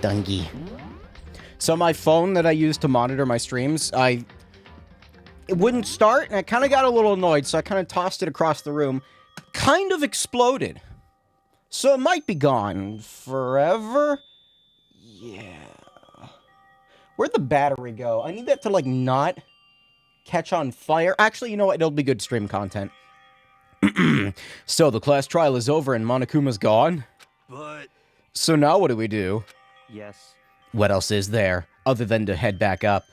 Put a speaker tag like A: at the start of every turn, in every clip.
A: Dungy. So my phone that I use to monitor my streams, it wouldn't start, and I kind of got a little annoyed, so I kind of tossed it across the room. Kind of exploded. So it might be gone forever? Yeah. Where'd the battery go? I need that to, like, not catch on fire. Actually, you know what? It'll be good stream content. So the class trial is over and Monokuma's gone?
B: But...
A: So now what do we do?
B: Yes.
A: What else is there, other than to head back up?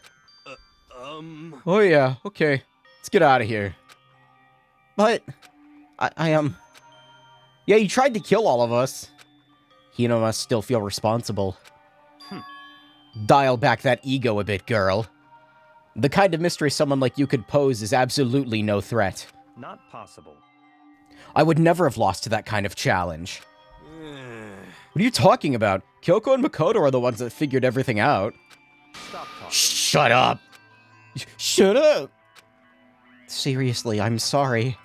B: Oh
A: yeah, okay. Let's get out of here. But, yeah, he tried to kill all of us. Hino must still feel responsible. Dial back that ego a bit, girl. The kind of mystery someone like you could pose is absolutely no threat.
B: Not possible.
A: I would never have lost to that kind of challenge. What are you talking about? Kyoko and Makoto are the ones that figured everything out.
B: Stop talking.
A: Shut up! Shut up! Seriously, I'm sorry.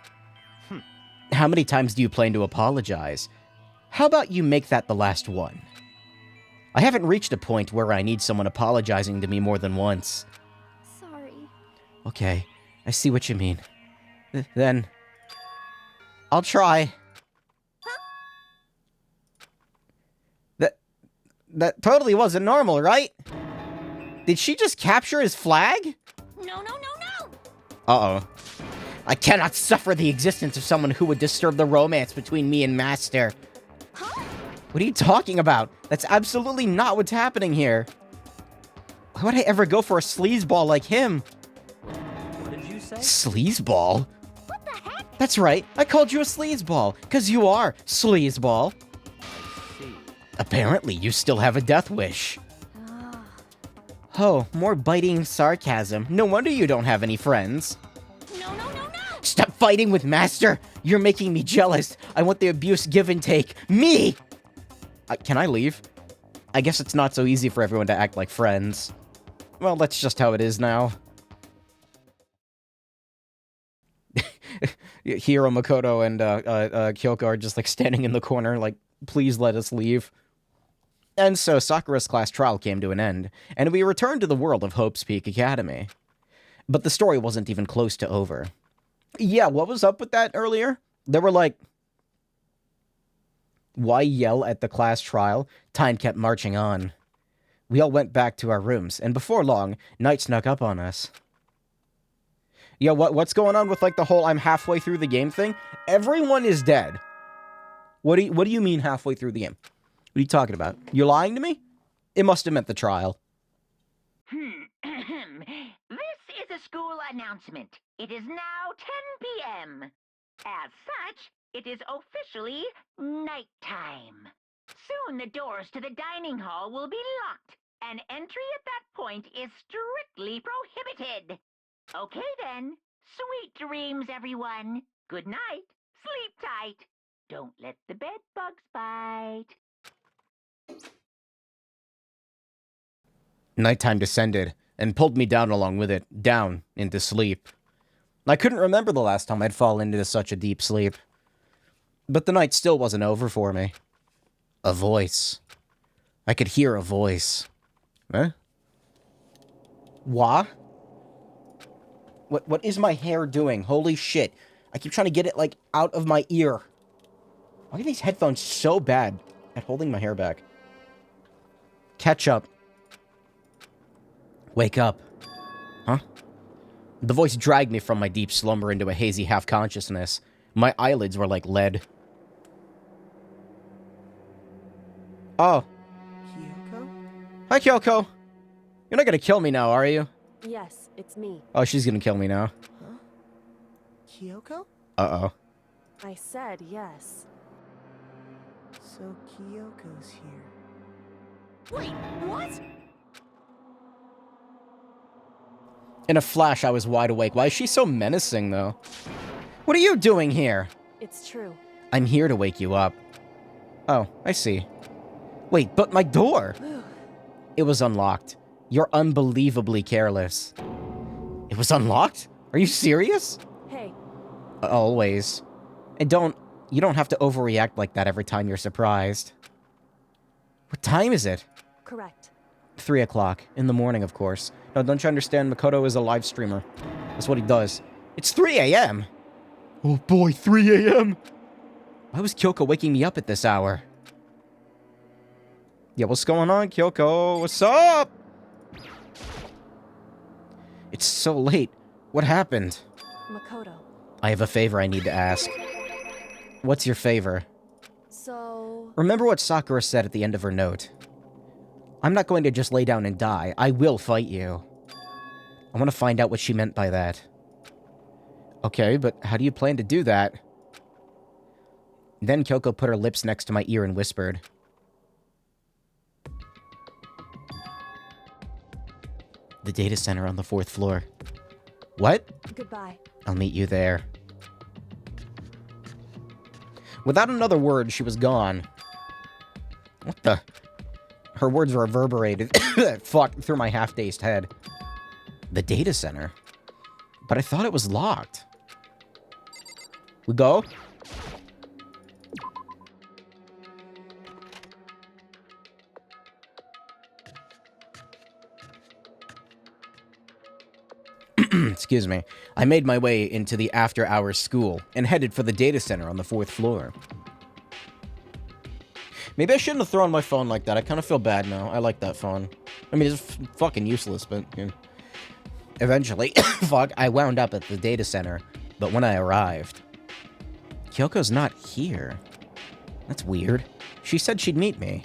A: How many times do you plan to apologize? How about you make that the last one? I haven't reached a point where I need someone apologizing to me more than once.
C: Sorry.
A: Okay, I see what you mean. Then, I'll try. That totally wasn't normal, right? Did she just capture his flag?
C: No.
A: Uh-oh. I cannot suffer the existence of someone who would disturb the romance between me and Master.
C: Huh?
A: What are you talking about? That's absolutely not what's happening here. Why would I ever go for a sleazeball like him?
B: What did you say?
A: Sleazeball?
C: What the heck?
A: That's right, I called you a sleazeball, because you are sleazeball.
B: I see.
A: Apparently, you still have a death wish.
C: Ah.
A: Oh, more biting sarcasm. No wonder you don't have any friends.
C: No.
A: Stop fighting with Master! You're making me jealous. I want the abuse give and take. Me! Can I leave? I guess it's not so easy for everyone to act like friends. Well, that's just how it is now. Hiro, Makoto, and Kyoko are just like standing in the corner like, please let us leave. And so Sakura's class trial came to an end, and we returned to the world of Hope's Peak Academy. But the story wasn't even close to over. Yeah, what was up with that earlier? They were like, why yell at the class trial? Time kept marching on. We all went back to our rooms, and before long, night snuck up on us. Yeah, what's going on with, like, the whole I'm halfway through the game thing? Everyone is dead. What do you mean halfway through the game? What are you talking about? You're lying to me? It must have meant the trial.
D: This is a school announcement. It is now 10 p.m. As such, it is officially nighttime. Soon the doors to the dining hall will be locked, and entry at that point is strictly prohibited. Okay then. Sweet dreams, everyone. Good night. Sleep tight. Don't let the bed bugs bite.
A: Nighttime descended, and pulled me down along with it, down into sleep. I couldn't remember the last time I'd fallen into such a deep sleep. But the night still wasn't over for me. A voice. I could hear a voice. Huh? What? What is my hair doing? Holy shit. I keep trying to get it, like, out of my ear. Why are these headphones so bad at holding my hair back? Catch up. Wake up. Huh? The voice dragged me from my deep slumber into a hazy half-consciousness. My eyelids were like lead. Oh.
E: Kyoko?
A: Hi, Kyoko. You're not gonna kill me now, are you?
E: Yes, it's me.
A: Oh, she's gonna kill me now.
E: Huh? Kyoko?
A: Uh-oh.
E: I said yes. So Kyoko's here.
C: Wait, what?
A: In a flash, I was wide awake. Why is she so menacing, though? What are you doing here?
E: It's true.
A: I'm here to wake you up. Oh, I see. Wait, but my door! It was unlocked. You're unbelievably careless. It was unlocked? Are you serious?
E: Hey.
A: Always. And you don't have to overreact like that every time you're surprised. What time is it?
E: Correct.
A: 3 o'clock in the morning, of course. No, don't you understand? Makoto is a live streamer. That's what he does. It's 3 a.m. Oh boy, 3 a.m. Why was Kyoko waking me up at this hour? Yeah, what's going on, Kyoko? What's up? It's so late. What happened?
E: Makoto.
A: I have a favor I need to ask. What's your favor?
E: So...
A: Remember what Sakura said at the end of her note. I'm not going to just lay down and die. I will fight you. I want to find out what she meant by that. Okay, but how do you plan to do that? Then Kyoko put her lips next to my ear and whispered. The data center on the 4th floor. What?
E: Goodbye.
A: I'll meet you there. Without another word, she was gone. What the? Her words reverberated fuck through my half-dazed head. The data center? But I thought it was locked. We go? Excuse me. I made my way into the after-hours school and headed for the data center on the 4th floor. Maybe I shouldn't have thrown my phone like that. I kind of feel bad now. I like that phone. I mean, it's fucking useless, but... You know. Eventually, fuck, I wound up at the data center. But when I arrived... Kyoko's not here. That's weird. She said she'd meet me.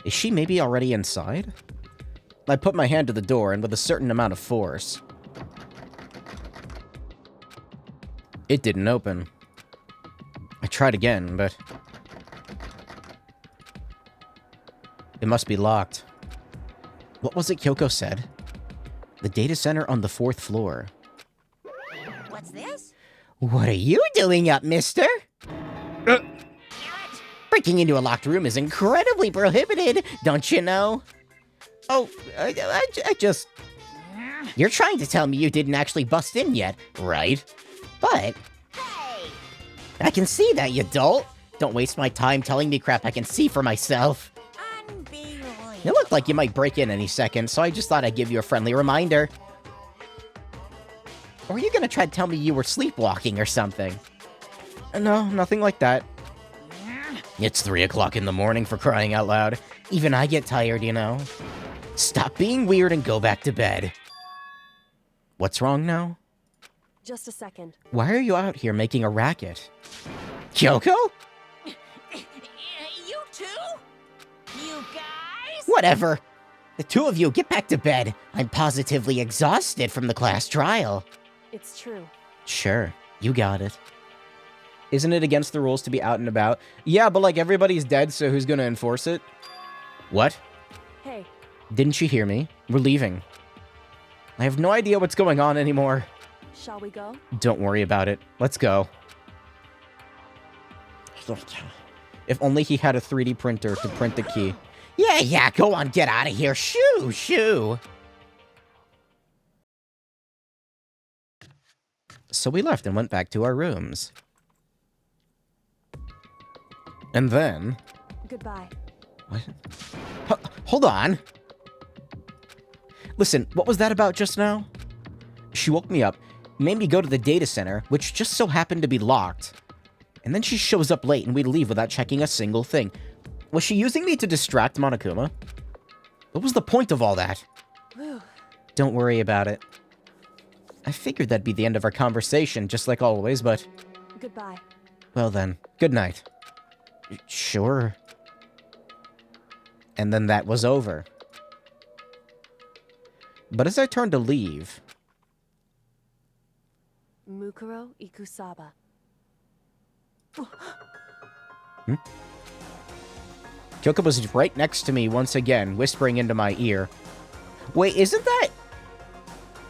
A: Is she maybe already inside? I put my hand to the door, and with a certain amount of force... It didn't open. I tried again, but... It must be locked. What was it Kyoko said? The data center on the 4th floor.
C: What's this?
A: What are you doing up, mister? Breaking into a locked room is incredibly prohibited, don't you know? Oh, I just... You're trying to tell me you didn't actually bust in yet, right? But...
C: Hey!
A: I can see that, you dolt. Don't waste my time telling me crap I can see for myself.
C: Unbelievable.
A: It looked like you might break in any second, so I just thought I'd give you a friendly reminder. Or are you gonna try to tell me you were sleepwalking or something? No, nothing like that. It's 3 o'clock in the morning, for crying out loud. Even I get tired, you know. Stop being weird and go back to bed. What's wrong now?
E: Just a second.
A: Why are you out here making a racket? Kyoko?
C: You too? You guys?
A: Whatever. The two of you, get back to bed. I'm positively exhausted from the class trial.
E: It's true.
A: Sure, you got it. Isn't it against the rules to be out and about? Yeah, but like everybody's dead, so who's gonna enforce it? What?
E: Hey,
A: Didn't you hear me? We're leaving. I have no idea what's going on anymore.
E: shall we go?
A: Don't worry about it. Let's go. If only he had a 3D printer to print the key. Yeah, go on, get out of here. Shoo. So we left and went back to our rooms. And then...
E: Goodbye.
A: What? Hold on. Listen, what was that about just now? She woke me up, made me go to the data center, which just so happened to be locked. And then she shows up late and we leave without checking a single thing. Was she using me to distract Monokuma? What was the point of all that?
E: Whew.
A: Don't worry about it. I figured that'd be the end of our conversation, just like always, but...
E: Goodbye.
A: Well then, good night. Sure. And then that was over. But as I turned to leave...
E: Mukuro Ikusaba.
A: Kyoko was right next to me once again, whispering into my ear. Wait, isn't that...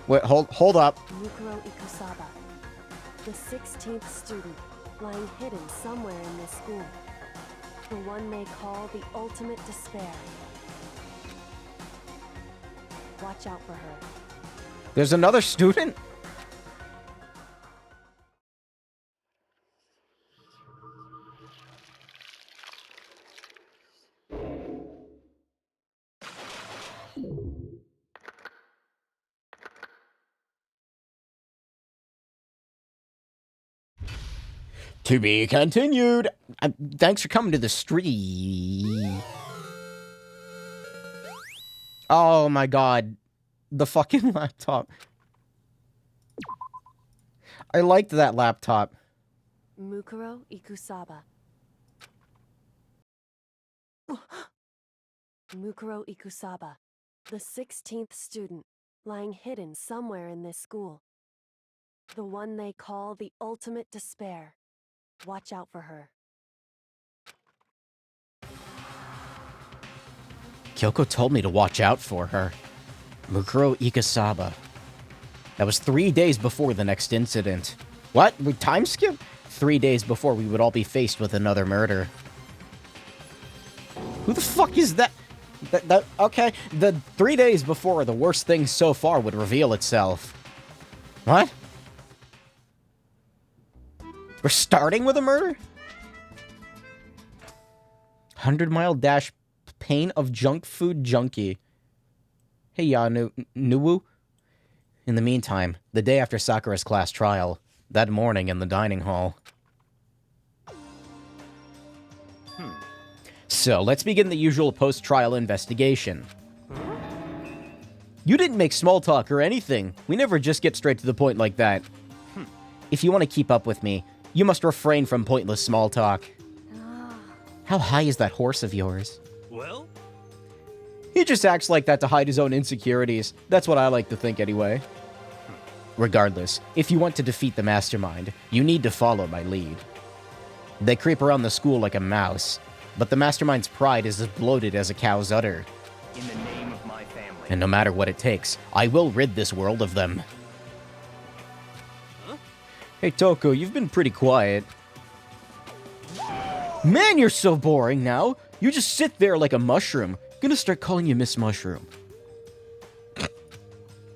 A: Wait, hold up.
E: Mukuro Ikusaba. The 16th student, lying hidden somewhere in this school. The one they call the ultimate despair. Watch out for her.
A: There's another student? To be continued. Thanks for coming to the street. Oh my god. The fucking laptop. I liked that laptop.
E: Mukuro Ikusaba. Mukuro Ikusaba, the 16th student, lying hidden somewhere in this school. The one they call the ultimate despair. Watch out for her.
A: Kyoko told me to watch out for her. Mukuro Ikusaba. That was 3 days before the next incident. What? We time skip? 3 days before we would all be faced with another murder. Who the fuck is that? Okay, the 3 days before the worst thing so far would reveal itself. What? We're starting with a murder? 100-mile dash pain of junk food junkie. Hey, ya, Nuwu. In the meantime, the day after Sakura's class trial, that morning in the dining hall. So, let's begin the usual post-trial investigation. You didn't make small talk or anything. We never just get straight to the point like that. If you want to keep up with me, you must refrain from pointless small talk. How high is that horse of yours?
B: Well?
A: He just acts like that to hide his own insecurities. That's what I like to think anyway. Regardless, if you want to defeat the mastermind, you need to follow my lead. They creep around the school like a mouse, but the mastermind's pride is as bloated as a cow's udder.
B: In the name of my family.
A: And no matter what it takes, I will rid this world of them.
B: Huh?
A: Hey, Toko, you've been pretty quiet. Man, you're so boring now. You just sit there like a mushroom. Gonna start calling you Miss Mushroom.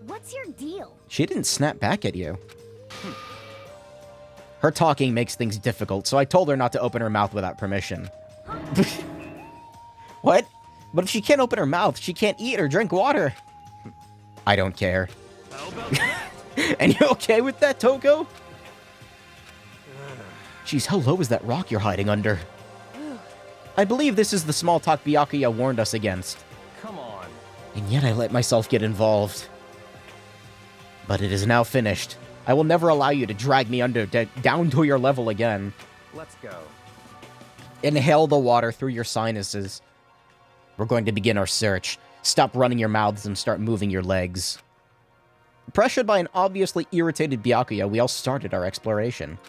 C: What's your deal?
A: She didn't snap back at you. Her talking makes things difficult, so I told her not to open her mouth without permission. What? But if she can't open her mouth, she can't eat or drink water. I don't care.
B: How about that?
A: And you okay with that, Toko? Jeez, how low is that rock you're hiding under? I believe this is the small talk Byakuya warned us against.
B: Come on.
A: And yet I let myself get involved. But it is now finished. I will never allow you to drag me down to your level again.
B: Let's go.
A: Inhale the water through your sinuses. We're going to begin our search. Stop running your mouths and start moving your legs. Pressured by an obviously irritated Byakuya, we all started our exploration.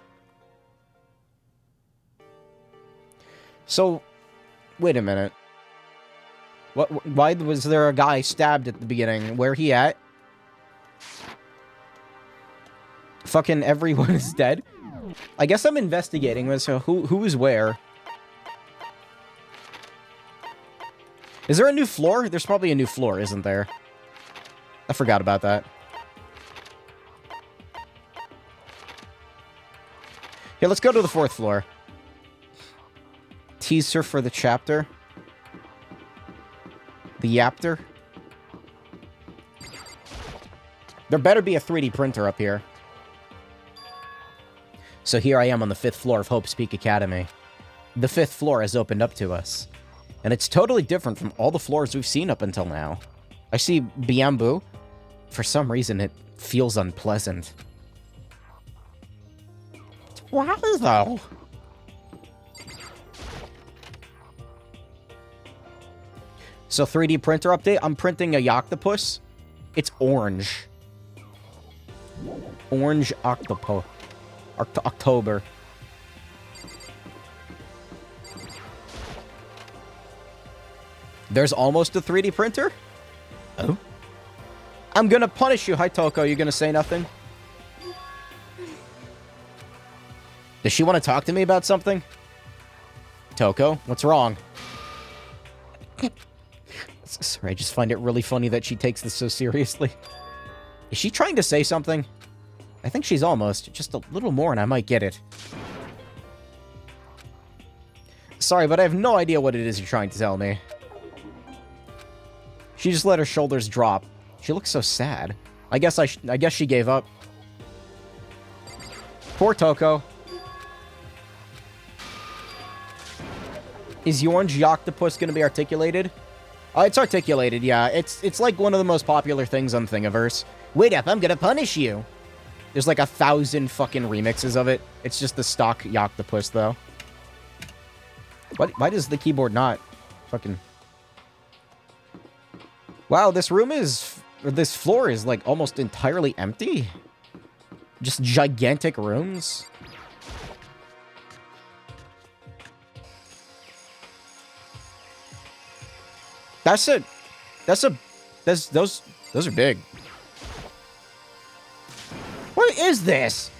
A: So, wait a minute. Why was there a guy stabbed at the beginning? Where he at? Fucking everyone is dead? I guess I'm investigating, so who is where? Is there a new floor? There's probably a new floor, isn't there? I forgot about that. Yeah, let's go to the 4th floor. Teaser for the chapter. The Yapter. There better be a 3D printer up here. So here I am on the 5th floor of Hope's Peak Academy. The 5th floor has opened up to us. And it's totally different from all the floors we've seen up until now. I see Biambu. For some reason, it feels unpleasant. Why, though? So 3D printer update, I'm printing a Yoctopus. It's orange. Orange Octopo. October. There's almost a 3D printer? Oh? I'm gonna punish you. Hi, Toko. You gonna say nothing? Does she want to talk to me about something? Toko, what's wrong? Sorry, I just find it really funny that she takes this so seriously. Is she trying to say something? I think she's almost. Just a little more and I might get it. Sorry, but I have no idea what it is you're trying to tell me. She just let her shoulders drop. She looks so sad. I guess she gave up. Poor Toko. Is the orange octopus going to be articulated? It's articulated, yeah. It's like one of the most popular things on Thingiverse. Wait up, I'm going to punish you. There's like 1,000 fucking remixes of it. It's just the stock octopus, though. Why does the keyboard not fucking... Wow, this room is... This floor is, like, almost entirely empty. Just gigantic rooms. Those are big. What is this?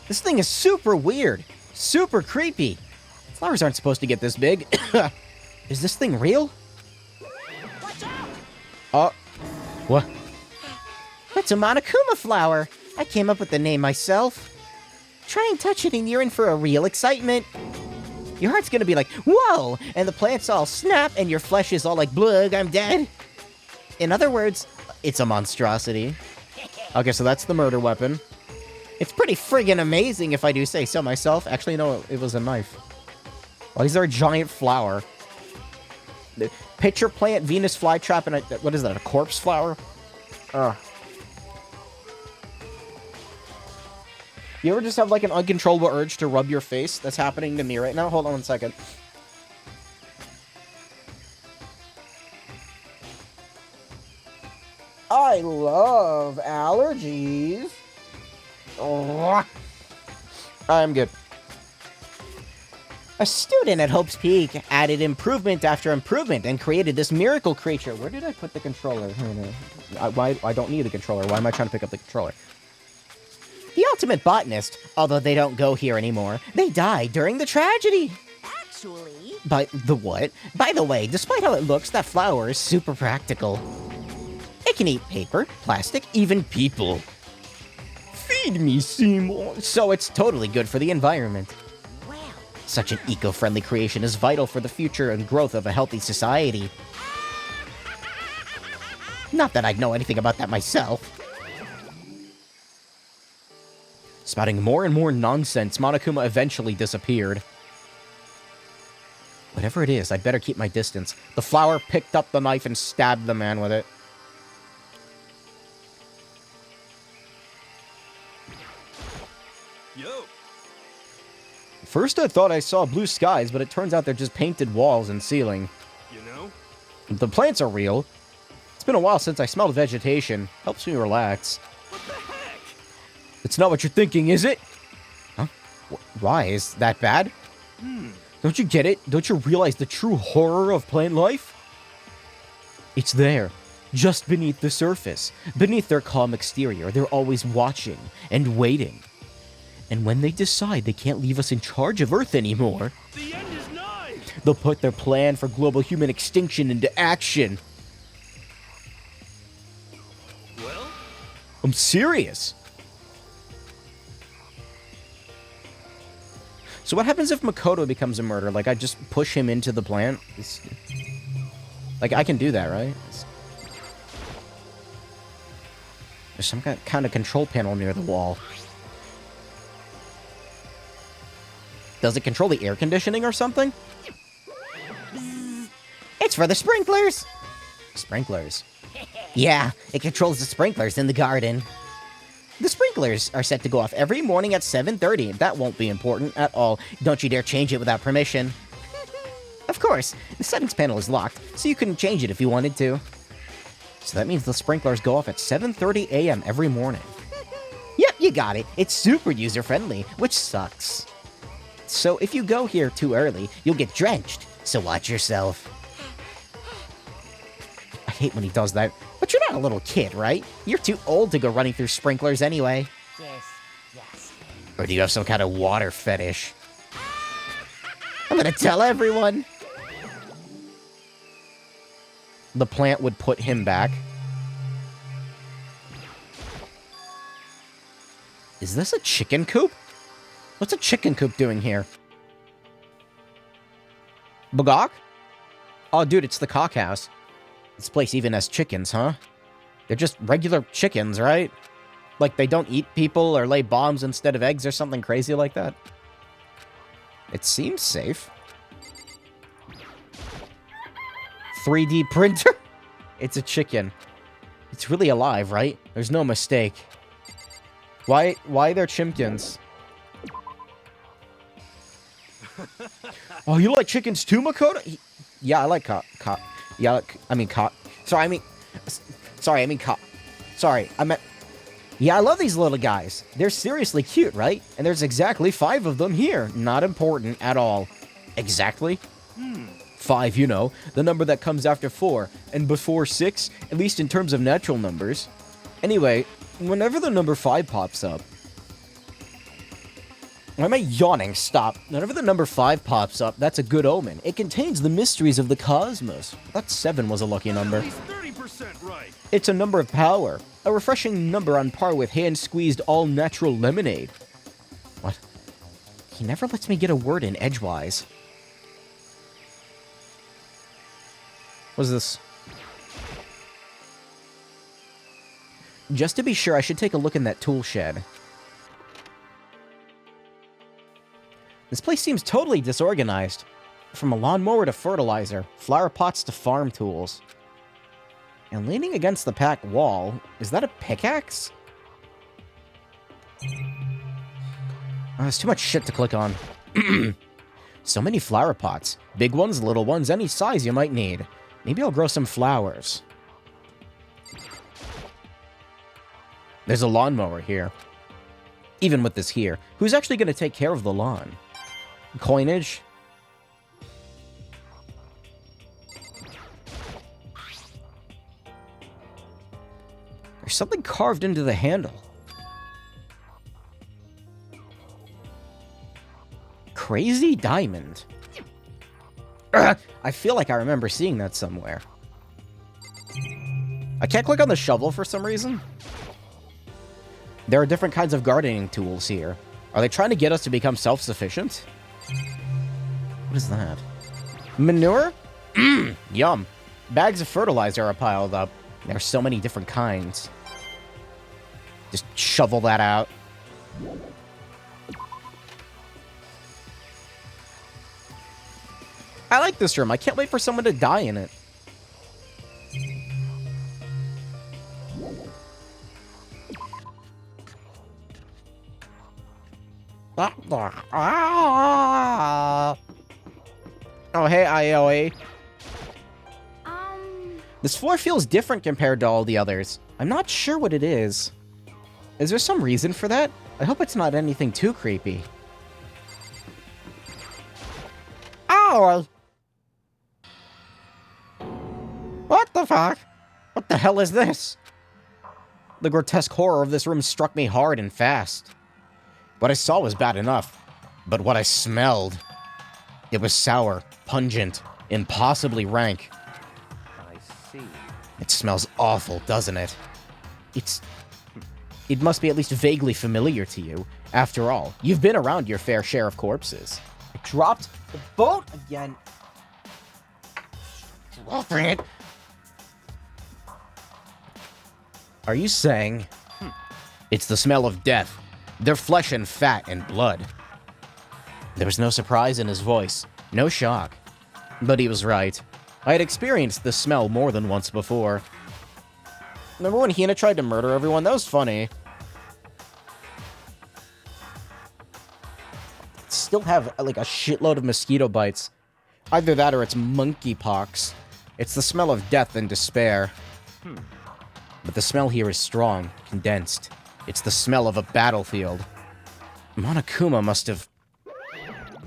A: This thing is super weird. Super creepy. Flowers aren't supposed to get this big. Is this thing real?
C: Watch out!
A: What?
F: That's a Monokuma flower. I came up with the name myself. Try and touch it and you're in for a real excitement. Your heart's gonna be like, whoa! And the plants all snap and your flesh is all like, blug, I'm dead. In other words, it's a monstrosity.
A: Okay, so that's the murder weapon.
F: It's pretty friggin' amazing if I do say so myself.
A: Actually, no, it was a knife. Why is there a giant flower? The pitcher plant, Venus flytrap, and what is that, a corpse flower? You ever just have like an uncontrollable urge to rub your face? That's happening to me right now. Hold on 1 second. I love allergies. Oh. I'm good.
F: A student at Hope's Peak added improvement after improvement and created this miracle creature.
A: Where did I put the controller? I don't need the controller. Why am I trying to pick up the controller?
F: The ultimate botanist, although they don't go here anymore, they died during the tragedy.
C: Actually,
F: By the what? By the way, despite how it looks, that flower is super practical. It can eat paper, plastic, even people.
A: Feed me, Seymour.
F: So it's totally good for the environment.
C: well,
F: Such an eco-friendly creation is vital for the future and growth of a healthy society. Not that I'd know anything about that myself.
A: Spouting more and more nonsense, Monokuma eventually disappeared. Whatever it is, I'd better keep my distance. The flower picked up the knife and stabbed the man with it.
B: Yo.
A: First I thought I saw blue skies, but it turns out they're just painted walls and ceiling.
B: You know?
A: The plants are real. It's been a while since I smelled vegetation. Helps me relax.
B: What the heck?
A: It's not what you're thinking, is it? Huh? Why? Is that bad? Don't you get it? Don't you realize the true horror of plant life? It's there, just beneath the surface. Beneath their calm exterior, they're always watching and waiting. And when they decide they can't leave us in charge of Earth anymore,
B: The end is nigh.
A: they'll put their plan for global human extinction into action.
B: Well,
A: I'm serious. So what happens if Makoto becomes a murderer? Like, I just push him into the plant? Like, I can do that, right? There's some kind of control panel near the wall. Does it control the air conditioning or something?
F: It's for the sprinklers.
A: Sprinklers.
F: Yeah, it controls the sprinklers in the garden. The sprinklers are set to go off every morning at 7:30. That won't be important at all. Don't you dare change it without permission. Of course, the settings panel is locked, so you couldn't change it if you wanted to.
A: So that means the sprinklers go off at 7:30 a.m. every morning.
F: Yep, you got it. It's super user-friendly, which sucks.
A: So if you go here too early,
F: You'll get drenched, so watch yourself.
A: I hate when he does that.
F: But you're not a little kid, right? You're too old to go running through sprinklers anyway.
C: yes.
F: Or do you have some kind of water fetish? I'm gonna tell everyone.
A: The plant would put him back. Is this a chicken coop? What's a chicken coop doing here? Bagok? Oh, dude, it's the cock house. This place even has chickens, huh? They're just regular chickens, right? Like, they don't eat people or lay bombs instead of eggs or something crazy like that. It seems safe. 3D printer? It's a chicken. It's really alive, right? There's no mistake. Why are there chimkins? Oh, you like chickens too, Makoto? Yeah, I like cock. Yeah, I mean cock. Sorry, I mean cock. Sorry, I meant... Yeah, I love these little guys. They're seriously cute, right? And there's exactly 5 of them here. Not important at all. Exactly? 5, you know, the number that comes after 4, and before 6, at least in terms of natural numbers. Anyway, whenever the number 5 pops up... Why am I yawning? Stop. Whenever the number 5 pops up, that's a good omen. It contains the mysteries of the cosmos. That 7 was a lucky number.
B: At least 30% right.
A: It's a number of power. A refreshing number on par with hand-squeezed all-natural lemonade. What? He never lets me get a word in edgewise. What's this? Just to be sure, I should take a look in that tool shed. This place seems totally disorganized. From a lawnmower to fertilizer, flower pots to farm tools. And leaning against the pack wall, is that a pickaxe? Oh, there's too much shit to click on. So many flower pots. Big ones, little ones, any size you might need. Maybe I'll grow some flowers. There's a lawnmower here. Even with this here, who's actually going to take care of the lawn? Coinage? There's something carved into the handle. Crazy diamond. I feel like I remember seeing that somewhere. I can't click on the shovel for some reason. There are different kinds of gardening tools here. Are they trying to get us to become self-sufficient? What is that? Manure? Yum. Bags of fertilizer are piled up. There are so many different kinds. Just shovel that out. I like this room. I can't wait for someone to die in it. Oh, hey, IOA. This floor feels different compared to all the others. I'm not sure what it is. Is there some reason for that? I hope it's not anything too creepy. Ow! What the fuck? What the hell is this? The grotesque horror of this room struck me hard and fast. What I saw was bad enough, but what I smelled... It was sour, pungent, impossibly rank.
B: I see.
A: It smells awful, doesn't it? It must be at least vaguely familiar to you. After all, you've been around your fair share of corpses. I dropped the boat again. Dropping it. Are you saying... It's the smell of death. Their flesh and fat and blood. There was no surprise in his voice. No shock. But he was right. I had experienced this smell more than once before. Remember when Hina tried to murder everyone? That was funny. Still have, like, a shitload of mosquito bites. Either that or it's monkeypox. It's the smell of death and despair. But the smell here is strong, condensed. It's the smell of a battlefield. Monokuma must have...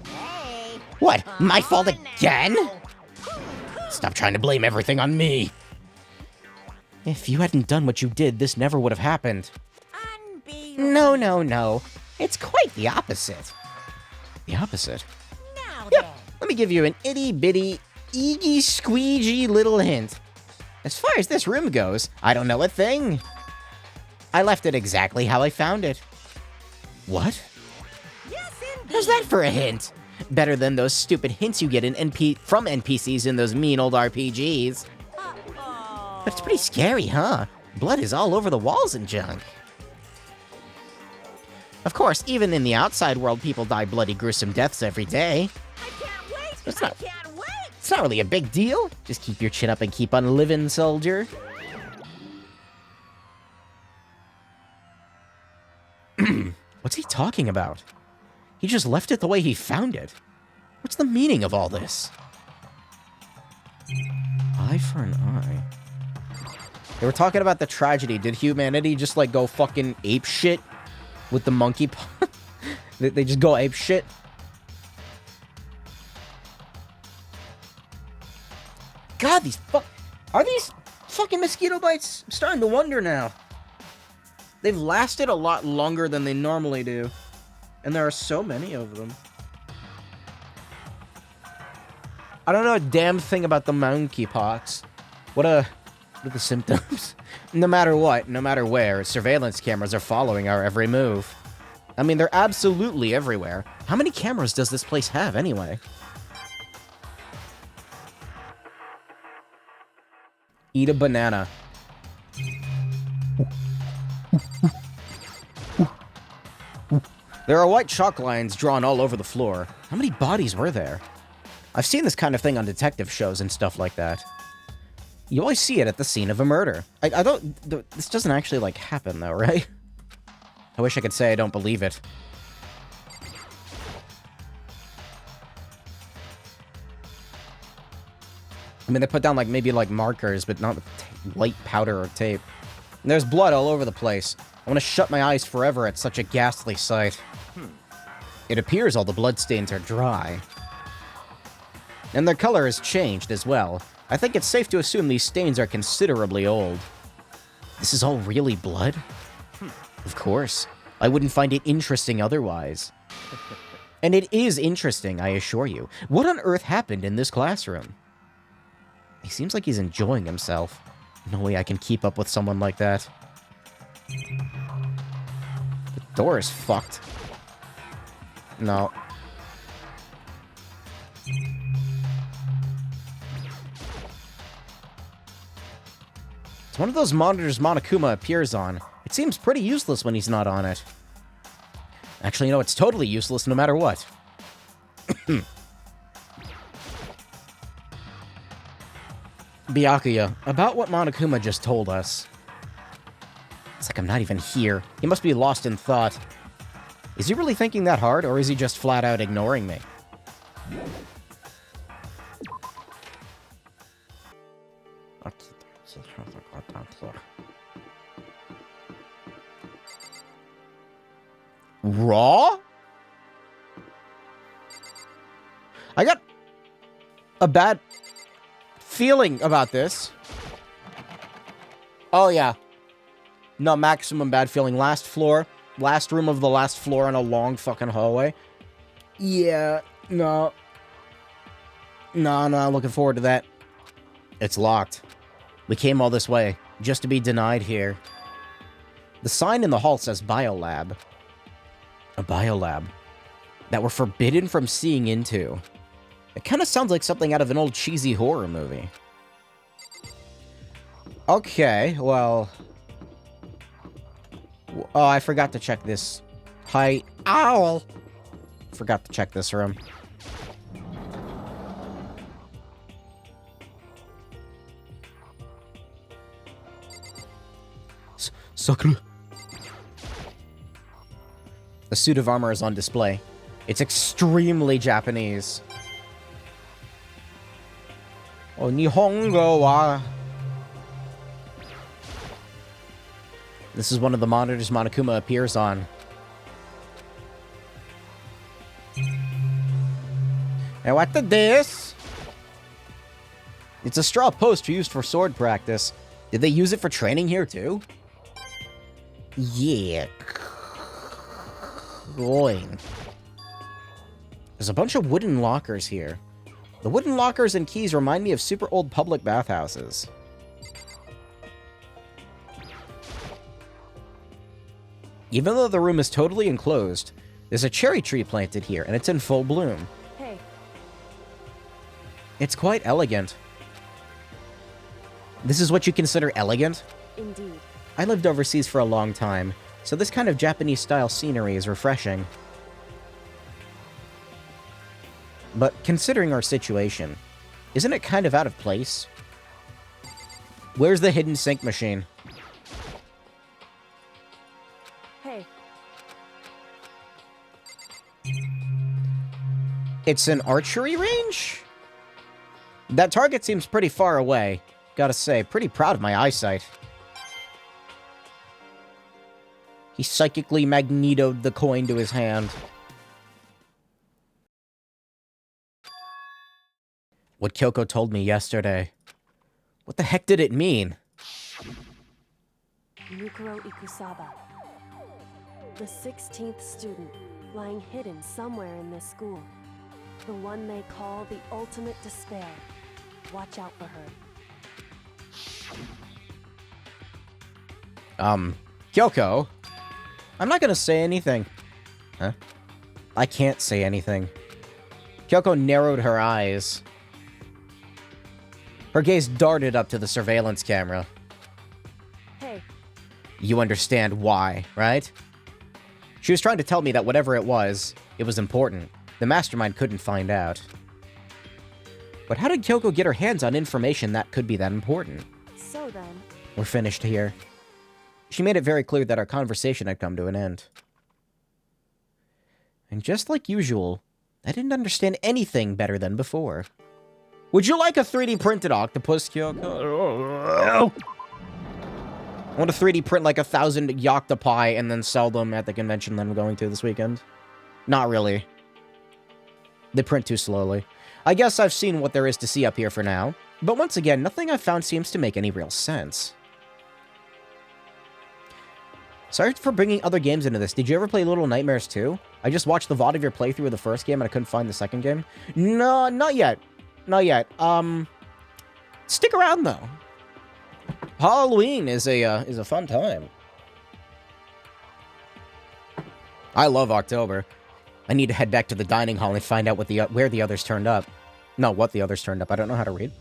C: Hey.
F: What? My fault
C: on
F: again?
C: now.
F: Stop trying to blame everything on me.
A: If you hadn't done what you did, this never would have happened.
C: Unbelievable.
F: No. It's quite the opposite.
A: The opposite.
C: Now
F: Yep.
C: then.
F: Let me give you an itty-bitty, eegy-squeegee little hint. As far as this room goes, I don't know a thing. I left it exactly how I found it.
A: What?
C: Yes, indeed.
F: How's that for a hint? Better than those stupid hints you get from NPCs in those mean old RPGs.
C: Uh-oh.
F: But it's pretty scary, huh? Blood is all over the walls and junk. Of course, even in the outside world, people die bloody, gruesome deaths every day.
C: I can't wait.
F: It's not-
C: I can't wait.
F: It's not really a big deal. Just keep your chin up and keep on living, soldier. What's he talking about? He just left it the way he found it. What's the meaning of all this? Eye for an eye. They were talking about the tragedy. Did humanity just, like, go fucking ape shit with the monkey paw? They just go ape shit? God, are these fucking mosquito bites? I'm starting to wonder now. They've lasted a lot longer than they normally do. And there are so many of them. I don't know a damn thing about the monkeypox. What are the symptoms? No matter what, no matter where, surveillance cameras are following our every move. I mean, they're absolutely everywhere. How many cameras does this place have, anyway? Eat a banana. There are white chalk lines drawn all over the floor. How many bodies were there? I've seen this kind of thing on detective shows and stuff like that. You always see it at the scene of a murder. I don't... This doesn't actually, like, happen, though, right? I wish I could say I don't believe it. I mean, they put down, like, maybe, like, markers, but not white powder or tape. And there's blood all over the place. I want to shut my eyes forever at such a ghastly sight. It appears all the bloodstains are dry. And their color has changed as well. I think it's safe to assume these stains are considerably old. This is all really blood? Of course. I wouldn't find it interesting otherwise. And it is interesting, I assure you. What on earth happened in this classroom? He seems like he's enjoying himself. No way I can keep up with someone like that. The door is fucked. No. It's one of those monitors Monokuma appears on. It seems pretty useless when he's not on it. Actually, no, it's totally useless no matter what. Byakuya, about what Monokuma just told us. It's like I'm not even here. He must be lost in thought. Is he really thinking that hard, or is he just flat out ignoring me? Raw? I got a bad feeling about this. Oh, yeah. No, maximum bad feeling. Last floor. Last room of the last floor in a long fucking hallway. Yeah, no. No, looking forward to that. It's locked. We came all this way, just to be denied here. The sign in the hall says Biolab. A biolab. That we're forbidden from seeing into. It kind of sounds like something out of an old cheesy horror movie. Okay, well... Oh, I forgot to check this. Hi. Owl! Forgot to check this room. Sakura. The suit of armor is on display. It's extremely Japanese. Oh, Nihongo wa... This is one of the monitors Monokuma appears on. And what the this? It's a straw post used for sword practice. Did they use it for training here too? Yeah. Going. There's a bunch of wooden lockers here. The wooden lockers and keys remind me of super old public bathhouses. Even though the room is totally enclosed, there's a cherry tree planted here, and it's in full bloom.
E: Hey.
A: It's quite elegant. This is what you consider elegant?
E: Indeed.
A: I lived overseas for a long time, so this kind of Japanese-style scenery is refreshing. But considering our situation, Isn't it kind of out of place? Where's the hidden sink machine?
E: Hey,
A: It's an archery range? That target seems pretty far away. Gotta say, pretty proud of my eyesight. He psychically magnetoed the coin to his hand. What Kyoko told me yesterday. What the heck did it mean?
E: Mukuro Ikusaba. The 16th student, lying hidden somewhere in this school. The one they call the ultimate despair. Watch out for her.
A: Kyoko? I'm not gonna say anything. Huh? I can't say anything. Kyoko narrowed her eyes. Her gaze darted up to the surveillance camera.
E: Hey,
A: You understand why, right? She was trying to tell me that whatever it was important. The mastermind couldn't find out. But how did Kyoko get her hands on information that could be that important?
E: so then,
A: We're finished here. She made it very clear that our conversation had come to an end. And just like usual, I didn't understand anything better than before. Would you like a 3D printed octopus, Kyoko? I want to 3D print like 1,000 octopi and then sell them at the convention that I'm going to this weekend. Not really. They print too slowly. I guess I've seen what there is to see up here for now. But once again, nothing I've found seems to make any real sense. Sorry for bringing other games into this. Did you ever play Little Nightmares 2? I just watched the VOD of your playthrough of the first game and I couldn't find the second game. No, not yet. Not yet. Stick around though. Halloween is a fun time. I love October. I need to head back to the dining hall and find out where the others turned up. No, what the others turned up. I don't know how to read.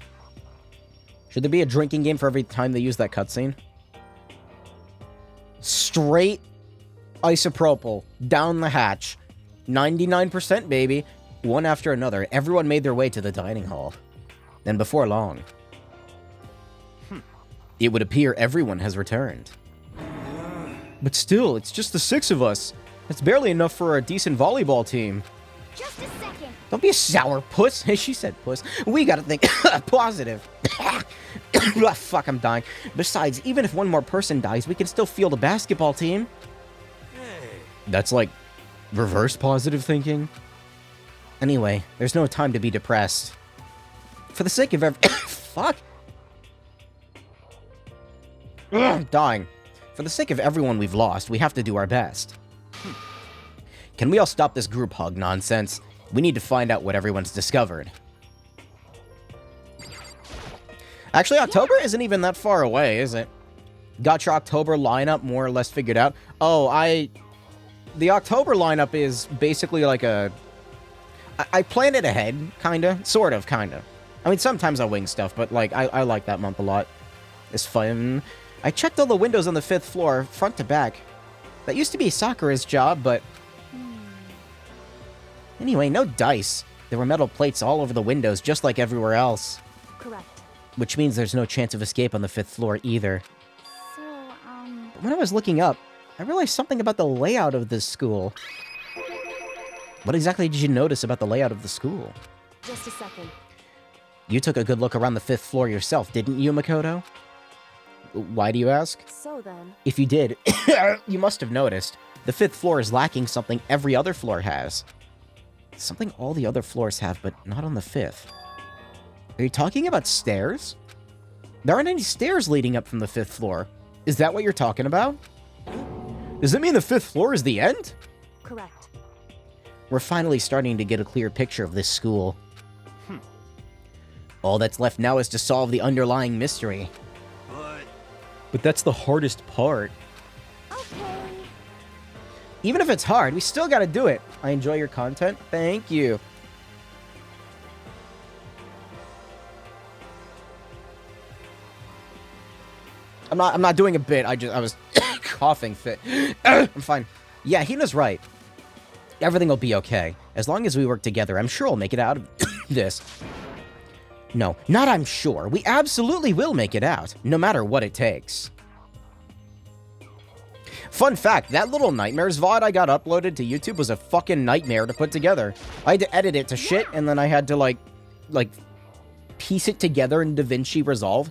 A: Should there be a drinking game for every time they use that cutscene? Straight isopropyl down the hatch. 99%, baby. One after another, everyone made their way to the dining hall. Then before long, it would appear everyone has returned. But still, it's just the 6 of us. That's barely enough for a decent volleyball team.
C: Just a second.
A: Don't be a sour puss. Hey, she said puss. We gotta think positive. Fuck, I'm dying. Besides, even if one more person dies, we can still field a basketball team. That's like reverse positive thinking. Anyway, there's no time to be depressed. For the sake of fuck. I'm dying. For the sake of everyone we've lost, we have to do our best. Can we all stop this group hug nonsense? We need to find out what everyone's discovered. Actually, October isn't even that far away, is it? Got your October lineup more or less figured out? Oh, the October lineup is basically like a... I plan it ahead, kinda. Sort of, kinda. I mean, sometimes I wing stuff, but like, I like that month a lot. It's fun. I checked all the windows on the 5th floor, front to back. That used to be Sakura's job, but... Anyway, no dice. There were metal plates all over the windows, just like everywhere else.
E: correct.
A: Which means there's no chance of escape on the 5th floor either.
C: So,
A: But when I was looking up, I realized something about the layout of this school. What exactly did you notice about the layout of the school?
E: Just a second.
A: You took a good look around the 5th floor yourself, didn't you, Makoto? Why do you ask?
E: So then,
A: If you did, you must have noticed. The 5th floor is lacking something every other floor has. Something all the other floors have, but not on the 5th. Are you talking about stairs? There aren't any stairs leading up from the 5th floor. Is that what you're talking about? Does it mean the 5th floor is the end?
E: correct.
A: We're finally starting to get a clear picture of this school. All that's left now is to solve the underlying mystery. But that's the hardest part.
C: okay.
A: Even if it's hard, we still gotta do it. I enjoy your content. Thank you. I'm not doing a bit. I was coughing fit. I'm fine. Yeah, Hina's right. Everything will be okay. As long as we work together, I'm sure we'll make it out of this. No, not I'm sure. We absolutely will make it out, no matter what it takes. Fun fact, that little Nightmares VOD I got uploaded to YouTube was a fucking nightmare to put together. I had to edit it to shit, and then I had to, like, piece it together in DaVinci Resolve.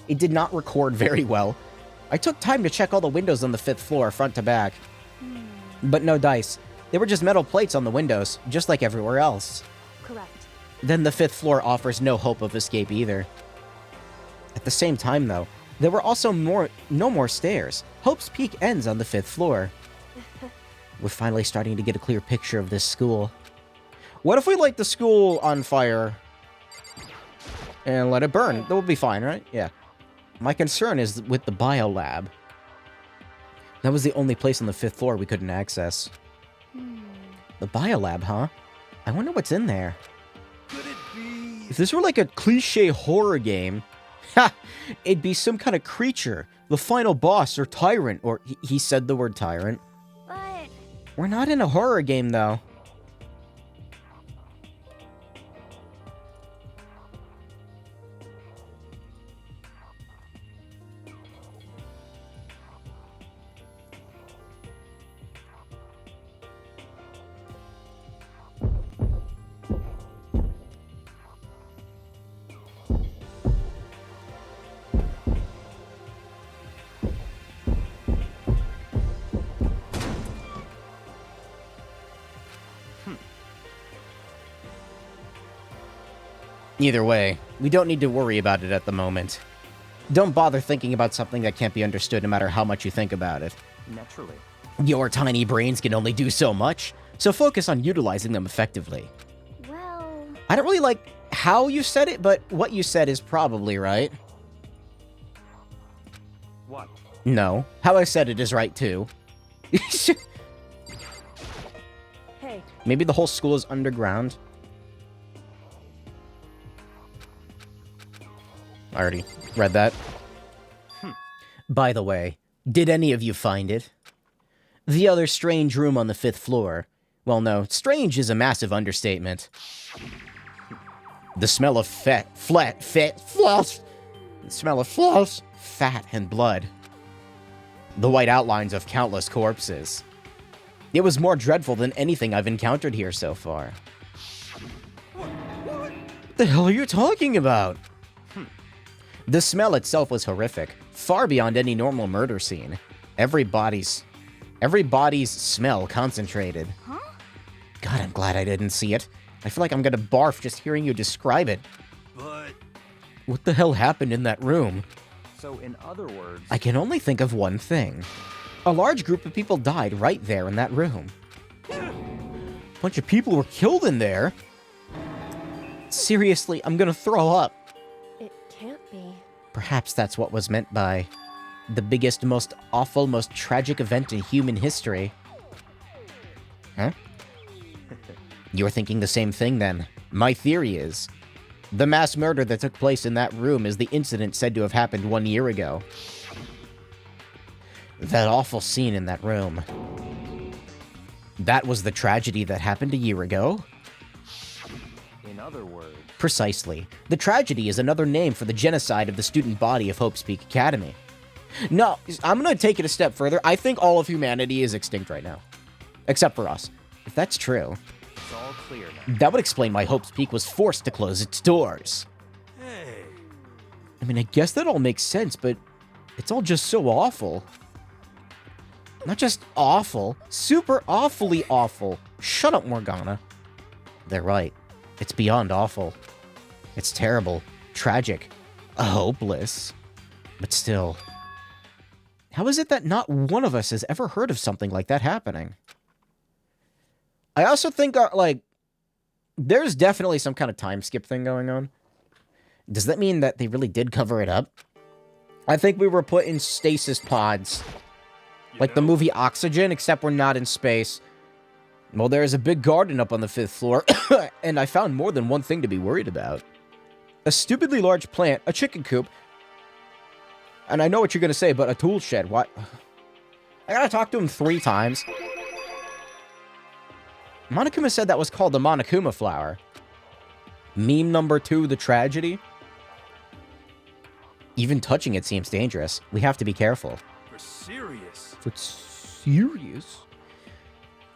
A: It did not record very well. I took time to check all the windows on the 5th floor, front to back. But no dice. They were just metal plates on the windows, just like everywhere else.
E: Correct.
A: Then the 5th floor offers no hope of escape either. At the same time, though, there were also no more stairs. Hope's Peak ends on the 5th floor. We're finally starting to get a clear picture of this school. What if we light the school on fire and let it burn? That would be fine, right? Yeah. My concern is with the biolab. That was the only place on the 5th floor we couldn't access. The biolab, huh? I wonder what's in there.
B: Could it be?
A: If this were like a cliche horror game, ha! It'd be some kind of creature, the final boss or tyrant, or he said the word tyrant.
C: But
A: We're not in a horror game, though. Either way, we don't need to worry about it at the moment. Don't bother thinking about something that can't be understood no matter how much you think about it.
B: Naturally.
A: Your tiny brains can only do so much, so focus on utilizing them effectively.
C: well,
A: I don't really like how you said it, but what you said is probably right.
B: What?
A: No, how I said it is right too.
E: Hey,
A: Maybe the whole school is underground. I already read that. By the way, did any of you find it? The other strange room on the 5th floor. Well, no, strange is a massive understatement. The smell of fat and blood. The white outlines of countless corpses. It was more dreadful than anything I've encountered here so far. What the hell are you talking about? The smell itself was horrific, far beyond any normal murder scene. Every body's smell concentrated.
C: huh?
A: God, I'm glad I didn't see it. I feel like I'm gonna barf just hearing you describe it.
B: But...
A: What the hell happened in that room?
B: So in other words...
A: I can only think of one thing. A large group of people died right there in that room. A bunch of people were killed in there. Seriously, I'm gonna throw up.
E: it can't be.
A: Perhaps that's what was meant by the biggest, most awful, most tragic event in human history. Huh? You're thinking the same thing, then. My theory is, the mass murder that took place in that room is the incident said to have happened 1 year ago. That awful scene in that room. That was the tragedy that happened a year ago?
B: In other words...
A: Precisely. The tragedy is another name for the genocide of the student body of Hope's Peak Academy. No, I'm gonna take it a step further. I think all of humanity is extinct right now. Except for us. If that's true,
B: It's all clear now.
A: that would explain why Hope's Peak was forced to close its doors.
B: Hey...
A: I mean, I guess that all makes sense, but it's all just so awful. Not just awful, super awfully awful. Shut up, Morgana. They're right. It's beyond awful. It's terrible, tragic, hopeless. But still, how is it that not one of us has ever heard of something like that happening? I also think, there's definitely some kind of time skip thing going on. Does that mean that they really did cover it up? I think we were put in stasis pods. Like the movie Oxygen, except we're not in space. Well, there's a big garden up on the 5th floor, and I found more than one thing to be worried about. A stupidly large plant, a chicken coop, and I know what you're gonna say, but a tool shed, what? I gotta talk to him 3 times. Monokuma said that was called the Monokuma flower. Meme number 2, the tragedy. Even touching it seems dangerous. We have to be careful.
G: For serious.
A: For serious?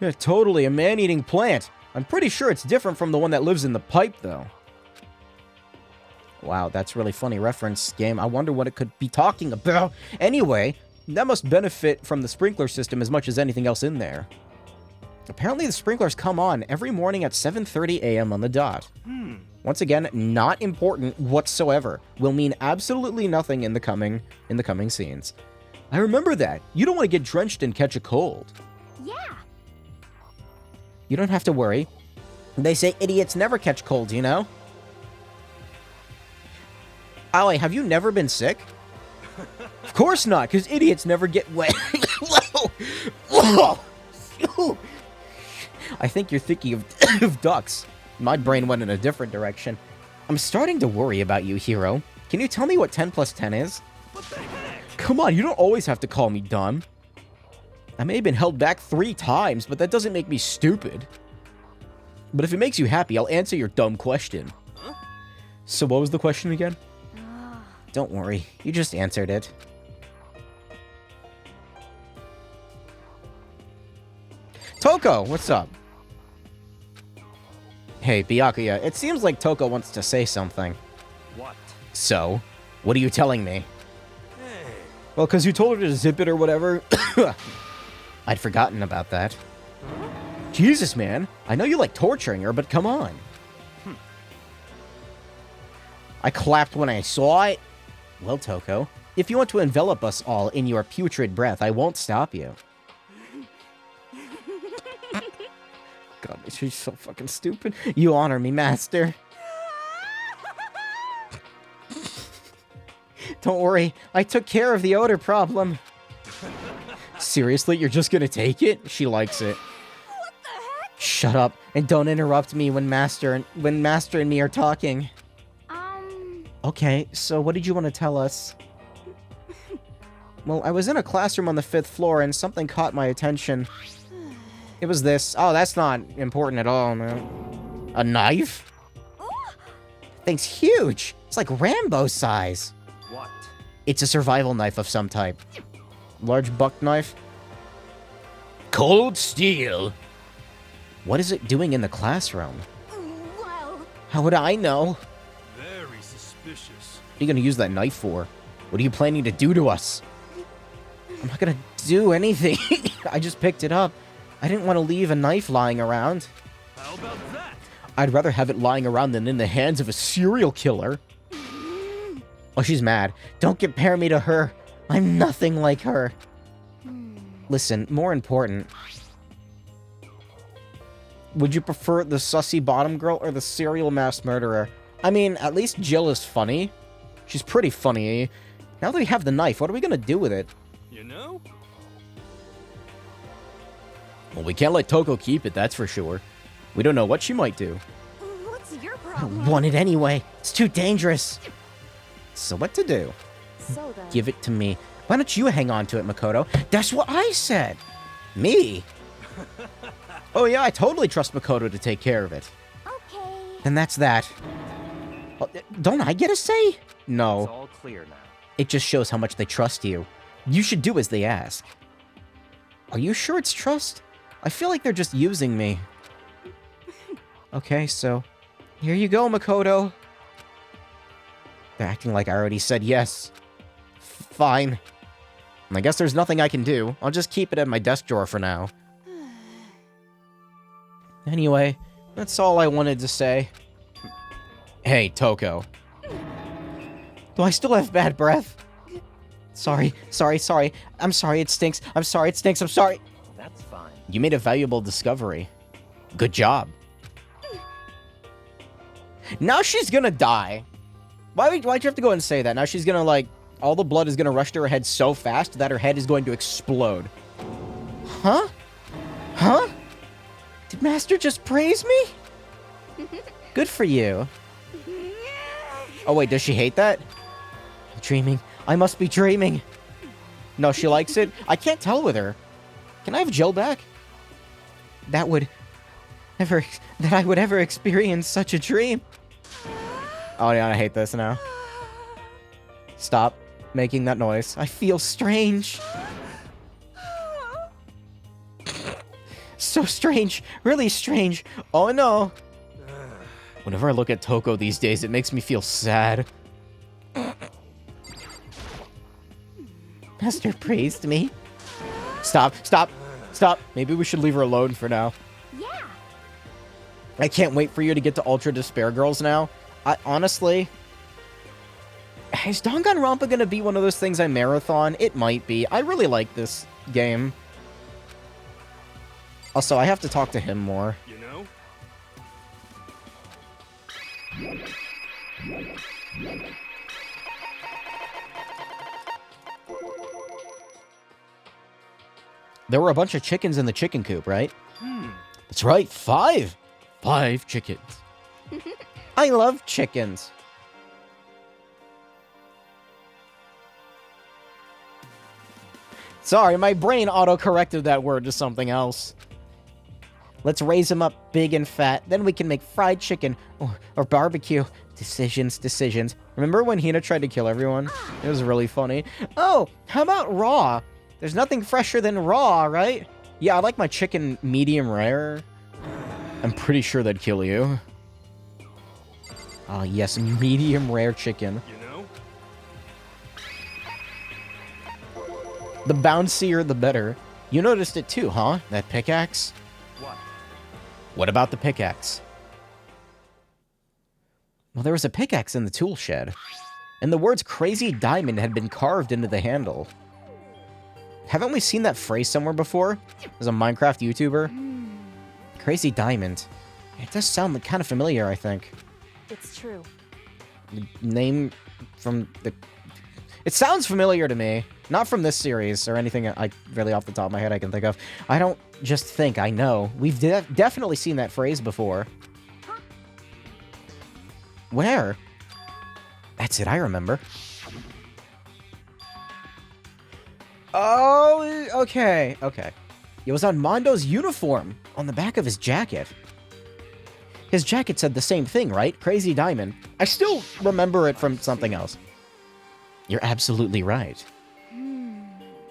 A: Yeah, totally. A man-eating plant. I'm pretty sure it's different from the one that lives in the pipe, though. Wow, that's really funny reference, game. I wonder what it could be talking about. Anyway, that must benefit from the sprinkler system as much as anything else in there. Apparently the sprinklers come on every morning at 7:30 a.m. on the dot. Once again, not important whatsoever. Will mean absolutely nothing in the coming scenes. I remember that. You don't want to get drenched and catch a cold.
C: Yeah.
A: You don't have to worry. They say idiots never catch colds, you know? Ollie, have you never been sick? Of course not, because idiots never get wet. Whoa! Whoa! I think you're thinking of ducks. My brain went in a different direction. I'm starting to worry about you, hero. Can you tell me what 10 plus 10 is?
G: What the heck?
A: Come on, you don't always have to call me dumb. I may have been held back 3 times, but that doesn't make me stupid. But if it makes you happy, I'll answer your dumb question.
G: Huh?
A: So what was the question again?
C: Ah.
A: Don't worry, you just answered it. Toko, what's up? Hey, Byakuya, it seems like Toko wants to say something.
B: What?
A: So, what are you telling me?
G: Hey.
A: Well, because you told her to zip it or whatever. I'd forgotten about that. Jesus, man. I know you like torturing her, but come on. I clapped when I saw it. Well, Toko, if you want to envelop us all in your putrid breath, I won't stop you. God, she's so fucking stupid. You honor me, master. Don't worry, I took care of the odor problem. Seriously, you're just gonna take it? She likes it.
C: What the heck?
A: Shut up, and don't interrupt me when Master and me are talking. Okay, so what did you want to tell us? Well, I was in a classroom on the 5th floor, and something caught my attention. It was this. Oh, that's not important at all, man. A knife? Thing's huge. It's like Rambo size.
B: What?
A: It's a survival knife of some type. Large buck knife. Cold steel. What is it doing in the classroom?
C: Well,
A: How would I know?
G: Very suspicious.
A: What are you gonna use that knife for? What are you planning to do to us? I'm not gonna do anything. I just picked it up. I didn't want to leave a knife lying around.
G: How about that?
A: I'd rather have it lying around than in the hands of a serial killer. Oh, she's mad. Don't compare me to her. I'm nothing like her. Listen, more important. Would you prefer the sussy bottom girl or the serial mass murderer? I mean, at least Jill is funny. She's pretty funny. Now that we have the knife, what are we gonna do with it?
G: You know?
A: Well, we can't let Toko keep it, that's for sure. We don't know what she might do.
C: what's your
A: I
C: problem?
A: don't want it anyway. It's too dangerous. So what to do?
E: So then,
A: Give it to me. Why don't you hang on to it, Makoto? That's what I said. Me? Oh yeah, I totally trust Makoto to take care of it.
C: Okay.
A: And that's that. Oh, don't I get a say?
B: It's
A: No.
B: all clear now.
A: It just shows how much they trust you. You should do as they ask. Are you sure it's trust? I feel like they're just using me. Okay, so here you go, Makoto. They're acting like I already said yes. Fine. I guess there's nothing I can do. I'll just keep it in my desk drawer for now. Anyway, that's all I wanted to say. Hey, Toko. Do I still have bad breath? Sorry. I'm sorry it stinks. I'm sorry.
B: That's fine.
A: You made a valuable discovery. Good job. Now she's gonna die. Why'd you have to go and say that? Now she's gonna, like, all the blood is gonna rush to her head so fast that her head is going to explode. Huh? Huh? Did Master just praise me? Good for you. Oh, wait, does she hate that? I'm dreaming. I must be dreaming. No, she likes it? I can't tell with her. Can I have Jill back? That I would ever experience such a dream. Oh, yeah, I hate this now. Stop making that noise. I feel strange. So strange. Really strange. Oh, no. Whenever I look at Toko these days, it makes me feel sad.
F: Master praised me.
A: Stop, stop, stop. Maybe we should leave her alone for now.
C: Yeah.
A: I can't wait for you to get to Ultra Despair Girls now. Honestly, is Danganronpa gonna be one of those things I marathon? It might be. I really like this game. Also, I have to talk to him more.
G: You know?
A: There were a bunch of chickens in the chicken coop, right? That's right, 5. 5 chickens. I love chickens. Sorry, my brain auto-corrected that word to something else.
F: Let's raise him up big and fat. Then we can make fried chicken or barbecue. Decisions.
A: Remember when Hina tried to kill everyone? It was really funny. Oh, how about raw? There's nothing fresher than raw, right? Yeah, I like my chicken medium rare. I'm pretty sure that'd kill you. Oh, yes, medium rare chicken.
G: You know?
A: The bouncier, the better. You noticed it too, huh? That pickaxe?
B: What?
A: What about the pickaxe? Well, there was a pickaxe in the tool shed, and the words Crazy Diamond had been carved into the handle. Haven't we seen that phrase somewhere before? As a Minecraft YouTuber? Crazy Diamond. It does sound kind of familiar, I think.
E: It's true.
A: The name from the... It sounds familiar to me. Not from this series or anything I really off the top of my head I can think of. I don't just think, I know. We've definitely seen that phrase before. Where? That's it, I remember. Oh, okay. It was on Mondo's uniform, on the back of his jacket. His jacket said the same thing, right? Crazy Diamond. I still remember it from something else. You're absolutely right.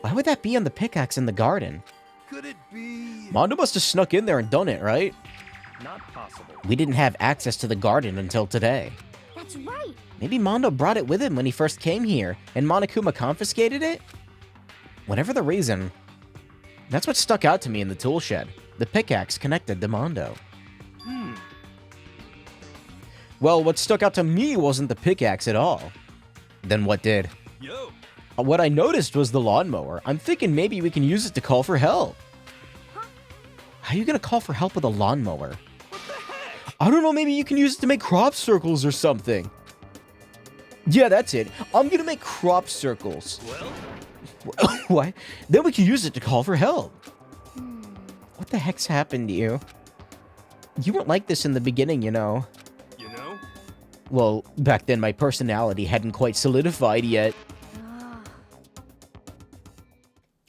A: Why would that be on the pickaxe in the garden?
G: Could it be?
A: Mondo must have snuck in there and done it, right?
B: Not possible.
F: We didn't have access to the garden until today.
C: That's right.
F: Maybe Mondo brought it with him when he first came here, and Monokuma confiscated it?
A: Whatever the reason, that's what stuck out to me in the tool shed. The pickaxe connected to Mondo. Well, what stuck out to me wasn't the pickaxe at all. Then what did?
G: Yo.
A: What I noticed was the lawnmower. I'm thinking maybe we can use it to call for help. How are you gonna call for help with a lawnmower?
G: What the heck?
A: I don't know, maybe you can use it to make crop circles or something. Yeah, that's it. I'm gonna make crop circles.
G: Well,
A: What? Then we can use it to call for help.
F: What the heck's happened to you? You weren't like this in the beginning, you know.
G: you know?
A: Well, back then my personality hadn't quite solidified yet.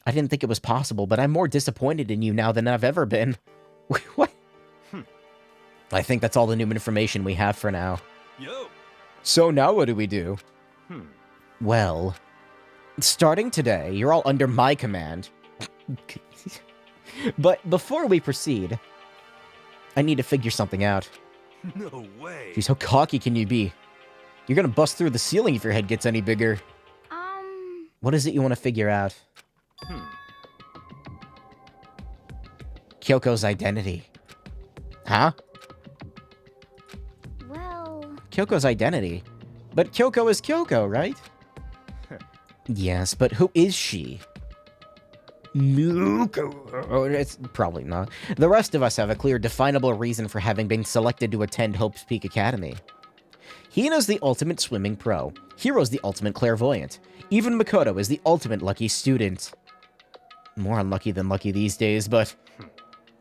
F: I didn't think it was possible, but I'm more disappointed in you now than I've ever been.
A: What? I think that's all the new information we have for now.
G: Yo.
A: So now what do we do?
F: Well,
A: Starting today, you're all under my command. But before we proceed, I need to figure something out.
G: No way.
A: Jeez, how cocky can you be? You're gonna bust through the ceiling if your head gets any bigger. What is it you want to figure out?
F: Kyoko's identity.
A: Huh?
C: Well,
A: Kyoko's identity. But Kyoko is Kyoko, right?
F: Yes, but who is she?
A: Oh, it's probably not. The rest of us have a clear, definable reason for having been selected to attend Hope's Peak Academy. Hina's the ultimate swimming pro. Hiro's the ultimate clairvoyant. Even Makoto is the ultimate lucky student. More unlucky than lucky these days, but...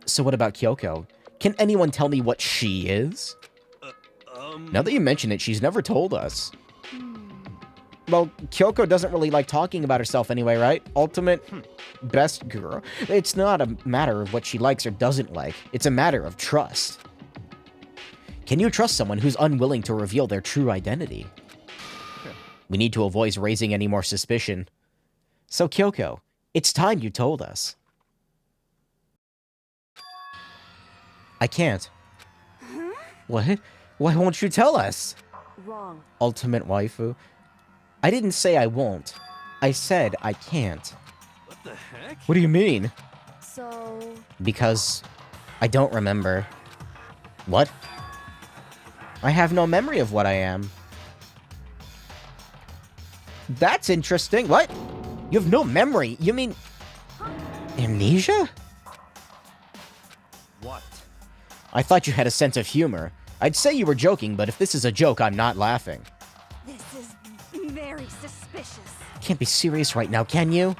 A: So what about Kyoko? Can anyone tell me what she is? Now that you mention it, she's never told us. Well, Kyoko doesn't really like talking about herself anyway, right? Ultimate best girl. It's not a matter of what she likes or doesn't like. It's a matter of trust. Can you trust someone who's unwilling to reveal their true identity? We need to avoid raising any more suspicion. So, Kyoko, it's time you told us. I can't. What? Why won't you tell us?
E: Wrong.
A: Ultimate waifu. I didn't say I won't. I said I can't.
G: What the heck?
A: What do you mean?
E: So,
A: Because I don't remember. What? I have no memory of what I am. That's interesting. What? You have no memory? You mean... amnesia?
B: What?
A: I thought you had a sense of humor. I'd say you were joking, but if this is a joke, I'm not laughing.
C: This is very suspicious.
A: Can't be serious right now, can you?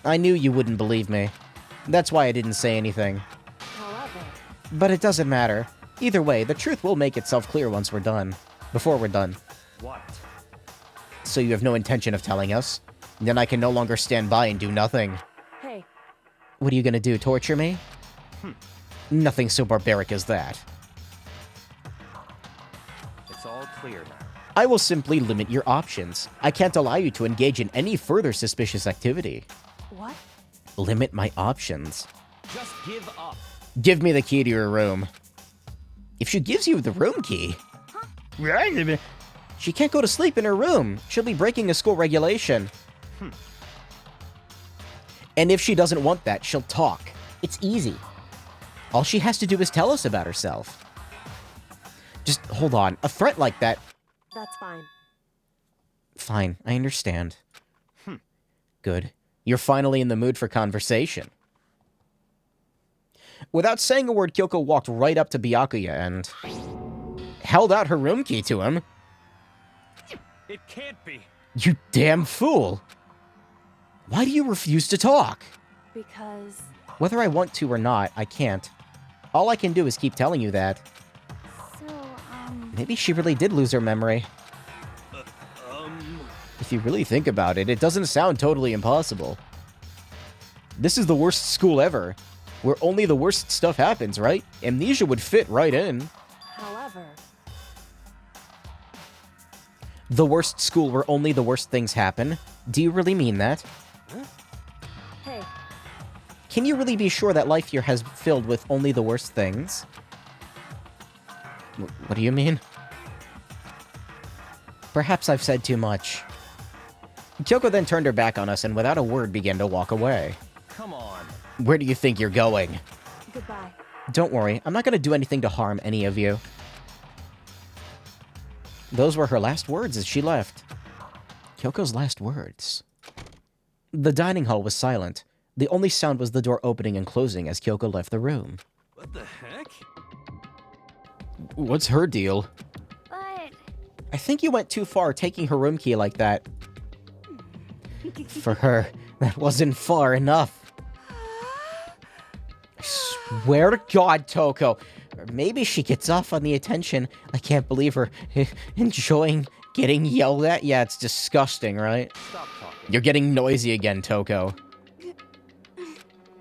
A: I knew you wouldn't believe me. That's why I didn't say anything.
E: however,
A: But it doesn't matter. Either way, the truth will make itself clear once we're done. Before we're done.
B: What?
A: So you have no intention of telling us? Then I can no longer stand by and do nothing.
E: hey,
A: What are you gonna do, torture me? Nothing so barbaric as that.
B: It's all clear now.
A: I will simply limit your options. I can't allow you to engage in any further suspicious activity.
E: what?
A: Limit my options.
B: Just give up.
A: Give me the key to your room. If she gives you the room key... She can't go to sleep in her room. She'll be breaking a school regulation. And if she doesn't want that, she'll talk. It's easy. All she has to do is tell us about herself. Just hold on. A threat like that...
E: That's fine.
A: Fine, I understand. Good. You're finally in the mood for conversation. Without saying a word, Kyoko walked right up to Byakuya and... held out her room key to him.
B: It can't be.
A: You damn fool! Why do you refuse to talk?
E: Because,
A: Whether I want to or not, I can't. All I can do is keep telling you that.
C: So,
A: Maybe she really did lose her memory. If you really think about it, it doesn't sound totally impossible. This is the worst school ever, where only the worst stuff happens, right? Amnesia would fit right in.
E: however,
A: The worst school where only the worst things happen? Do you really mean that?
E: hey,
A: Can you really be sure that life here has filled with only the worst things? What do you mean? Perhaps I've said too much. Kyoko then turned her back on us and without a word began to walk away.
B: Come on.
A: Where do you think you're going?
E: goodbye.
A: Don't worry, I'm not going to do anything to harm any of you. Those were her last words as she left. Kyoko's last words. The dining hall was silent. The only sound was the door opening and closing as Kyoko left the room.
G: What the heck?
A: What's her deal?
C: but
A: I think you went too far taking her room key like that. For her, that wasn't far enough. I swear to God, Toko. Or maybe she gets off on the attention. I can't believe her enjoying getting yelled at. Yeah, it's disgusting, right?
B: Stop talking.
A: You're getting noisy again, Toko.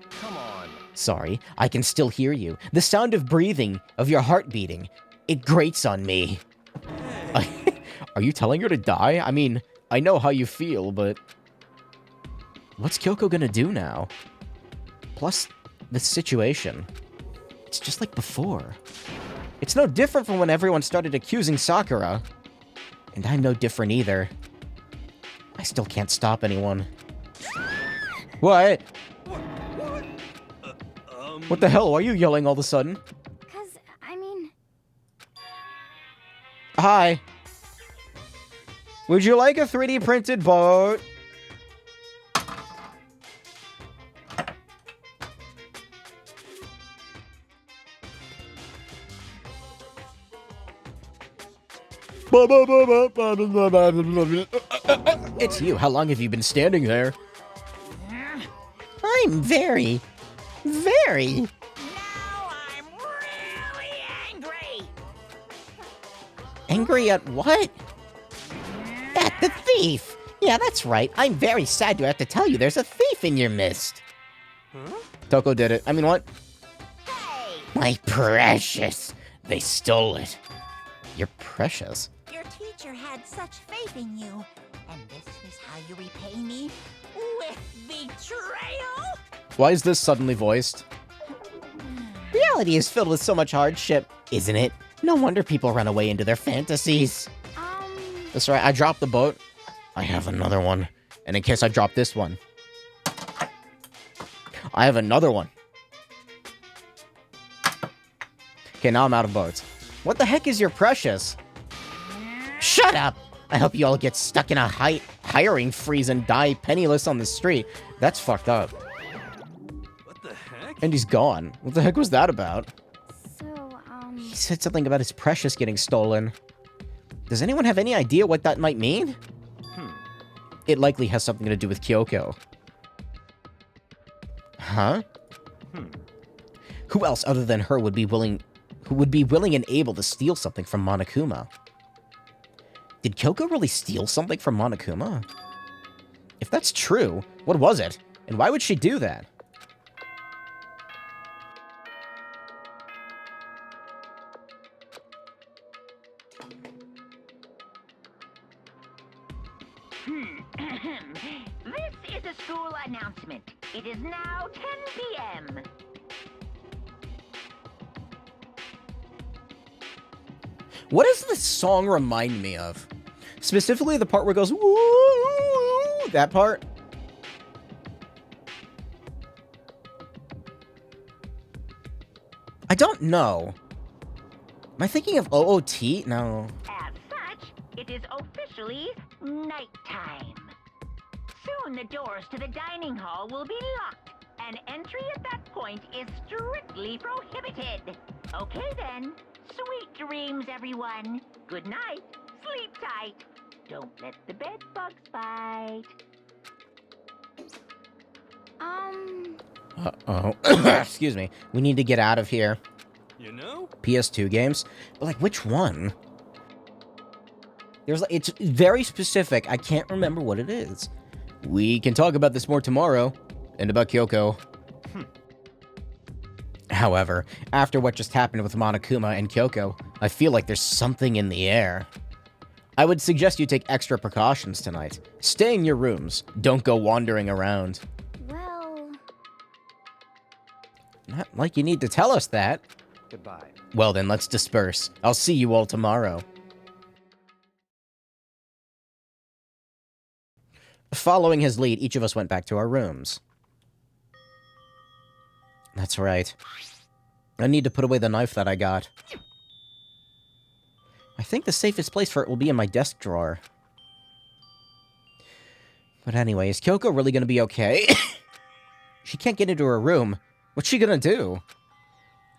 B: Come on.
A: Sorry, I can still hear you. The sound of breathing, of your heart beating. It grates on me. Are you telling her to die? I mean, I know how you feel, but... What's Kyoko gonna do now? Plus, the situation. It's just like before. It's no different from when everyone started accusing Sakura. And I'm no different either. I still can't stop anyone. What? What the hell? Why are you yelling all of a sudden?
C: because I mean,
A: Hi. Would you like a 3D printed boat? It's you. How long have you been standing there?
F: I'm very...
D: Now I'm really angry.
F: angry at what? At the thief! Yeah, that's right. I'm very sad to have to tell you there's a thief in your midst.
A: Toko did it. I mean, what?
F: My precious. They stole it. You're precious.
H: Your teacher had such faith in you. And this is how you repay me? With betrayal?
A: Why is this suddenly voiced?
F: Reality is filled with so much hardship, isn't it? No wonder people run away into their fantasies.
A: That's right, I dropped the boat. I have another one. And in case I drop this one, I have another one. Okay, now I'm out of boats. What the heck is your precious?
F: Shut up! I hope you all get stuck in a hiring freeze and die penniless on the street.
A: That's fucked up.
G: What the heck?
A: And he's gone. What the heck was that about?
C: So,
A: He said something about his precious getting stolen. Does anyone have any idea what that might mean? It likely has something to do with Kyoko. Huh? Who else other than her would be willing and able to steal something from Monokuma? Did Kyoko really steal something from Monokuma? If that's true, what was it? And why would she do that?
D: This is a school announcement. It is now 10 p.m.
A: What does this song remind me of? Specifically the part where it goes, woo, that part? I don't know. Am I thinking of OOT? No.
D: As such, it is officially nighttime. Soon the doors to the dining hall will be locked, and entry at that point is strictly prohibited. Okay then. Sweet dreams, everyone. Good night. Sleep tight. Don't let the bed bugs bite.
A: Uh-oh. Excuse me. We need to get out of here.
G: You know?
A: PS2 games? But, like, which one? It's very specific. I can't remember what it is. We can talk about this more tomorrow. And about Kyoko. However, after what just happened with Monokuma and Kyoko, I feel like there's something in the air. I would suggest you take extra precautions tonight. Stay in your rooms. Don't go wandering around.
C: well,
A: Not like you need to tell us that.
B: Goodbye.
A: Well then, let's disperse. I'll see you all tomorrow. Following his lead, each of us went back to our rooms. That's right. I need to put away the knife that I got. I think the safest place for it will be in my desk drawer. But anyway, is Kyoko really gonna be okay? She can't get into her room. What's she gonna do?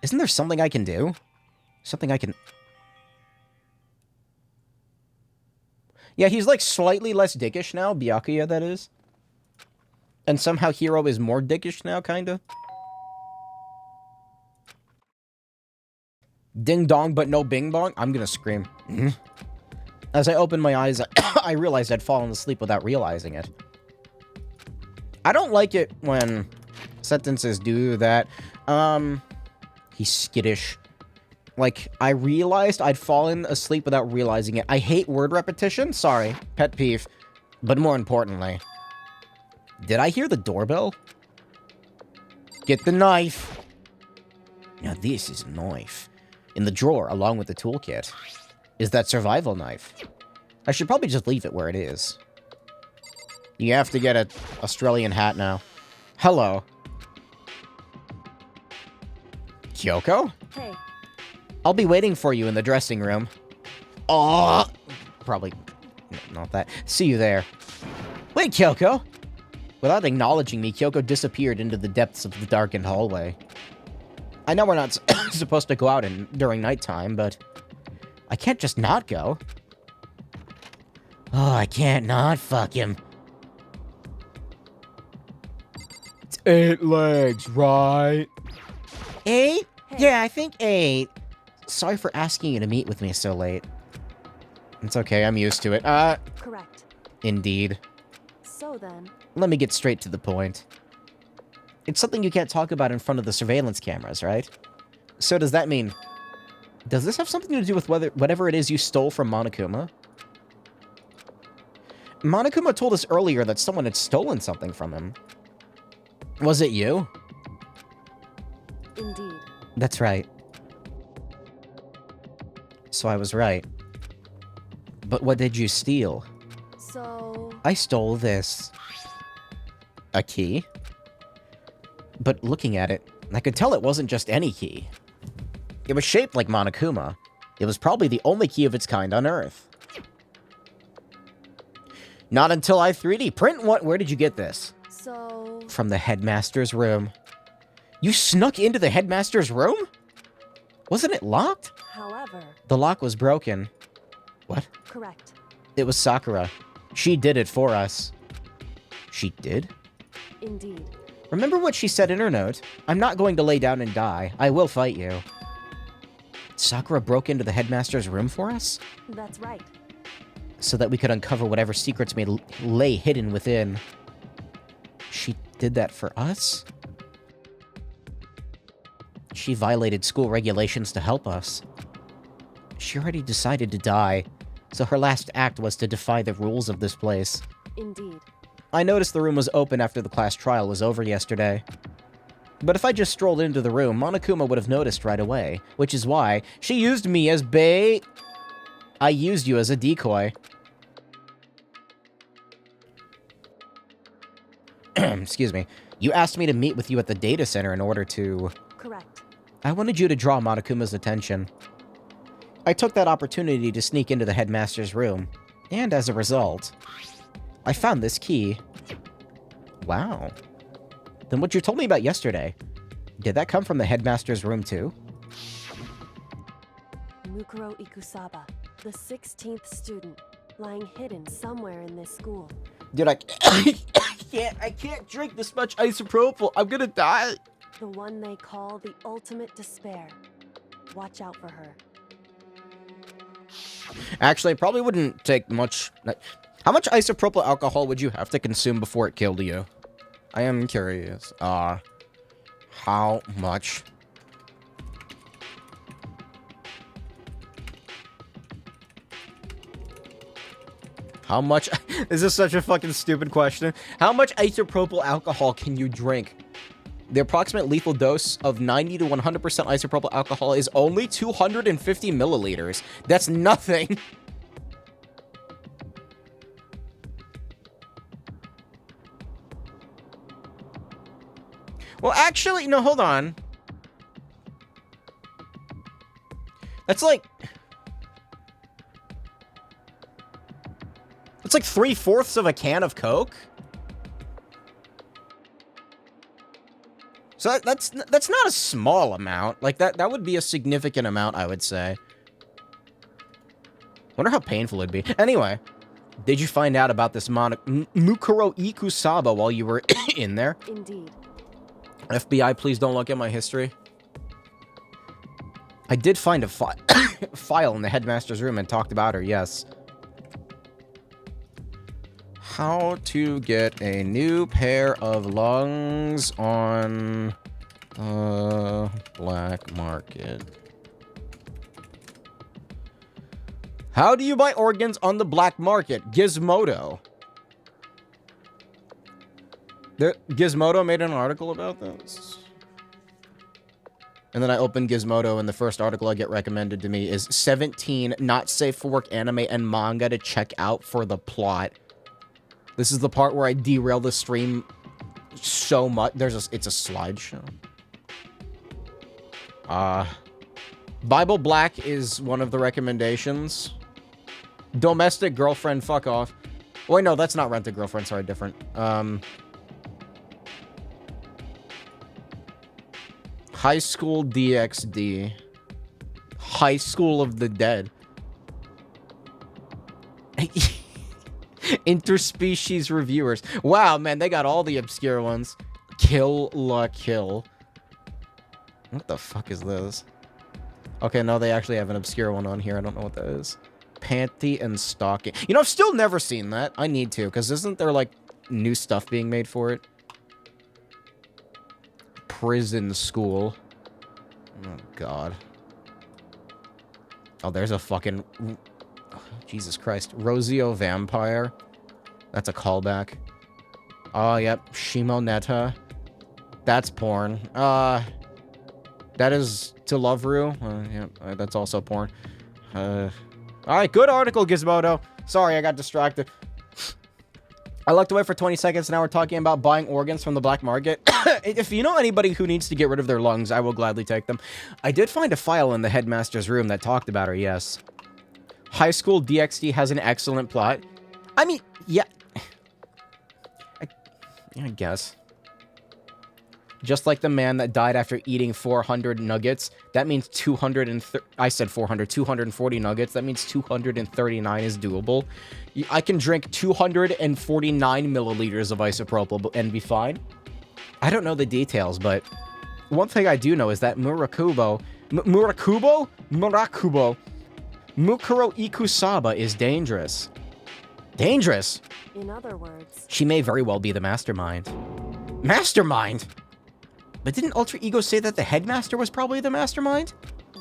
A: Isn't there something I can do? Something I can... Yeah, he's like slightly less dickish now, Byakuya that is. And somehow Hiro is more dickish now, kinda. Ding dong, but no bing bong? I'm gonna scream. As I opened my eyes, I realized I'd fallen asleep without realizing it. I don't like it when sentences do that. He's skittish. Like, I realized I'd fallen asleep without realizing it. I hate word repetition. Sorry. Pet peeve. But more importantly, did I hear the doorbell? Get the knife. Now this is a knife. In the drawer, along with the toolkit, is that survival knife. I should probably just leave it where it is. You have to get an Australian hat now. Hello. Kyoko?
E: Hey,
A: I'll be waiting for you in the dressing room. Oh, probably not that. See you there. Wait, Kyoko! Without acknowledging me, Kyoko disappeared into the depths of the darkened hallway. I know we're not supposed to go out during nighttime, but I can't just not go. Oh, I can't not fuck him. It's 8 legs, right? 8?
E: Hey.
A: Yeah, I think 8. Sorry for asking you to meet with me so late. It's okay, I'm used to it.
E: correct.
A: Indeed.
E: So then,
A: Let me get straight to the point. It's something you can't talk about in front of the surveillance cameras, right? So does that mean... Does this have something to do with whatever it is you stole from Monokuma? Monokuma told us earlier that someone had stolen something from him. Was it you?
E: Indeed.
A: That's right. So I was right. But what did you steal?
E: So...
A: I stole this. A key? But looking at it, I could tell it wasn't just any key. It was shaped like Monokuma. It was probably the only key of its kind on Earth. Not until I 3D print one. Where did you get this?
E: So...
A: From the headmaster's room. You snuck into the headmaster's room? Wasn't it locked?
E: However...
A: The lock was broken. What?
E: Correct.
A: It was Sakura. She did it for us. She did?
E: Indeed.
A: Remember what she said in her note? I'm not going to lay down and die. I will fight you. Sakura broke into the headmaster's room for us?
E: That's right.
A: So that we could uncover whatever secrets may lay hidden within. She did that for us? She violated school regulations to help us. She already decided to die, so her last act was to defy the rules of this place.
E: Indeed.
A: I noticed the room was open after the class trial was over yesterday. But if I just strolled into the room, Monokuma would have noticed right away, which is why she used me as bait. I used you as a decoy. Excuse me. You asked me to meet with you at the data center in order to...
E: Correct.
A: I wanted you to draw Monokuma's attention. I took that opportunity to sneak into the headmaster's room, and as a result, I found this key. Wow. Then what you told me about yesterday, did that come from the headmaster's room too?
E: Mukuro Ikusaba, the 16th student, lying hidden somewhere in this school.
A: Dude, I can't drink this much isopropyl. I'm gonna die.
E: The one they call the ultimate despair. Watch out for her.
A: Actually, it probably wouldn't take much... How much isopropyl alcohol would you have to consume before it killed you? I am curious. How much? How much? This is such a fucking stupid question. How much isopropyl alcohol can you drink? The approximate lethal dose of 90 to 100% isopropyl alcohol is only 250 milliliters. That's nothing. Well, actually, no, hold on. That's like... It's like 3/4 of a can of Coke. So that's not a small amount. Like, that would be a significant amount, I would say. Wonder how painful it'd be. Anyway, did you find out about this Mukuro Ikusaba while you were in there?
E: Indeed.
A: FBI, please don't look at my history. I did find a file in the headmaster's room and talked about her, yes. How to get a new pair of lungs on the black market. How do you buy organs on the black market? Gizmodo. Gizmodo made an article about this. And then I opened Gizmodo, and the first article I get recommended to me is 17 not safe for work anime and manga to check out for the plot. This is the part where I derail the stream so much. It's a slideshow. Bible Black is one of the recommendations. Domestic Girlfriend, fuck off. Wait, no, that's not Rent a Girlfriend. Sorry, different. High School DxD. High School of the Dead. Interspecies reviewers. Wow, man, they got all the obscure ones. Kill la Kill. What the fuck is this? Okay, no, they actually have an obscure one on here. I don't know what that is. Panty and Stocking. You know, I've still never seen that. I need to, because isn't there, like, new stuff being made for it? Prison School. Oh, God. Oh, there's a fucking... Jesus Christ. Rosio Vampire. That's a callback. Oh, yep. Shimoneta. That's porn. That is to Loveru. Yeah, that's also porn. Alright, good article, Gizmodo. Sorry, I got distracted. I looked away for 20 seconds, and now we're talking about buying organs from the black market. If you know anybody who needs to get rid of their lungs, I will gladly take them. I did find a file in the headmaster's room that talked about her, yes. High School DxD has an excellent plot. I mean, yeah. I guess. Just like the man that died after eating 400 nuggets, that means 240 nuggets, that means 239 is doable. I can drink 249 milliliters of isopropyl and be fine. I don't know the details, but one thing I do know is that Mukuro Ikusaba is dangerous. Dangerous?
E: In other words,
A: She may very well be the mastermind. Mastermind? But didn't Ultra Ego say that the headmaster was probably the mastermind?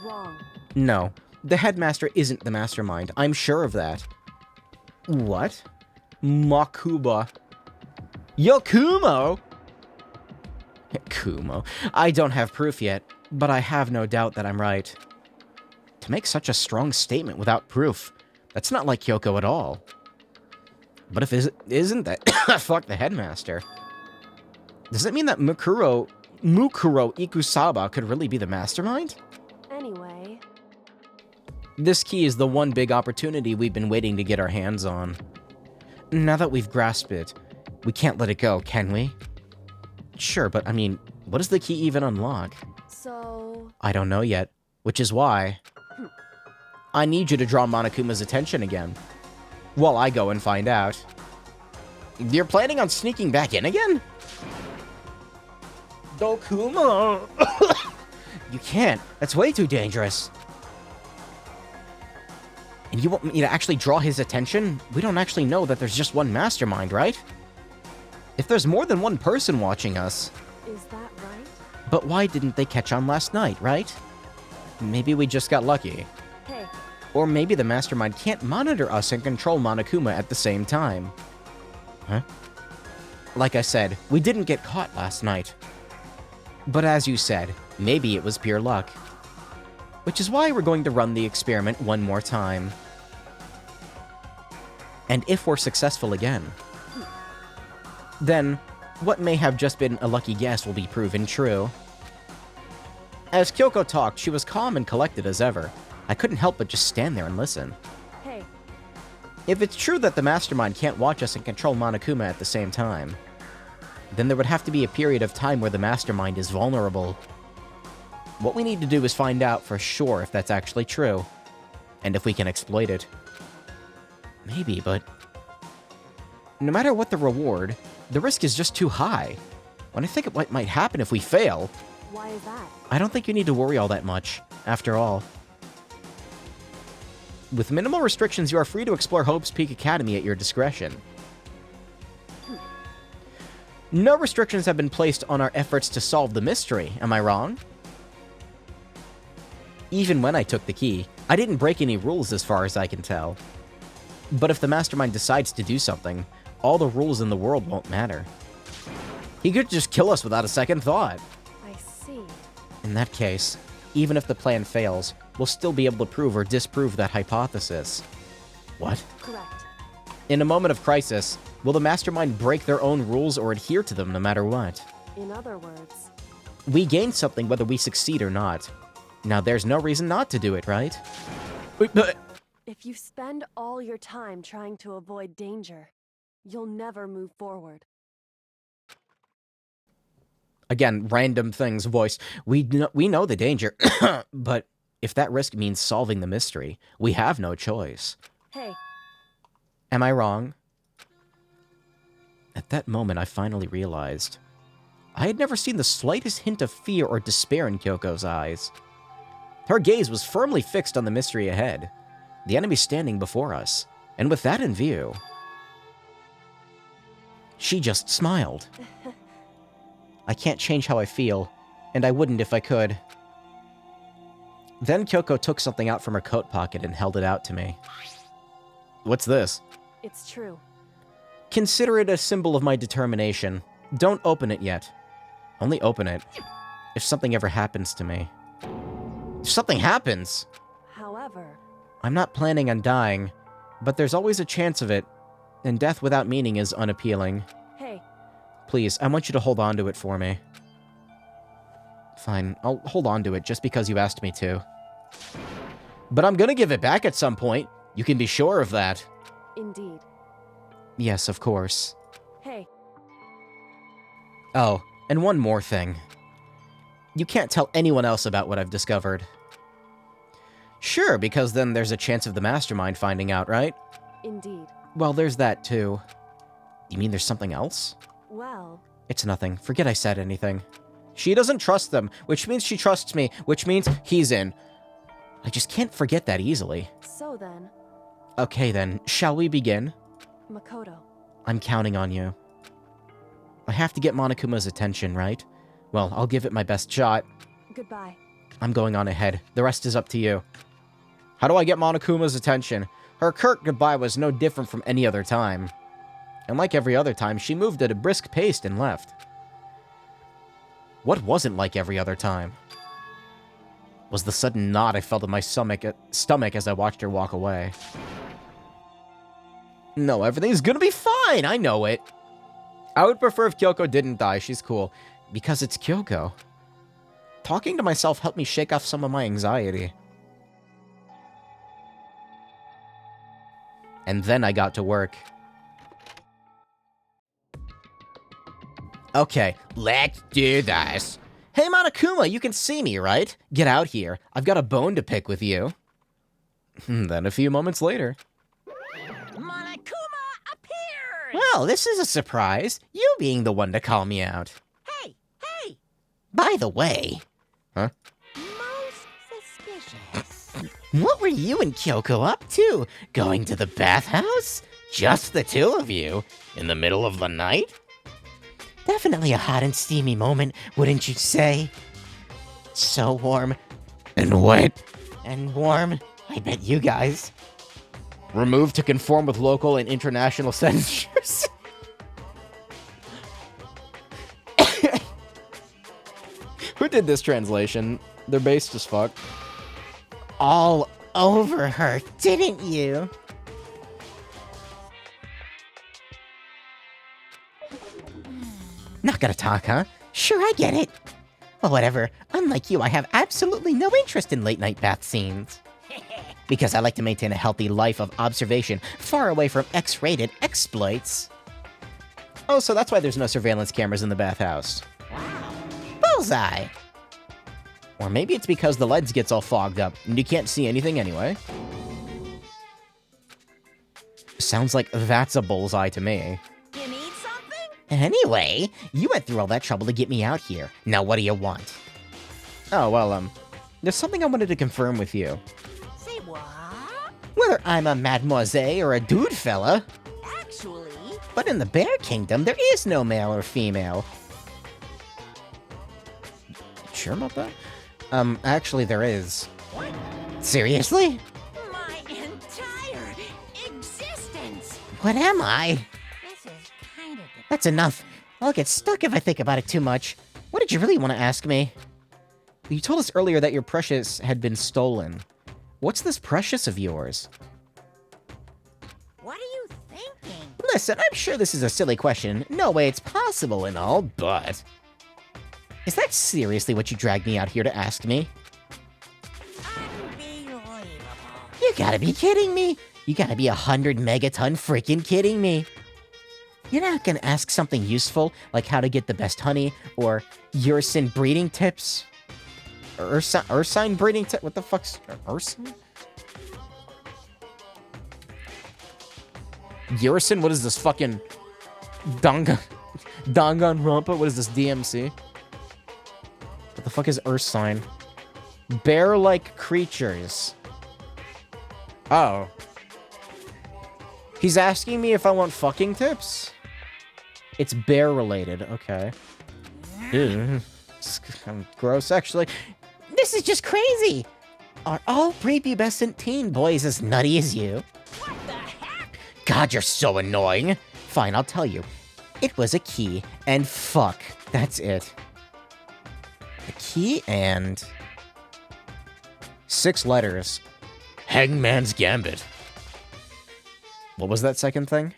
E: wrong.
A: No, the headmaster isn't the mastermind. I'm sure of that. What? Makuba. Yokumo? Kumo. I don't have proof yet, but I have no doubt that I'm right. To make such a strong statement without proof, that's not like Kyoko at all. But if it isn't that... Fuck the headmaster. Does it mean that Mukuro Ikusaba could really be the mastermind?
E: Anyway,
A: This key is the one big opportunity we've been waiting to get our hands on. Now that we've grasped it, we can't let it go, can we? Sure, but I mean, what does the key even unlock?
E: so
A: I don't know yet, which is why I need you to draw Monokuma's attention again, while I go and find out. You're planning on sneaking back in again? Dokuma! You can't. That's way too dangerous. And you want me to actually draw his attention? We don't actually know that there's just one mastermind, right? If there's more than one person watching us...
E: is that right?
A: But why didn't they catch on last night, right? Maybe we just got lucky.
E: Hey,
A: Or maybe the mastermind can't monitor us and control Monokuma at the same time. Huh? Like I said, we didn't get caught last night. But as you said, maybe it was pure luck. Which is why we're going to run the experiment one more time. And if we're successful again, then what may have just been a lucky guess will be proven true. As Kyoko talked, she was calm and collected as ever. I couldn't help but just stand there and listen.
E: hey,
A: If it's true that the mastermind can't watch us and control Monokuma at the same time, then there would have to be a period of time where the mastermind is vulnerable. What we need to do is find out for sure if that's actually true, and if we can exploit it. Maybe, but... no matter what the reward, the risk is just too high. When I think of what might happen if we fail,
E: why is that?
A: I don't think you need to worry all that much, after all. With minimal restrictions, you are free to explore Hope's Peak Academy at your discretion. No restrictions have been placed on our efforts to solve the mystery, am I wrong? Even when I took the key, I didn't break any rules as far as I can tell. But if the mastermind decides to do something, all the rules in the world won't matter. He could just kill us without a second thought.
E: I see.
A: In that case, even if the plan fails, we'll still be able to prove or disprove that hypothesis. What?
E: Correct.
A: In a moment of crisis, will the mastermind break their own rules or adhere to them no matter what?
E: In other words,
A: We gain something whether we succeed or not. Now there's no reason not to do it, right? But
E: if you spend all your time trying to avoid danger, you'll never move forward.
A: again, random things voice. We know the danger, but if that risk means solving the mystery, we have no choice.
E: Hey,
A: Am I wrong? At that moment, I finally realized. I had never seen the slightest hint of fear or despair in Kyoko's eyes. Her gaze was firmly fixed on the mystery ahead, the enemy standing before us, and with that in view, she just smiled. I can't change how I feel, and I wouldn't if I could. Then Kyoko took something out from her coat pocket and held it out to me. What's this?
E: It's true.
A: Consider it a symbol of my determination. Don't open it yet. Only open it if something ever happens to me. If something happens!
E: However,
A: I'm not planning on dying, but there's always a chance of it, and death without meaning is unappealing.
E: hey,
A: Please, I want you to hold on to it for me. Fine, I'll hold on to it just because you asked me to. But I'm gonna give it back at some point. You can be sure of that.
E: indeed.
A: Yes, of course.
E: Hey,
A: Oh, and one more thing. You can't tell anyone else about what I've discovered. Sure, because then there's a chance of the mastermind finding out, right?
E: indeed.
A: Well, there's that too. You mean there's something else?
E: Well,
A: It's nothing. Forget I said anything. She doesn't trust them, which means she trusts me, which means he's in. I just can't forget that easily.
E: so then,
A: Okay then, shall we begin?
E: Makoto.
A: I'm counting on you. I have to get Monokuma's attention, right? Well, I'll give it my best shot.
E: Goodbye.
A: I'm going on ahead. The rest is up to you. How do I get Monokuma's attention? Her curt goodbye was no different from any other time. And like every other time, she moved at a brisk pace and left. What wasn't like every other time? Was the sudden knot I felt in my stomach as I watched her walk away. No, everything's gonna be fine, I know it. I would prefer if Kyoko didn't die, she's cool. Because it's Kyoko. Talking to myself helped me shake off some of my anxiety. And then I got to work. Okay, let's do this. Hey Monokuma, you can see me, right? Get out here. I've got a bone to pick with you. Then a few moments later.
H: Monokuma appears!
F: Well, this is a surprise. You being the one to call me out.
H: Hey, hey!
F: By the way,
H: Most suspicious.
F: what were you and Kyoko up to? Going to the bathhouse? Just the two of you? In the middle of the night? Definitely a hot and steamy moment, wouldn't you say? So warm. And wet. And warm. I bet you guys. Removed to conform with local and international censors.
A: Who did this translation? They're based as fuck.
F: All over her, didn't you? Not gonna talk, huh? Sure, I get it. Well, whatever. Unlike you, I have absolutely no interest in late-night bath scenes. Because I like to maintain a healthy life of observation, far away from X-rated exploits.
A: Oh, so that's why there's no surveillance cameras in the bathhouse.
F: Bullseye!
A: Or maybe it's because the lens gets all fogged up, and you can't see anything anyway. Sounds like that's a bullseye to me.
H: You need something?
F: Anyway, you went through all that trouble to get me out here. Now what do you want?
A: Oh, well, there's something I wanted to confirm with you.
H: Say what?
F: Whether I'm a mademoiselle or a dude fella,
H: Actually,
F: but in the Bear Kingdom, there is no male or female.
A: Sure about that? Actually there is.
F: Seriously?
H: my entire existence!
F: What am I?
H: This is kind of
F: That's enough. I'll get stuck if I think about it too much. What did you really want to ask me?
A: You told us earlier that your precious had been stolen. What's this precious of yours?
H: What are you thinking?
F: Listen, I'm sure this is a silly question. No way it's possible and all, but... Is that seriously what you dragged me out here to ask me?
H: Unbelievable.
F: You gotta be kidding me. You gotta be 100 megaton freaking kidding me. You're not gonna ask something useful, like how to get the best honey, or Ursin breeding tips?
A: Ursine breeding what the fuck's... Ursine? Ursin? What is this fucking... Danganronpa? What is this, DMC? What the fuck is Ursine? Bear-like creatures. Oh. He's asking me if I want fucking tips? It's bear-related, okay. Ew. It's kind of gross, actually.
F: This is just crazy. Are all prepubescent teen boys as nutty as you?
H: What the heck?
F: God, you're so annoying. Fine, I'll tell you. It was a key, and fuck. That's it. A key and... 6 letters. Hangman's Gambit. What was that second thing?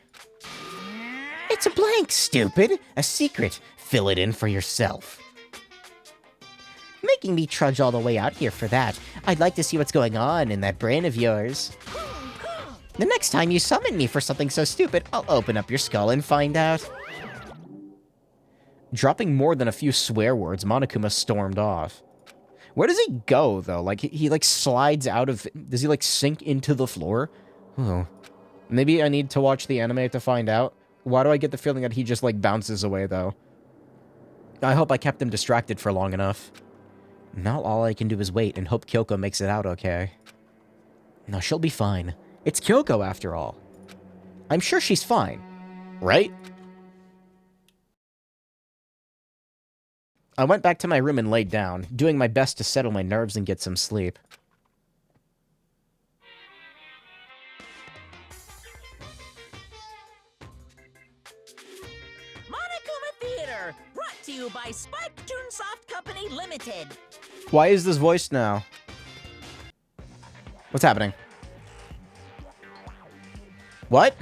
F: It's a blank, stupid. A secret. Fill it in for yourself. Making me trudge all the way out here for that. I'd like to see what's going on in that brain of yours. The next time you summon me for something so stupid, I'll open up your skull and find out. Dropping more than a few swear words, Monokuma stormed off. Where does he go, though? Like, he like, slides out of... Does he, like, sink into the floor? Oh. Maybe I need to watch the anime to find out. Why do I get the feeling that he just, like, bounces away, though? I hope I kept him distracted for long enough. Now all I can do is wait and hope Kyoko makes it out okay. No, she'll be fine. It's Kyoko, after all. I'm sure she's fine. Right? I went back to my room and laid down, doing my best to settle my nerves and get some sleep.
H: Monokuma Theater, brought to you by Spike Toonsoft Company Limited.
A: Why is this voice now? What's happening? What?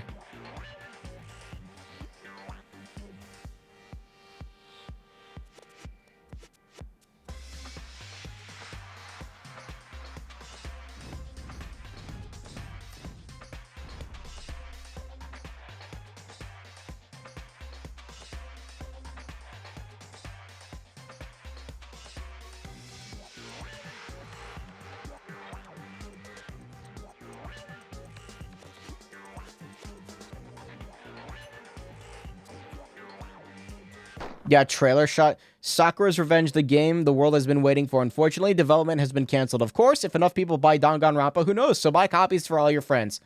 A: Yeah, trailer shot. Sakura's Revenge, the game the world has been waiting for. Unfortunately, development has been canceled. Of course, if enough people buy Danganronpa, who knows? So buy copies for all your friends.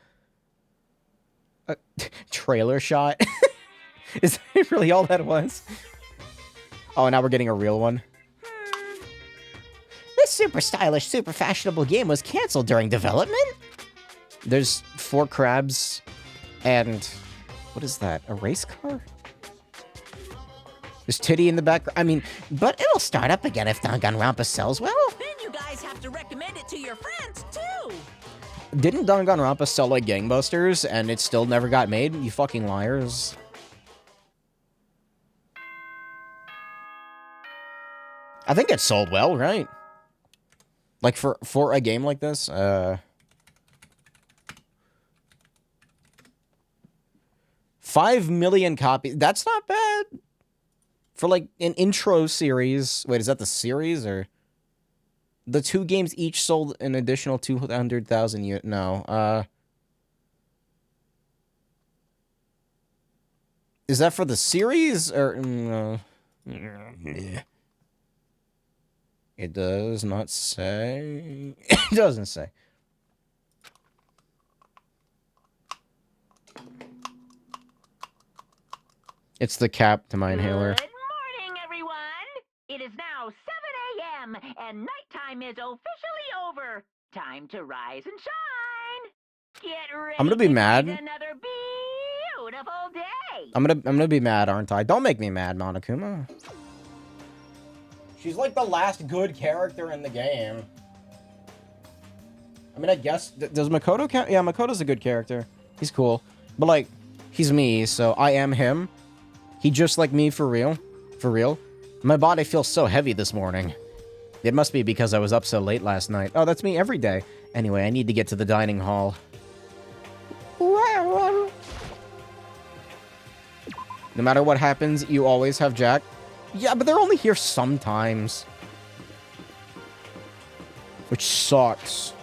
A: Trailer shot? Is that really all that was? Oh, now we're getting a real one.
F: This super stylish, super fashionable game was canceled during development?
A: There's 4 crabs and... What is that? A race car? There's Titty in the background. I mean,
F: but it'll start up again if Danganronpa sells well.
H: Then you guys have to recommend it to your friends, too.
A: didn't Danganronpa sell like gangbusters and it still never got made? You fucking liars. I think it sold well, right? Like for a game like this, 5 million copies. That's not bad. For like an intro series. Wait, is that the series or the 2 games each sold an additional 200,000 units? No. Is that for the series or no? It does not say. It doesn't say. It's the cap to my inhaler.
D: Good morning, everyone. It is now 7 a.m. and nighttime is officially over. Time to rise and shine. Get ready.
A: I'm gonna be mad.
D: Another beautiful day.
A: I'm gonna be mad, aren't I? Don't make me mad, Monokuma. She's like the last good character in the game. I mean, I guess does Makoto count? Yeah, Makoto's a good character. He's cool, but like, he's me, so I am him. He just like me for real. For real. My body feels so heavy this morning. It must be because I was up so late last night. Oh, that's me every day. Anyway, I need to get to the dining hall. No matter what happens, you always have Jack. Yeah, but they're only here sometimes. Which sucks.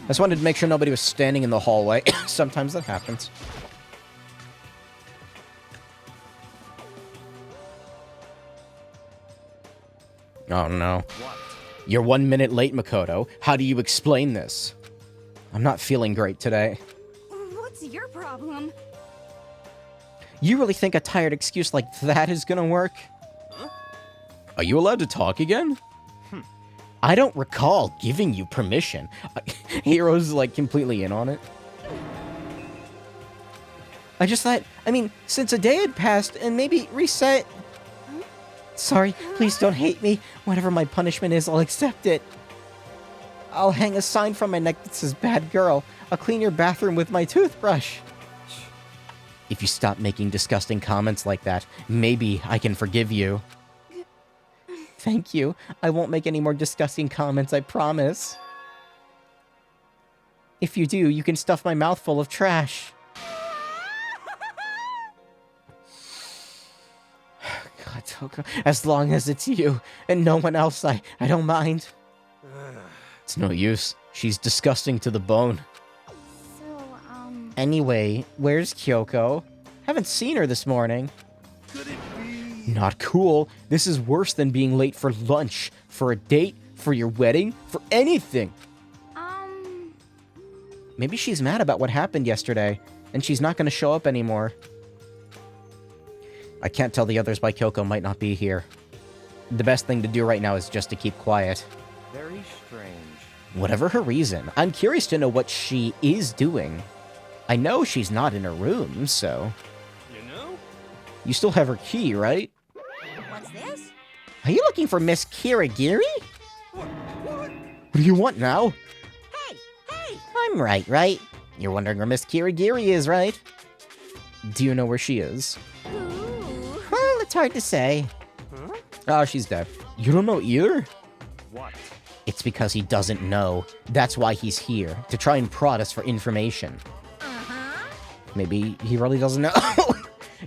A: I just wanted to make sure nobody was standing in the hallway. Sometimes that happens. Oh no.
B: What?
A: You're 1 minute late, Makoto. How do you explain this? I'm not feeling great today.
C: What's your problem?
A: You really think a tired excuse like that is gonna work?
B: Huh?
A: Are you allowed to talk again? I don't recall giving you permission. Hiro's, like, completely in on it. I just thought, I mean, since a day had passed and maybe reset... Sorry, please don't hate me. Whatever my punishment is, I'll accept it. I'll hang a sign from my neck that says, bad girl. I'll clean your bathroom with my toothbrush. If you stop making disgusting comments like that, maybe I can forgive you. Thank you. I won't make any more disgusting comments, I promise. If you do, you can stuff my mouth full of trash. God, Toko, as long as it's you and no one else, I don't mind. It's no use. She's disgusting to the bone. Anyway, where's Kyoko? Haven't seen her this morning.
G: Could it be?
A: Not cool. This is worse than being late for lunch, for a date, for your wedding, for anything. Maybe she's mad about what happened yesterday, and she's not going to show up anymore. I can't tell the others why Kyoko might not be here. The best thing to do right now is just to keep quiet.
B: Very strange.
A: Whatever her reason, I'm curious to know what she is doing. I know she's not in her room, so...
G: You know?
A: You still have her key, right?
H: What's this?
F: Are you looking for Miss Kirigiri?
A: What do you want now?
H: Hey! Hey!
F: I'm right? You're wondering where Miss Kirigiri is, right?
A: Do you know where she is?
F: Well, it's hard to say.
A: Oh, she's dead. You don't know either?
B: What?
F: It's because he doesn't know. That's why he's here, to try and prod us for information. Maybe he really doesn't know.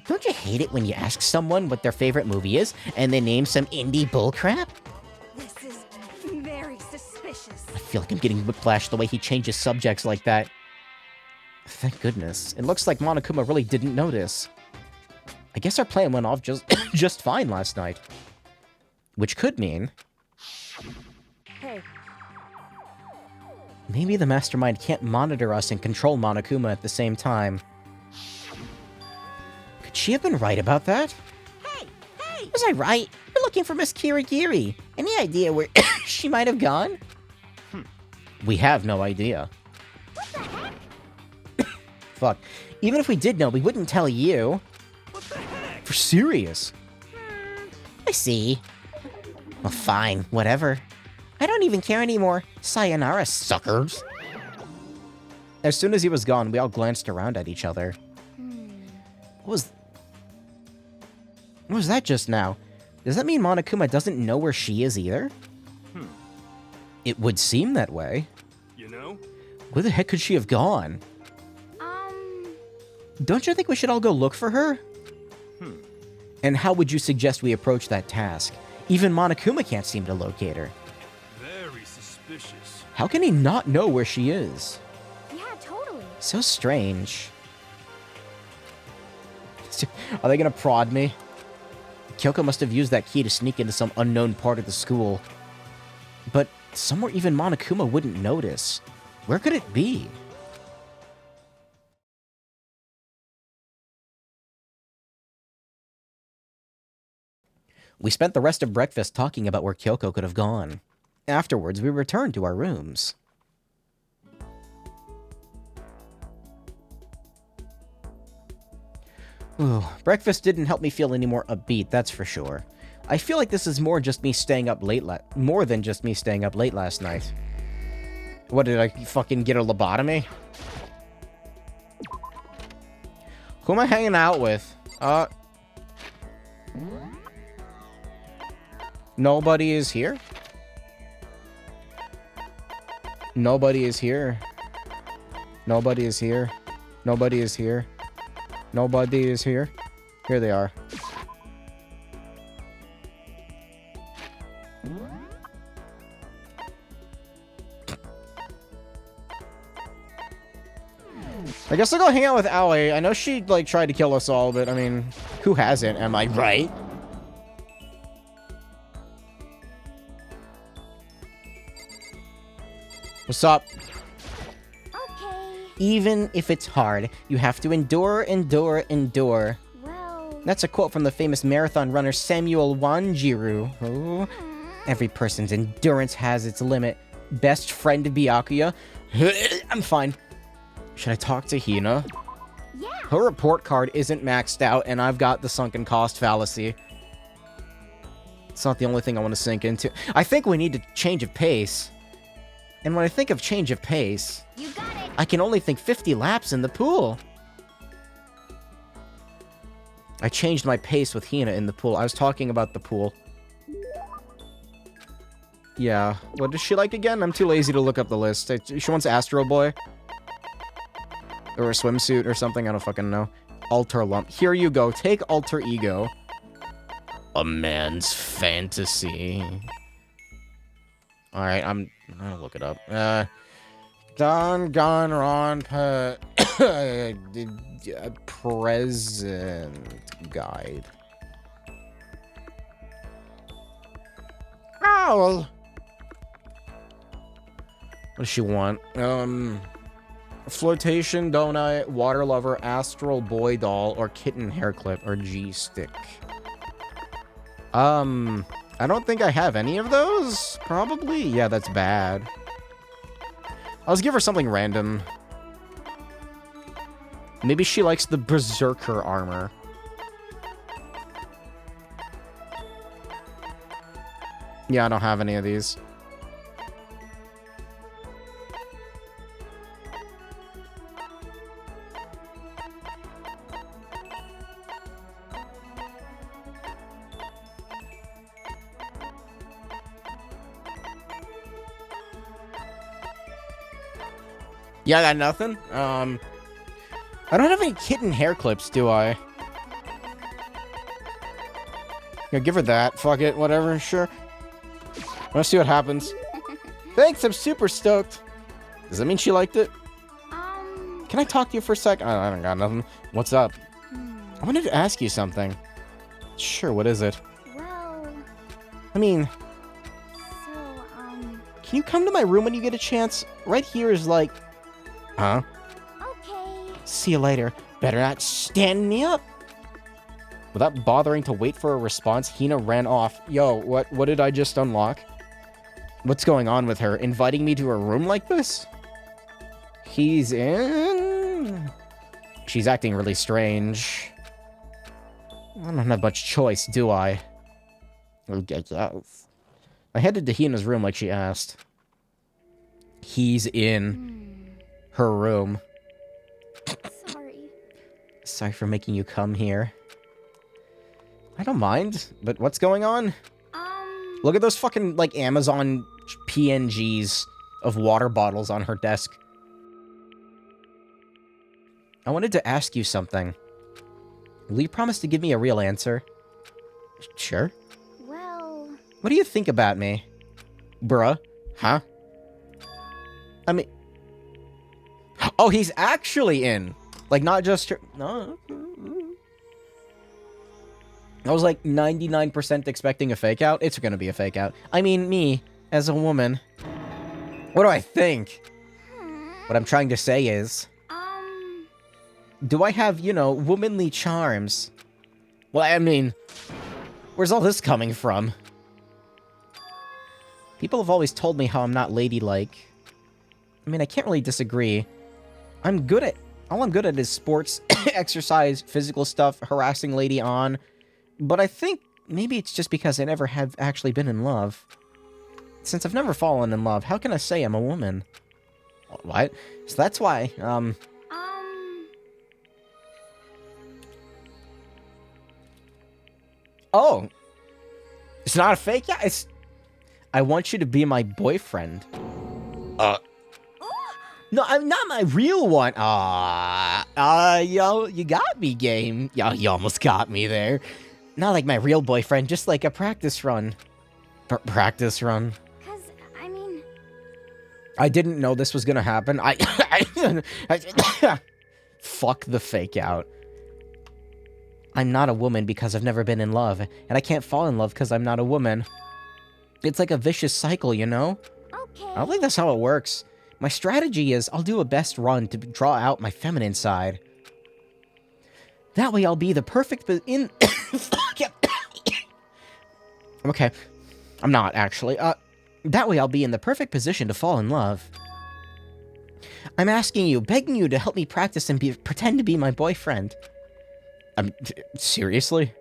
F: Don't you hate it when you ask someone what their favorite movie is, and they name some indie bullcrap?
C: This is very suspicious.
F: I feel like I'm getting whiplash the way he changes subjects like that.
A: Thank goodness. It looks like Monokuma really didn't notice. I guess our plan went off just fine last night. Which could mean...
E: Hey,
A: maybe the mastermind can't monitor us and control Monokuma at the same time. Could she have been right about that?
H: Hey! Hey!
F: Was I right? We're looking for Miss Kirigiri. Any idea where she might have gone?
A: We have no idea.
H: What the heck?
A: Fuck. Even if we did know, we wouldn't tell you.
G: What the heck?
A: For serious.
F: I see. Well, fine. Whatever. I don't even care anymore. Sayonara, suckers.
A: As soon as he was gone, we all glanced around at each other. What was that just now? Does that mean Monokuma doesn't know where she is either? It would seem that way.
G: You know?
A: Where the heck could she have gone? Don't you think we should all go look for her? And how would you suggest we approach that task? Even Monokuma can't seem to locate her.
G: Very suspicious.
A: How can he not know where she is?
C: Yeah, totally.
A: So strange. Are they gonna prod me? Kyoko must have used that key to sneak into some unknown part of the school. But somewhere even Monokuma wouldn't notice. Where could it be? We spent the rest of breakfast talking about where Kyoko could have gone. Afterwards, we returned to our rooms. Ooh, breakfast didn't help me feel any more upbeat, that's for sure. I feel like this is more than just me staying up late last night. What, did I fucking get a lobotomy? Who am I hanging out with? Nobody is here? Nobody is here. Nobody is here. Nobody is here. Nobody is here. Here they are. I guess I'll go hang out with Aoi. I know she, like, tried to kill us all, but, I mean, who hasn't? Am I right? What's up?
C: Okay.
F: Even if it's hard, you have to endure.
C: Well...
F: That's a quote from the famous marathon runner Samuel Wanjiru. Oh.
A: Every person's endurance has its limit. Best friend of Byakuya? I'm fine. Should I talk to Hina?
C: Yeah.
A: Her report card isn't maxed out, and I've got the sunken cost fallacy. It's not the only thing I want to sink into. I think we need a change of pace. And when I think of change of pace,
C: You got it.
A: I can only think 50 laps in the pool. I changed my pace with Hina in the pool. I was talking about the pool. Yeah. What does she like again? I'm too lazy to look up the list. She wants Astro Boy. Or a swimsuit or something. I don't fucking know. Alter Lump. Here you go. Take Alter Ego. A man's fantasy. Alright, I'll look it up. Danganronpa present guide. Owl! What does she want? Flotation, donut, water lover, astral boy doll, or kitten hair clip, or G-stick. I don't think I have any of those. Probably. Yeah, that's bad. I'll just give her something random. Maybe she likes the Berserker armor. Yeah, I don't have any of these. Yeah, I got nothing. I don't have any kitten hair clips, do I? Yeah, give her that. Fuck it, whatever, sure. Let's see what happens. Thanks, I'm super stoked. Does that mean she liked it? Can I talk to you for a sec? I don't got nothing. What's up? I wanted to ask you something. Sure, what is it?
C: Well,
A: I mean,
C: so,
A: can you come to my room when you get a chance? Right here is like... Huh?
C: okay.
A: See you later. Better not stand me up. Without bothering to wait for a response, Hina ran off. Yo, what did I just unlock? What's going on with her? Inviting me to her room like this? He's in... She's acting really strange. I don't have much choice, do I? I headed to Hina's room like she asked. He's in her room.
C: Sorry.
A: Sorry for making you come here. I don't mind, but what's going on? Look at those fucking, like, Amazon PNGs of water bottles on her desk. I wanted to ask you something. Will you promise to give me a real answer? Sure.
C: Well,
A: What do you think about me? Bruh? Huh? I mean... Oh, he's actually in! Like, not just... No. I was like 99% expecting a fake out. It's gonna be a fake out. I mean, me, as a woman. What do I think? What I'm trying to say is... Do I have, you know, womanly charms? Well, I mean... Where's all this coming from? People have always told me how I'm not ladylike. I mean, I can't really disagree. I'm good at... All I'm good at is sports, exercise, physical stuff, harassing lady on... But I think maybe it's just because I never have actually been in love. Since I've never fallen in love, how can I say I'm a woman? What? So that's why, Oh! It's not a fake? Yeah, it's... I want you to be my boyfriend. No, I'm not my real one. Yo, you got me, game. Yo, you almost got me there. Not like my real boyfriend, just like a practice run. Practice run.
C: 'cause, I mean...
A: I didn't know this was gonna happen. Fuck the fake out. I'm not a woman because I've never been in love, and I can't fall in love because I'm not a woman. It's like a vicious cycle, you know?
C: Okay.
A: I don't think that's how it works. My strategy is I'll do a best run to draw out my feminine side. That way I'll be the perfect in... Okay.
F: I'm not, actually. That way I'll be in the perfect position to fall in love. I'm asking you, begging you to help me practice and pretend to be my boyfriend. Seriously?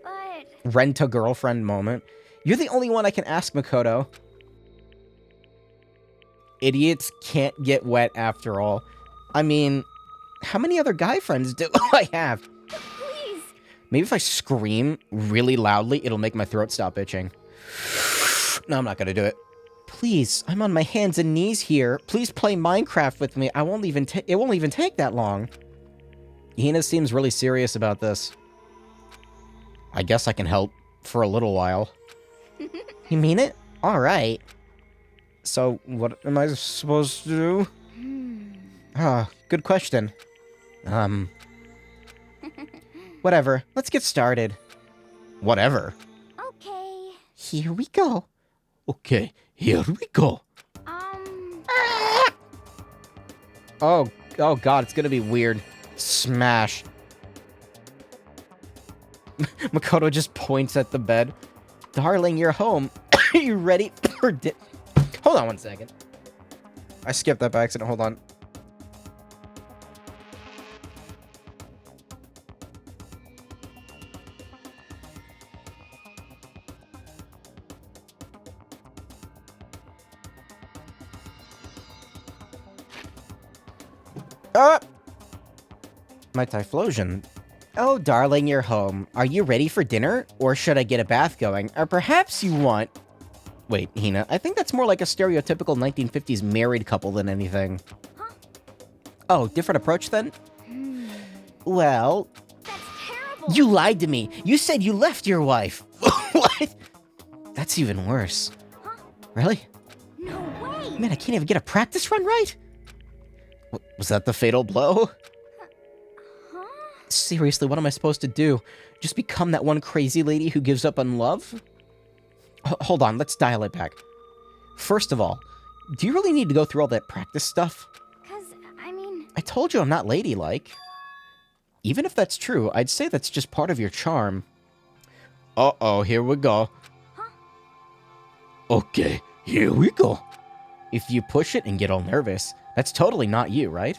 C: But
F: Rent-a-girlfriend moment. You're the only one I can ask, Makoto. Idiots can't get wet after all. I mean, how many other guy friends do I have?
C: please.
F: Maybe if I scream really loudly, it'll make my throat stop itching. No, I'm not gonna do it. Please, I'm on my hands and knees here. Please play Minecraft with me. It won't even take that long. Hina seems really serious about this. I guess I can help for a little while. You mean it? All right. So, what am I supposed to do? Good question. Whatever. Let's get started. Whatever.
C: Okay.
F: Here we go. Okay, here we go. Oh god, it's gonna be weird. Smash. Makoto just points at the bed. Darling, you're home. Are you ready for Hold on one second. I skipped that by accident. Hold on. My Typhlosion. Oh, darling, you're home. Are you ready for dinner? Or should I get a bath going? Or perhaps you want... Wait, Hina, I think that's more like a stereotypical 1950s married couple than anything.
C: Huh?
F: Oh, different approach then? Well...
C: That's terrible.
F: You lied to me. You said you left your wife. What? That's even worse.
C: Huh?
F: Really?
C: No way.
F: Man, I can't even get a practice run right? Was that the fatal blow?
C: Huh?
F: Seriously, what am I supposed to do? Just become that one crazy lady who gives up on love? Hold on, let's dial it back. First of all, do you really need to go through all that practice stuff?
C: 'Cause, I mean...
F: I told you I'm not ladylike. Even if that's true, I'd say that's just part of your charm. Uh-oh, here we go.
C: Huh?
F: Okay, here we go. If you push it and get all nervous, that's totally not you, right?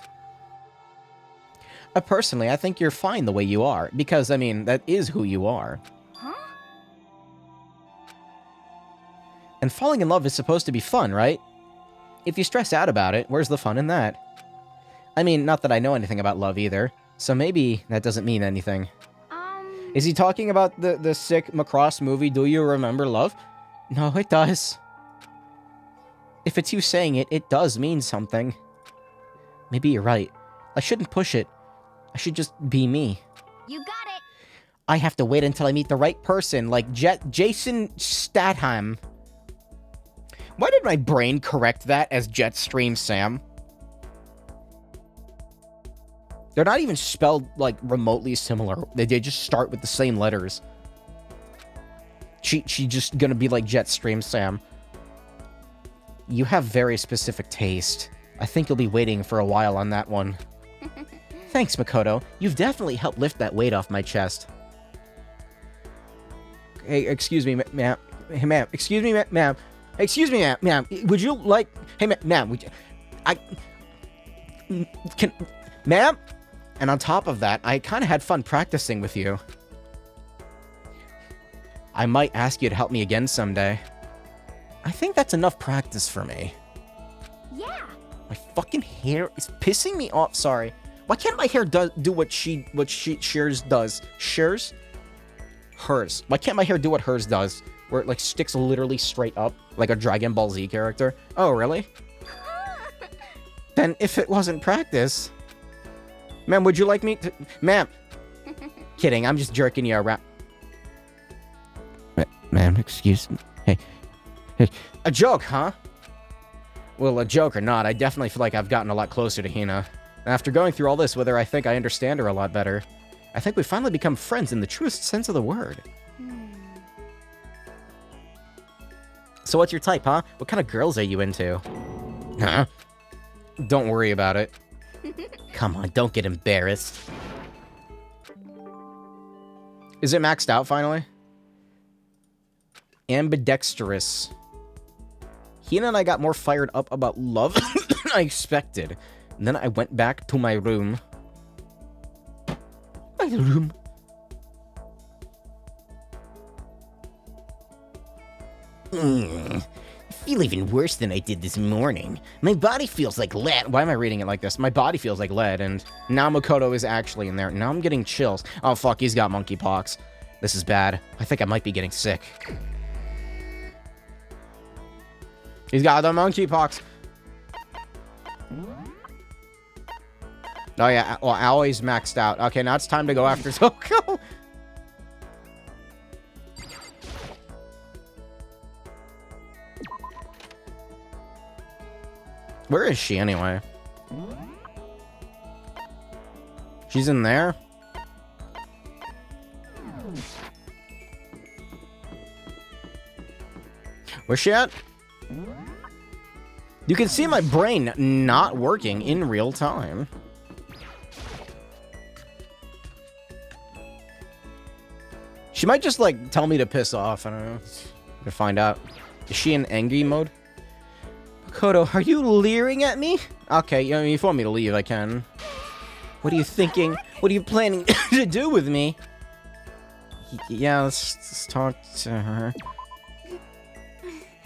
F: Personally, I think you're fine the way you are, because, I mean, that is who you are.
C: Huh?
F: And falling in love is supposed to be fun, right? If you stress out about it, where's the fun in that? I mean, not that I know anything about love either, so maybe that doesn't mean anything. Is he talking about the sick Macross movie, Do You Remember Love? No, it does. If it's you saying it, it does mean something. Maybe you're right. I shouldn't push it. I should just be me.
C: You got it.
F: I have to wait until I meet the right person, like Jason Statham. Why did my brain correct that as Jetstream Sam? They're not even spelled, like, remotely similar. They just start with the same letters. She just gonna be like Jetstream Sam. You have very specific taste. I think you'll be waiting for a while on that one. Thanks, Makoto. You've definitely helped lift that weight off my chest. Hey, excuse me, ma'am. Hey, ma'am. Excuse me, ma'am. Excuse me, ma'am. Would you like... Hey, ma'am. Would you... Ma'am? And on top of that, I kind of had fun practicing with you. I might ask you to help me again someday. I think that's enough practice for me.
C: Yeah.
F: My fucking hair is pissing me off. Sorry. Why can't my hair do what Shears does? Shears? Hers. Why can't my hair do what hers does? Where it, like, sticks literally straight up, like a Dragon Ball Z character? Oh, really? Then if it wasn't practice... Ma'am, would you like me to... Ma'am! Kidding, I'm just jerking you around. Ma'am, excuse me. Hey. A joke, huh? Well, a joke or not, I definitely feel like I've gotten a lot closer to Hina. After going through all this with her, I think I understand her a lot better. I think we've finally become friends in the truest sense of the word. So what's your type, huh? What kind of girls are you into? Huh? Don't worry about it. Come on, don't get embarrassed. Is it maxed out, finally?
A: Ambidextrous. Hina and I got more fired up about love than I expected. And then I went back to my room. My room.
F: I feel even worse than I did this morning. My body feels like lead.
A: Why am I reading it like this? My body feels like lead, and now Makoto is actually in there. Now I'm getting chills. Oh, fuck, he's got monkeypox. This is bad. I think I might be getting sick. He's got the monkeypox. Oh, yeah. Well, Aoi's maxed out. Okay, now it's time to go after Toko. Where is she, anyway? She's in there? Where's she at? You can see my brain not working in real time. She might just, like, tell me to piss off. I don't know. To find out. Is she in angry mode? Makoto, are you leering at me? Okay, you know, if you want me to leave, I can. What are you thinking? What are you planning to do with me? Yeah, let's talk to her.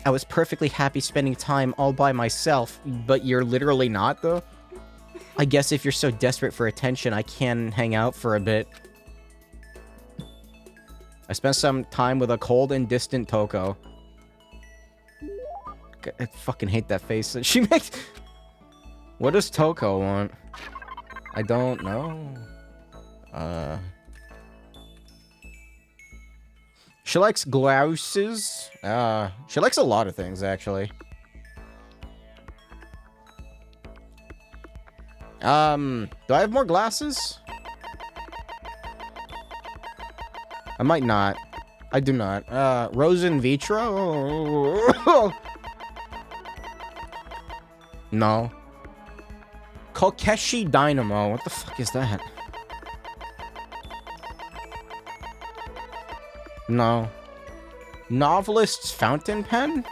A: I was perfectly happy spending time all by myself, but you're literally not, though? I guess if you're so desperate for attention, I can hang out for a bit. I spent some time with a cold and distant Toko. I fucking hate that face that she makes. What does Toko want? I don't know. She likes glouses. She likes a lot of things, actually. Do I have more glasses? I might not. I do not. Rose in vitro? No. Kokeshi Dynamo. What the fuck is that? No. Novelist's fountain pen?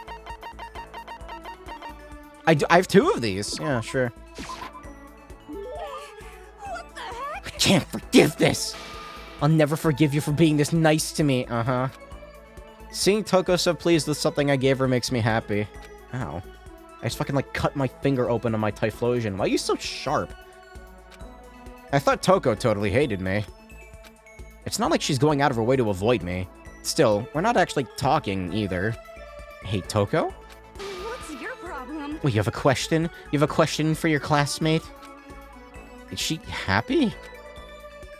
A: I have two of these. Yeah, sure.
H: What the heck?
F: I can't forgive this. I'll never forgive you for being this nice to me.
A: Uh-huh. Seeing Toko so pleased with something I gave her makes me happy. Ow. I just fucking, like, cut my finger open on my Typhlosion. Why are you so sharp? I thought Toko totally hated me. It's not like she's going out of her way to avoid me. Still, we're not actually talking, either. Hey, Toko?
C: What's your problem?
F: Well, you have a question? You have a question for your classmate?
A: Is she happy?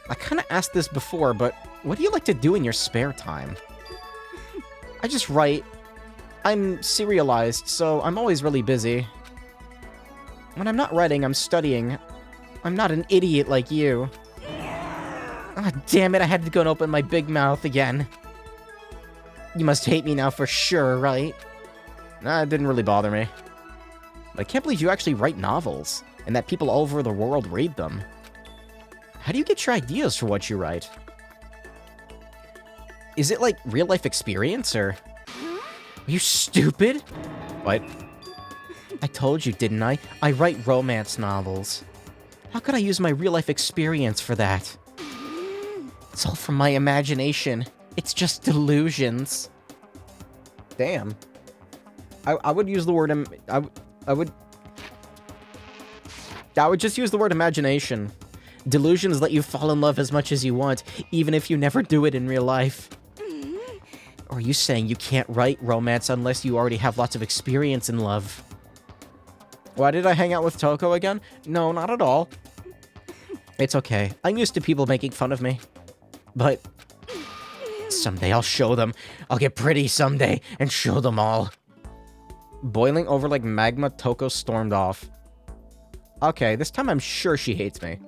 A: I kind of asked this before, but what do you like to do in your spare time? I just write. I'm serialized, so I'm always really busy. When I'm not writing, I'm studying. I'm not an idiot like you. Ah, damn it, I had to go and open my big mouth again. You must hate me now for sure, right? Nah, it didn't really bother me. But I can't believe you actually write novels, and that people all over the world read them. How do you get your ideas for what you write? Is it like real-life experience, or... Are you stupid? What? I told you, didn't I? I write romance novels. How could I use my real-life experience for that? It's all from my imagination. It's just delusions. Damn. I would use the word... I would just use the word imagination. Delusions let you fall in love as much as you want, even if you never do it in real life. Or are you saying you can't write romance unless you already have lots of experience in love? Why did I hang out with Toko again? No, not at all. It's okay. I'm used to people making fun of me. But someday I'll show them. I'll get pretty someday and show them all. Boiling over like magma, Toko stormed off. Okay, this time I'm sure she hates me.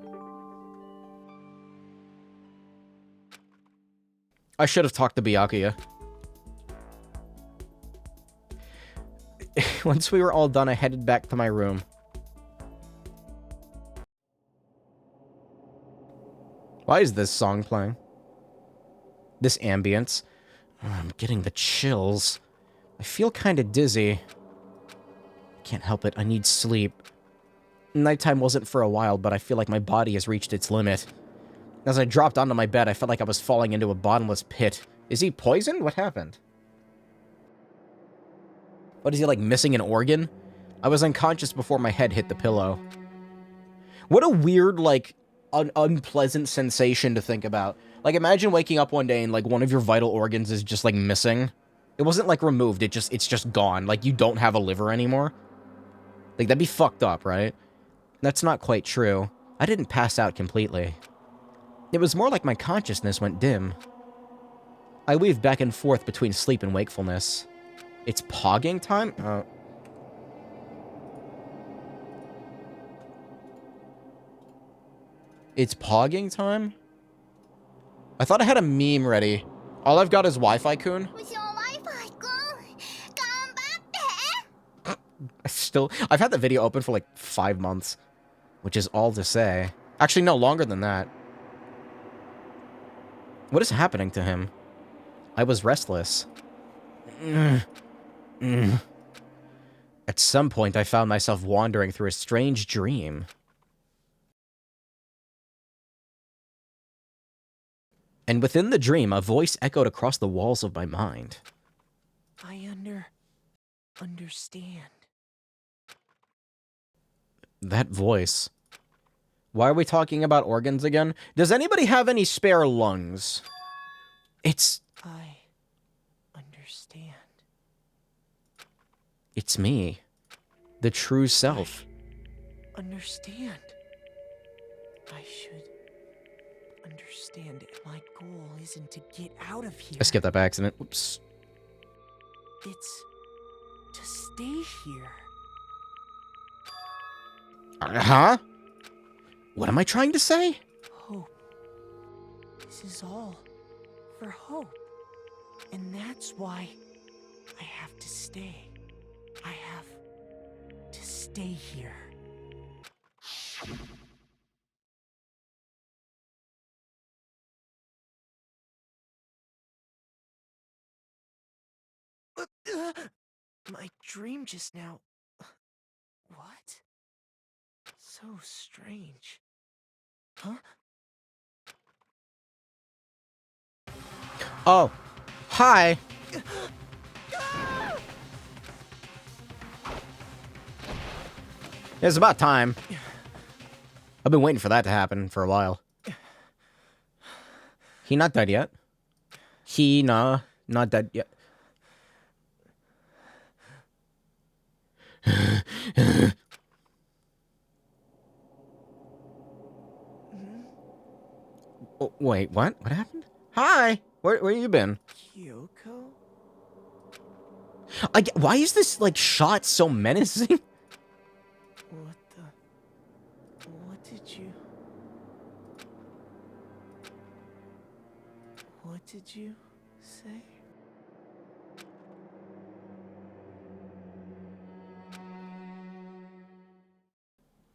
A: I should have talked to Byakuya. Once we were all done, I headed back to my room. Why is this song playing? This ambience. I'm getting the chills. I feel kind of dizzy. Can't help it, I need sleep. Nighttime wasn't for a while, but I feel like my body has reached its limit. As I dropped onto my bed, I felt like I was falling into a bottomless pit. Is he poisoned? What happened? What, is he, like, missing an organ? I was unconscious before my head hit the pillow. What a weird, like, unpleasant sensation to think about. Like, imagine waking up one day and, like, one of your vital organs is just, like, missing. It wasn't, like, removed. It's just gone. Like, you don't have a liver anymore. Like, that'd be fucked up, right? That's not quite true. I didn't pass out completely. It was more like my consciousness went dim. I weaved back and forth between sleep and wakefulness. It's pogging time? It's pogging time? I thought I had a meme ready. All I've got is Wi-Fi Kun. I've had the video open for like 5 months, which is all to say. Actually, no, longer than that. What is happening to him? I was restless. At some point, I found myself wandering through a strange dream. And within the dream, a voice echoed across the walls of my mind.
I: I understand.
A: That voice. Why are we talking about organs again? Does anybody have any spare lungs?
I: I understand.
A: It's me. The true self.
I: Understand. I should understand. My goal isn't to get out of here.
A: I skipped that by accident. Oops.
I: It's to stay here.
A: Huh? What am I trying to say?
I: Hope. This is all for hope. And that's why I have to stay. I have to stay here. My dream just now. What? So strange. Huh?
A: Oh. Hi. It's about time. I've been waiting for that to happen for a while. He not dead yet. Not dead yet. Oh, wait, what? What happened? Hi! Where you been?
I: Kyoko?
A: Why is this, like, shot so menacing?
I: What did you say?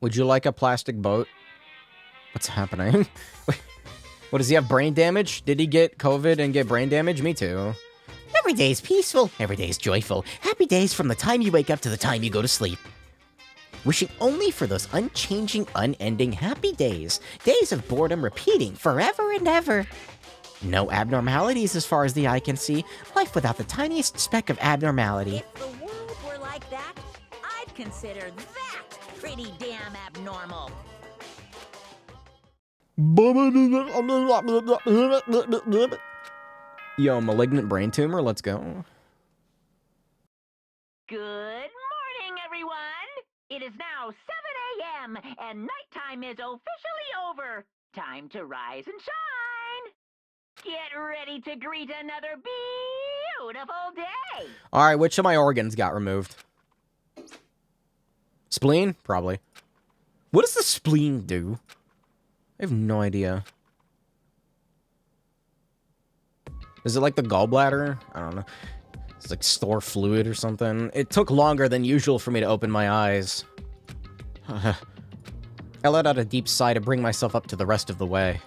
A: Would you like a plastic boat? What's happening? What, does he have brain damage? Did he get COVID and get brain damage? Me too.
F: Every day's peaceful, every day's joyful. Happy days from the time you wake up to the time you go to sleep. Wishing only for those unchanging, unending happy days. Days of boredom repeating forever and ever. No abnormalities as far as the eye can see. Life without the tiniest speck of abnormality.
H: If the world were like that, I'd consider that pretty damn abnormal.
A: Yo, malignant brain tumor, let's go.
D: Good morning, everyone! It is now 7 a.m., and nighttime is officially over. Time to rise and shine! Get ready to greet another beautiful day!
A: Alright, which of my organs got removed? Spleen? Probably. What does the spleen do? I have no idea. Is it like the gallbladder? I don't know. It's like store fluid or something. It took longer than usual for me to open my eyes. I let out a deep sigh to bring myself up to the rest of the way.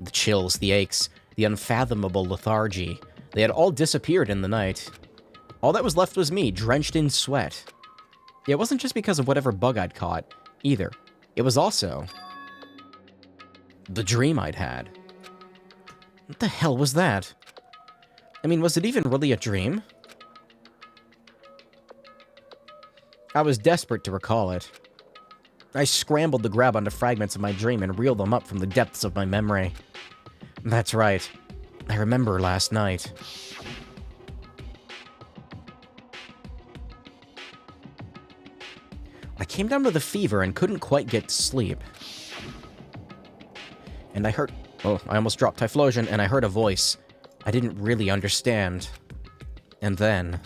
A: The chills, the aches, the unfathomable lethargy. They had all disappeared in the night. All that was left was me, drenched in sweat. It wasn't just because of whatever bug I'd caught, either. It was also the dream I'd had. What the hell was that? I mean, was it even really a dream? I was desperate to recall it. I scrambled to grab onto fragments of my dream and reel them up from the depths of my memory. That's right. I remember last night. I came down with a fever and couldn't quite get to sleep. And I heard... Oh, I almost dropped Typhlosion, and I heard a voice I didn't really understand. And then...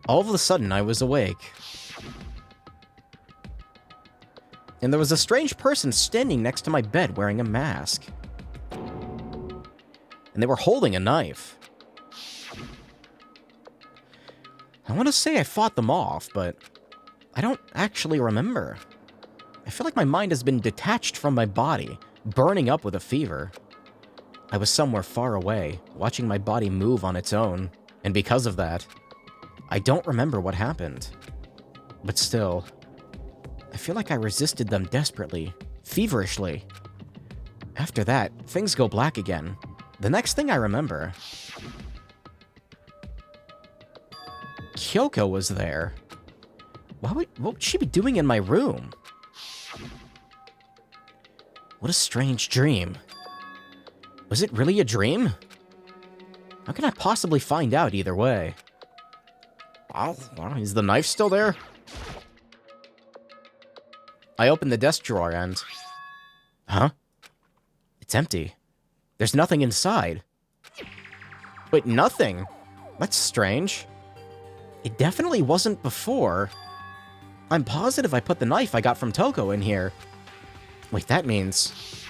A: all of a sudden, I was awake. And there was a strange person standing next to my bed wearing a mask. And they were holding a knife. I want to say I fought them off, but I don't actually remember. I feel like my mind has been detached from my body, burning up with a fever. I was somewhere far away, watching my body move on its own, and because of that, I don't remember what happened. But still, I feel like I resisted them desperately, feverishly. After that, things go black again. The next thing I remember... Kyoko was there. What would she be doing in my room? What a strange dream. Was it really a dream? How can I possibly find out either way? Oh, is the knife still there? I opened the desk drawer and... Huh? It's empty. There's nothing inside. Wait, nothing? That's strange. It definitely wasn't before. I'm positive I put the knife I got from Toko in here. Wait, that means...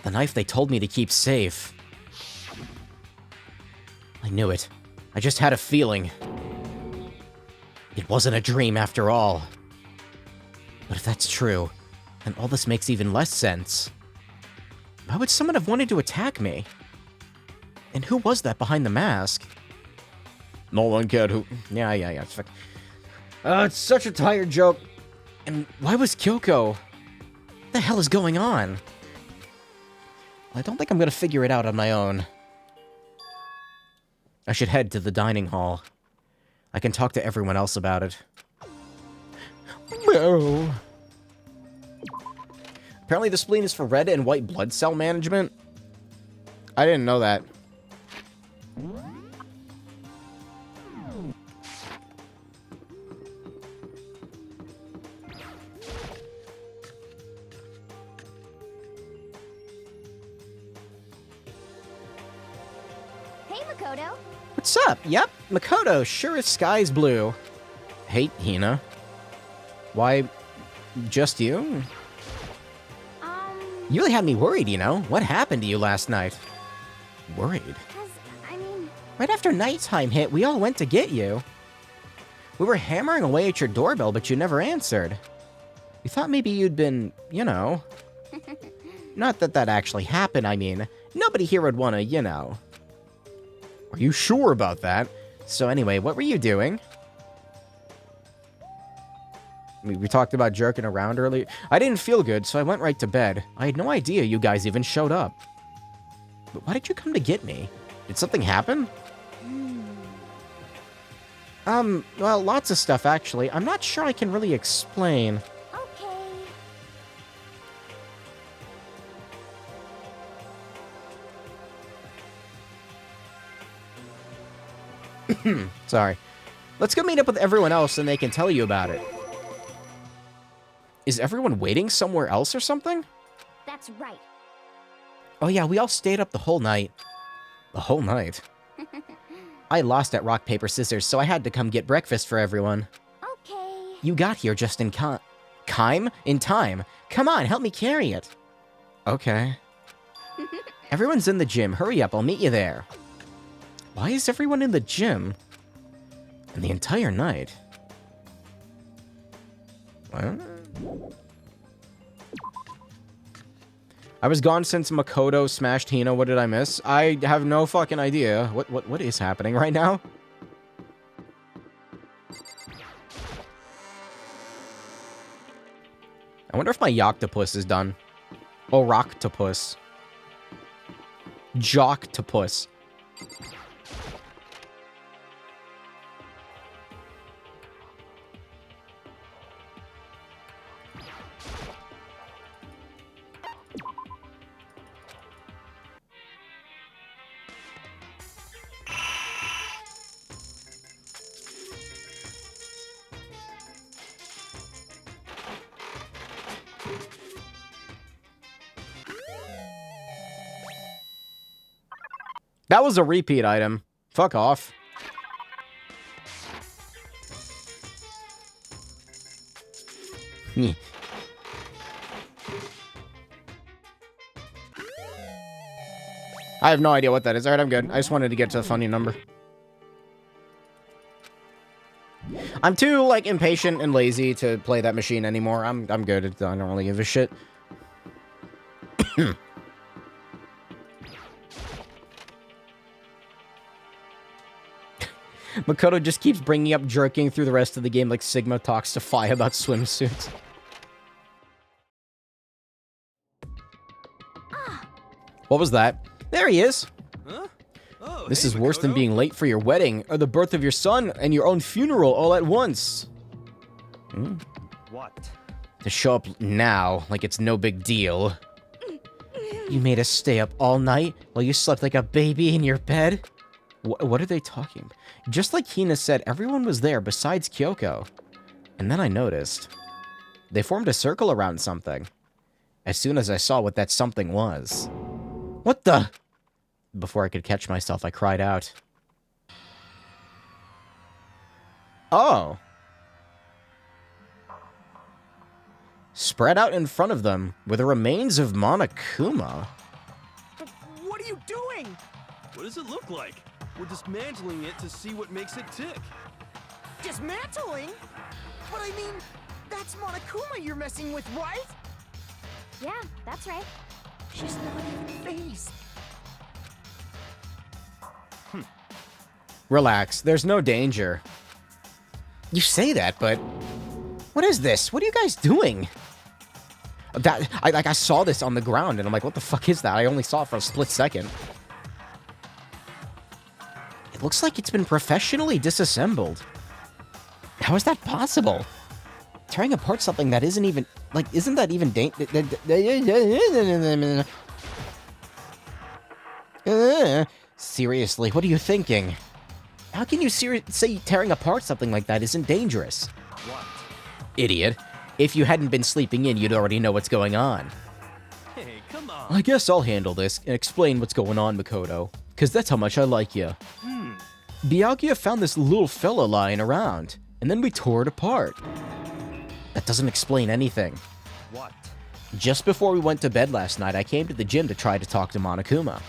A: the knife they told me to keep safe. I knew it. I just had a feeling. It wasn't a dream after all. But if that's true, then all this makes even less sense. Why would someone have wanted to attack me? And who was that behind the mask? No one cared who... Yeah. It's such a tired joke. And why was Kyoko? What the hell is going on? I don't think I'm gonna figure it out on my own. I should head to the dining hall. I can talk to everyone else about it. No. Apparently the spleen is for red and white blood cell management. I didn't know that.
C: Hey, Makoto.
A: What's up? Yep, Makoto, sure as sky's blue. Hey, Hina. Why, just you? You really had me worried, you know? What happened to you last night? Worried? Right after nighttime hit, we all went to get you. We were hammering away at your doorbell, but you never answered. We thought maybe you'd been, you know... Not that that actually happened, I mean. Nobody here would want to, you know... Are you sure about that? So anyway, what were you doing? We talked about jerking around earlier. I didn't feel good, so I went right to bed. I had no idea you guys even showed up. But why did you come to get me? Did something happen? Well, lots of stuff, actually. I'm not sure I can really explain. Sorry. Let's go meet up with everyone else and they can tell you about it. Is everyone waiting somewhere else or something?
C: That's right.
A: Oh yeah, we all stayed up the whole night. The whole night? I lost at rock, paper, scissors, so I had to come get breakfast for everyone.
C: Okay.
A: You got here just in in time. Come on, help me carry it. Okay. Everyone's in the gym. Hurry up, I'll meet you there. Why is everyone in the gym? And the entire night? What? I was gone since Makoto smashed Hina. What did I miss? I have no fucking idea. What is happening right now? I wonder if my Yoctopus is done. Oh, Rocktopus. Jocktopus. That was a repeat item. Fuck off. I have no idea what that is. Alright, I'm good. I just wanted to get to a funny number. I'm too, like, impatient and lazy to play that machine anymore. I'm good. I don't really give a shit. Makoto just keeps bringing up jerking through the rest of the game like Sigma talks to Fi about swimsuits. What was that? There he is!
G: Huh? Oh,
A: This
G: hey,
A: is worse than
G: Makoto.
A: being late for your wedding, or the birth of your son, and your own funeral all at once.
B: What?
A: To show up now, like it's no big deal. You made us stay up all night while you slept like a baby in your bed? What are they talking? Just like Hina said, everyone was there besides Kyoko. And then I noticed. They formed a circle around something. As soon as I saw what that something was. What the? Before I could catch myself, I cried out. Oh. Spread out in front of them were the remains of Monokuma.
I: What are you doing?
G: What does it look like? We're dismantling it to see what makes it tick.
I: Dismantling? But I mean, that's Monokuma you're messing with, right?
C: Yeah, that's right.
I: She's not even phased.
A: Relax, there's no danger. You say that, but... What is this? What are you guys doing? I saw this on the ground, and I'm like, what the fuck is that? I only saw it for a split second. It looks like it's been professionally disassembled. How is that possible? Tearing apart something that isn't even... Like, isn't that even seriously, what are you thinking? How can you say tearing apart something like that isn't dangerous?
B: What?
A: Idiot. If you hadn't been sleeping in, you'd already know what's going on.
G: Hey, come on.
A: I guess I'll handle this and explain what's going on, Makoto. Because that's how much I like you. Byakuya found this little fella lying around, and then we tore it apart. That doesn't explain anything.
B: What?
A: Just before we went to bed last night, I came to the gym to try to talk to Monokuma.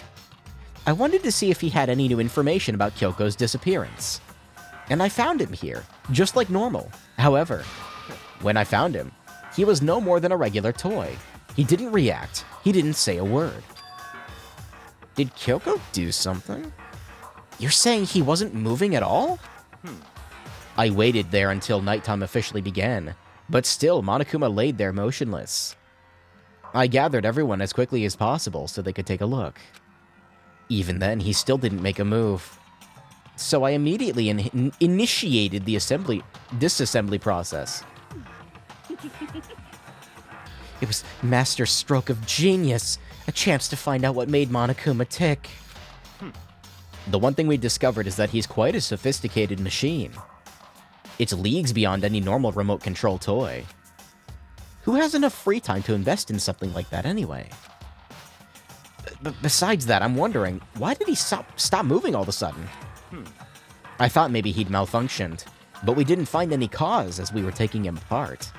A: I wanted to see if he had any new information about Kyoko's disappearance. And I found him here, just like normal. However, when I found him, he was no more than a regular toy. He didn't react. He didn't say a word. Did Kyoko do something? You're saying he wasn't moving at all? I waited there until nighttime officially began, but still Monokuma laid there motionless. I gathered everyone as quickly as possible so they could take a look. Even then, he still didn't make a move. So I immediately initiated the disassembly process. It was master stroke of genius, a chance to find out what made Monokuma tick. The one thing we discovered is that he's quite a sophisticated machine. It's leagues beyond any normal remote control toy. Who has enough free time to invest in something like that anyway? Besides that, I'm wondering, why did he stop moving all of a sudden? I thought maybe he'd malfunctioned, but we didn't find any cause as we were taking him apart.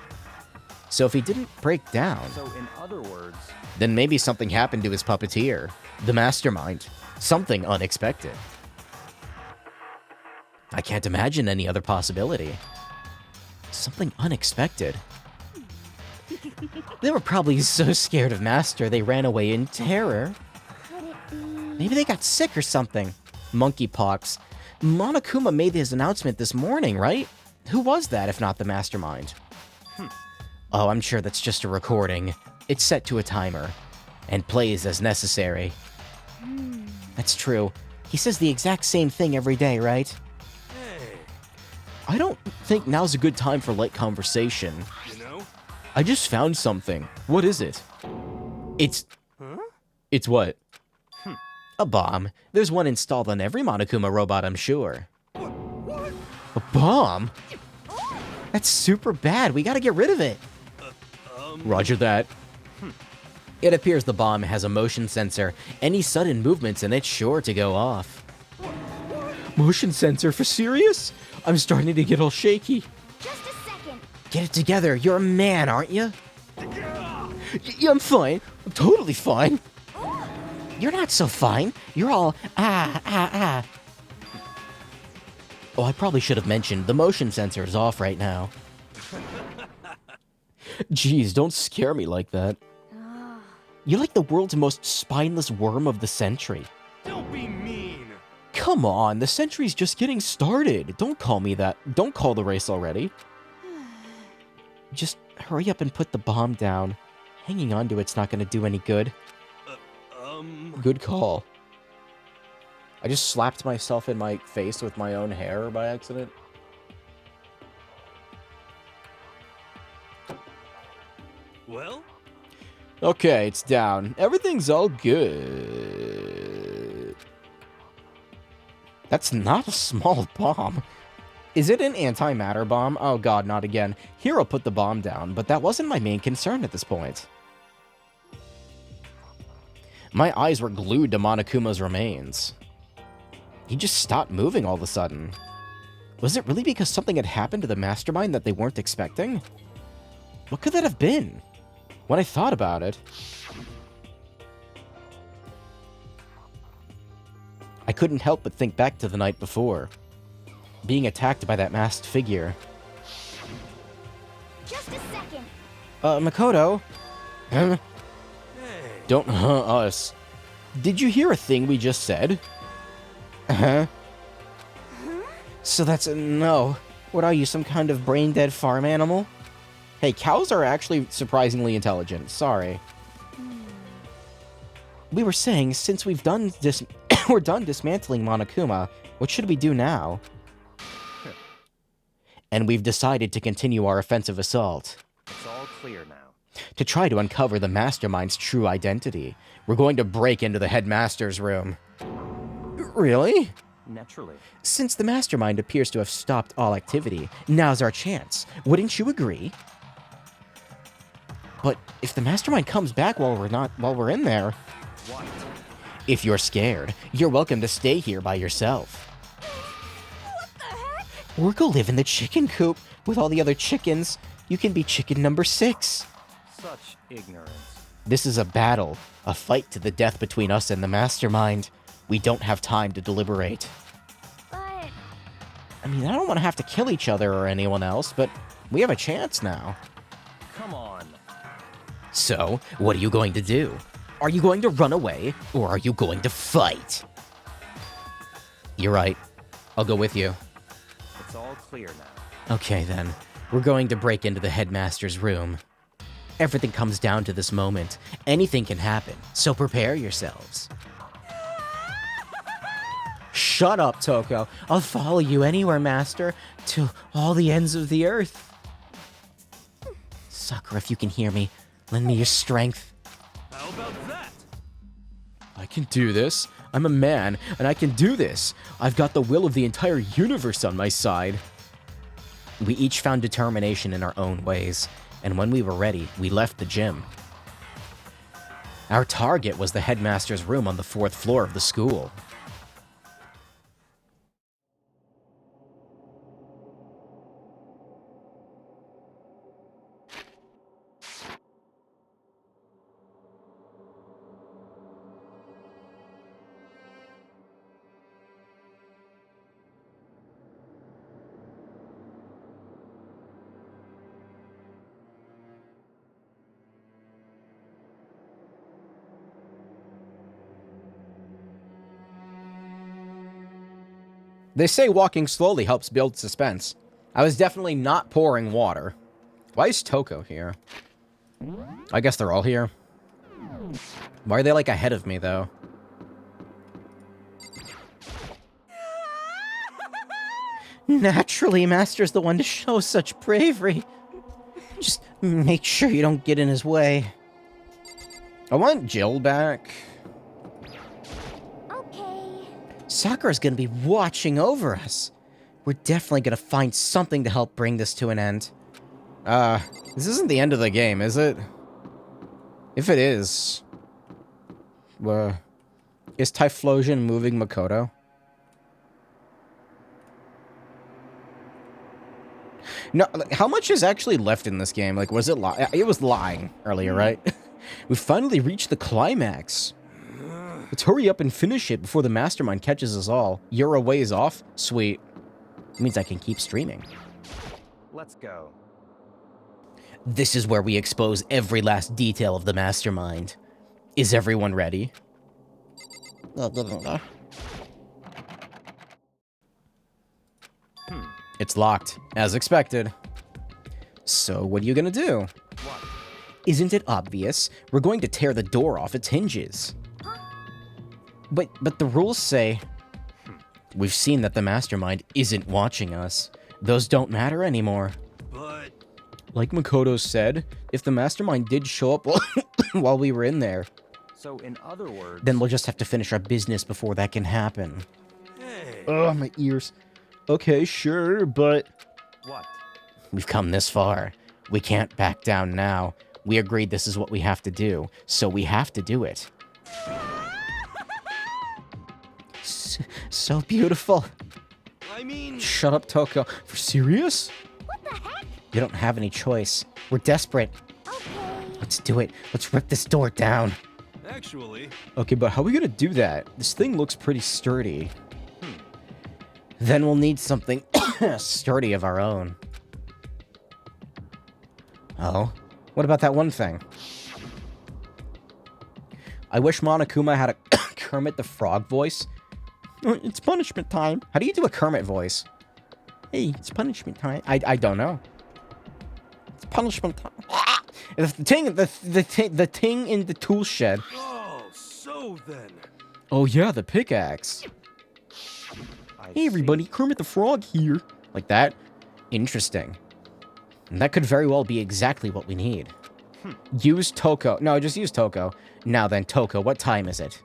A: So if he didn't break down,
B: So, in other words,
A: then maybe something happened to his puppeteer, the mastermind, something unexpected. I can't imagine any other possibility. Something unexpected.
F: They were probably so scared of Master they ran away in terror.
C: Could it be?
F: Maybe they got sick or something. Monkeypox. Monokuma made his announcement this morning, right? Who was that if not the mastermind? Oh, I'm sure that's just a recording. It's set to a timer and plays as necessary. That's true. He says the exact same thing every day, right?
G: Hey,
A: I don't think now's a good time for light conversation.
G: you know?
A: I just found something. What is it? It's...
G: Huh?
A: It's what? A bomb. There's one installed on every Monokuma robot, I'm sure.
G: What?
A: A bomb? That's super bad. We gotta get rid of it. Roger that. It appears the bomb has a motion sensor. Any sudden movements and it's sure to go off. Motion sensor for serious? I'm starting to get all shaky.
C: Just a second.
F: Get it together. You're a man, aren't you?
A: Yeah, I'm fine. I'm totally fine.
F: You're not so fine. You're all ah.
A: Oh, I probably should have mentioned the motion sensor is off right now. Jeez, don't scare me like that. You're like the world's most spineless worm of the century.
G: Don't be mean.
A: Come on, the century's just getting started. Don't call me that. Don't call the race already. Just hurry up and put the bomb down. Hanging on to it's not going to do any good. Good call. I just slapped myself in my face with my own hair by accident.
G: Well?
A: Okay, it's down. Everything's all good. That's not a small bomb. Is it an antimatter bomb? Oh god, not again. Hero put the bomb down, but that wasn't my main concern at this point. My eyes were glued to Monokuma's remains. He just stopped moving all of a sudden. Was it really because something had happened to the mastermind that they weren't expecting? What could that have been? When I thought about it, I couldn't help but think back to the night before. Being attacked by that masked figure.
C: Just a second.
A: Makoto?
G: Hey.
A: Don't us. Did you hear a thing we just said? Uh-huh. So that's a no. What are you, some kind of brain-dead farm animal? Hey, cows are actually surprisingly intelligent. Sorry. We were saying, since we're done dismantling Monokuma, what should we do now? And we've decided to continue our offensive assault.
B: It's all clear now.
A: To try to uncover the mastermind's true identity. We're going to break into the headmaster's room. Really?
B: Naturally.
A: Since the mastermind appears to have stopped all activity, now's our chance. Wouldn't you agree? But if the mastermind comes back while we're in there,
B: What?
A: if you're scared, you're welcome to stay here by yourself.
C: What the heck?
A: Or go live in the chicken coop with all the other chickens. You can be chicken number 6.
B: Such ignorance.
A: This is a battle, a fight to the death between us and the mastermind. We don't have time to deliberate.
C: But
A: I mean, I don't want to have to kill each other or anyone else, but we have a chance now.
B: Come on.
A: So, what are you going to do? Are you going to run away, or are you going to fight? You're right. I'll go with you.
B: It's all clear now.
A: Okay, then. We're going to break into the headmaster's room. Everything comes down to this moment. Anything can happen, so prepare yourselves. Shut up, Toko. I'll follow you anywhere, Master, to all the ends of the earth. Sakura, if you can hear me, lend me your strength.
G: How about that?
A: I can do this. I'm a man, and I can do this. I've got the will of the entire universe on my side. We each found determination in our own ways, and when we were ready, we left the gym. Our target was the headmaster's room on the 4th floor of the school. They say walking slowly helps build suspense. I was definitely not pouring water. Why is Toko here? I guess they're all here. Why are they, like, ahead of me, though?
F: Naturally, Master's the one to show such bravery. Just make sure you don't get in his way.
A: I want Jill back.
C: Okay.
F: Sakura's gonna be watching over us. We're definitely gonna find something to help bring this to an end.
A: This isn't the end of the game, is it? If it is... is Typhlosion moving Makoto? No, like, how much is actually left in this game? Like, was it it was lying earlier, right? We finally reached the climax. Let's hurry up and finish it before the mastermind catches us all. You're a ways off? Sweet.
F: It means I can keep streaming.
B: Let's go.
F: This is where we expose every last detail of the mastermind. Is everyone ready?
A: It's locked, as expected. So, what are you gonna do?
B: What?
F: Isn't it obvious? We're going to tear the door off its hinges. But the rules say... We've seen that the mastermind isn't watching us. Those don't matter anymore.
G: But
A: Like Makoto said, if the mastermind did show up while we were in there,
B: So, in other words...
F: Then we'll just have to finish our business before that can happen.
G: hey,
A: ugh, my ears. Okay, sure, but...
B: What?
F: We've come this far. We can't back down now. We agreed this is what we have to do, so we have to do it. So beautiful.
G: I mean,
A: Shut up, Toko. For serious?
C: What the heck?
F: You don't have any choice. We're desperate.
C: Okay.
F: Let's do it. Let's rip this door down.
G: actually,
A: Okay, but how are we gonna do that? This thing looks pretty sturdy.
F: Then we'll need something sturdy of our own.
A: Oh? What about that one thing? I wish Monokuma had a Kermit the Frog voice. It's punishment time. How do you do a Kermit voice? Hey, it's punishment time. I don't know. It's punishment time. If the ting in the tool shed.
G: oh, so then.
A: Oh yeah, the pickaxe.
B: I
A: Hey everybody,
B: see.
A: Kermit the Frog here. Like that? Interesting. And that could very well be exactly what we need. Use Toko. No, just use Toko. Now then, Toko, what time is it?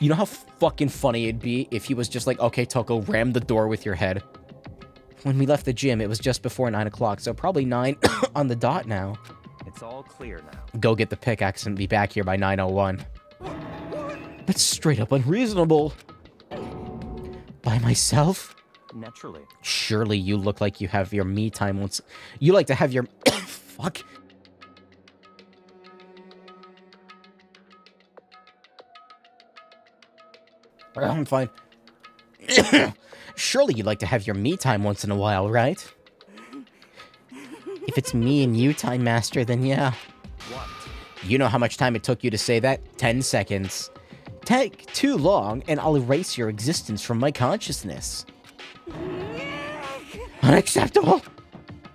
A: You know how fucking funny it'd be if he was just like, okay, Toko, ram the door with your head. When we left the gym, it was just before 9 o'clock, so probably 9 on the dot now.
B: It's all clear now.
A: Go get the pickaxe and be back here by 9:01. That's straight up unreasonable.
F: By myself?
B: Naturally.
A: Surely you look like you have your me time once. You like to have your... Fuck. I'm fine. Surely you'd like to have your me time once in a while, right?
F: If it's me and you, Time Master, then yeah.
B: What?
A: You know how much time it took you to say that? 10 seconds. Take too long, and I'll erase your existence from my consciousness. Unacceptable!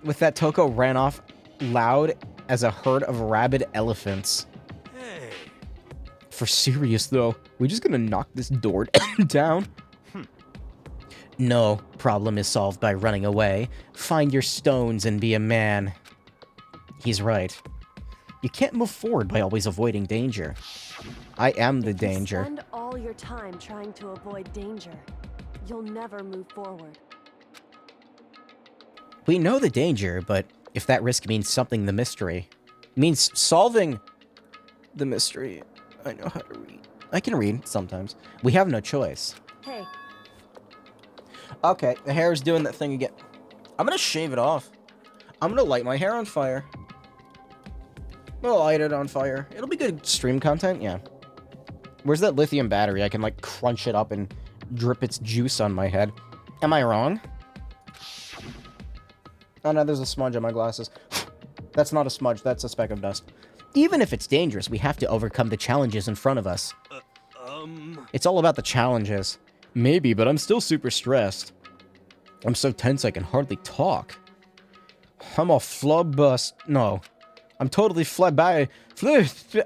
A: With that, Toko ran off loud as a herd of rabid elephants.
G: Hey,
A: For serious, though, we're just gonna knock this door down?
F: No problem is solved by running away. Find your stones and be a man. He's right. You can't move forward by always avoiding danger.
A: I am the
E: If you
A: danger.
E: spend all your time trying to avoid danger, you'll never move forward.
A: We know the danger, but if that risk means something the mystery, means solving the mystery, I know how to read. I can read sometimes. We have no choice.
E: Hey,
A: Okay, the hair is doing that thing again. I'm gonna shave it off. I'm gonna light my hair on fire. I'm gonna light it on fire. It'll be good stream content, yeah. Where's that lithium battery? I can, like, crunch it up and drip its juice on my head. Am I wrong? Oh, no, there's a smudge on my glasses. That's not a smudge, that's a speck of dust. Even if it's dangerous, we have to overcome the challenges in front of us. It's all about the challenges. Maybe, but I'm still super stressed. I'm so tense I can hardly talk. I'm all flub no. I'm totally fled by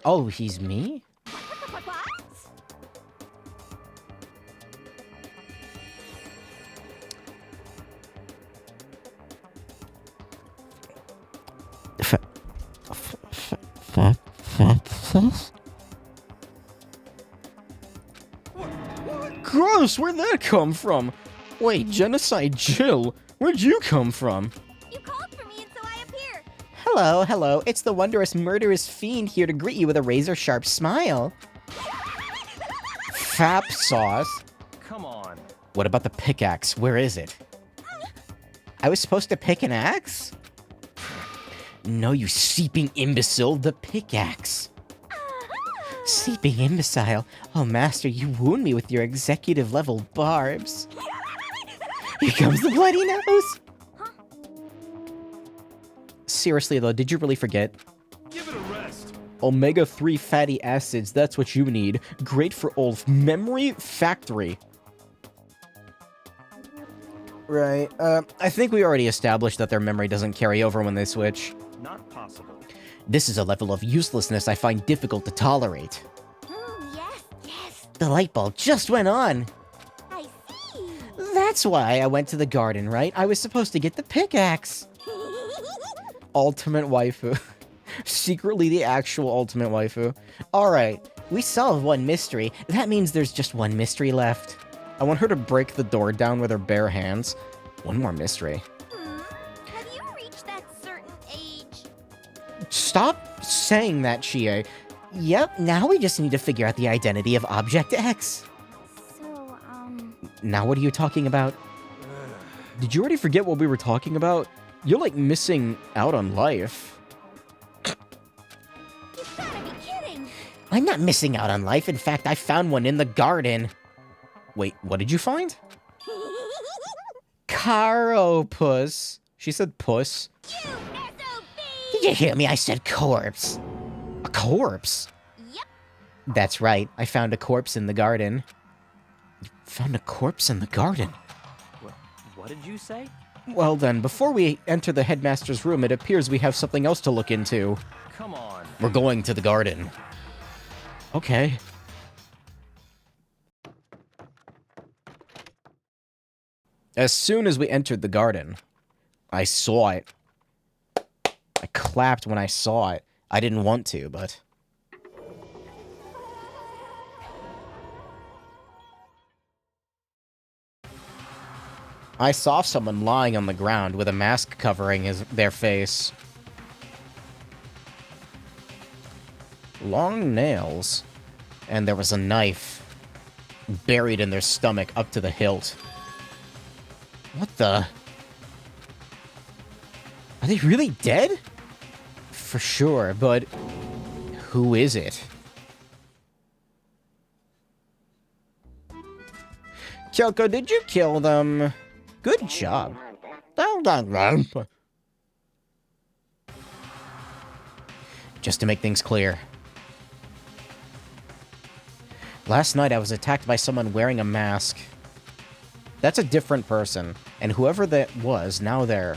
F: Oh, he's me?
A: Gross, where'd that come from? Wait, Genocide Jill, where'd you come from?
C: You called for me and so I appear.
F: Hello, hello. It's the wondrous murderous fiend here to greet you with a razor-sharp smile.
A: Fap sauce.
B: Come on.
A: What about the pickaxe? Where is it?
F: I was supposed to pick an axe?
A: No, you seeping imbecile, the pickaxe.
F: Seeping imbecile. Oh, master, you wound me with your executive-level barbs. Here comes the bloody nose! Seriously, though, did you really forget?
G: Give it a rest.
A: Omega-3 fatty acids, that's what you need. Great for old memory factory. Right, I think we already established that their memory doesn't carry over when they switch.
B: Not possible.
F: This is a level of uselessness I find difficult to tolerate.
C: Yes, yes.
F: The light bulb just went on.
C: I see.
F: That's why I went to the garden, right? I was supposed to get the pickaxe.
A: Ultimate waifu. Secretly the actual ultimate waifu.
F: Alright, we solved one mystery. That means there's just one mystery left.
A: I want her to break the door down with her bare hands. One more mystery.
C: Have you reached that certain age?
A: Stop saying that, Chie.
F: Yep, now we just need to figure out the identity of Object X.
C: So,
A: Now what are you talking about? Did you already forget what we were talking about? You're like missing out on life.
C: you've gotta be kidding.
F: I'm not missing out on life. In fact, I found one in the garden.
A: Wait, what did you find?
F: Caropus.
A: She said puss.
C: You SOB!
F: Did you hear me? I said corpse.
A: A corpse?
C: Yep.
F: That's right. I found a corpse in the garden.
A: Found a corpse in the garden.
B: What did you say?
A: Well then, before we enter the headmaster's room, it appears we have something else to look into.
B: Come on.
A: We're going to the garden. Okay. As soon as we entered the garden, I saw it. I clapped when I saw it. I didn't want to, but... I saw someone lying on the ground with a mask covering their face. Long nails. And there was a knife buried in their stomach up to the hilt. What the? Are they really dead? For sure, but who is it? Kyoko, did you kill them? Good job. Just to make things clear. Last night I was attacked by someone wearing a mask. That's a different person. And whoever that was, now they're...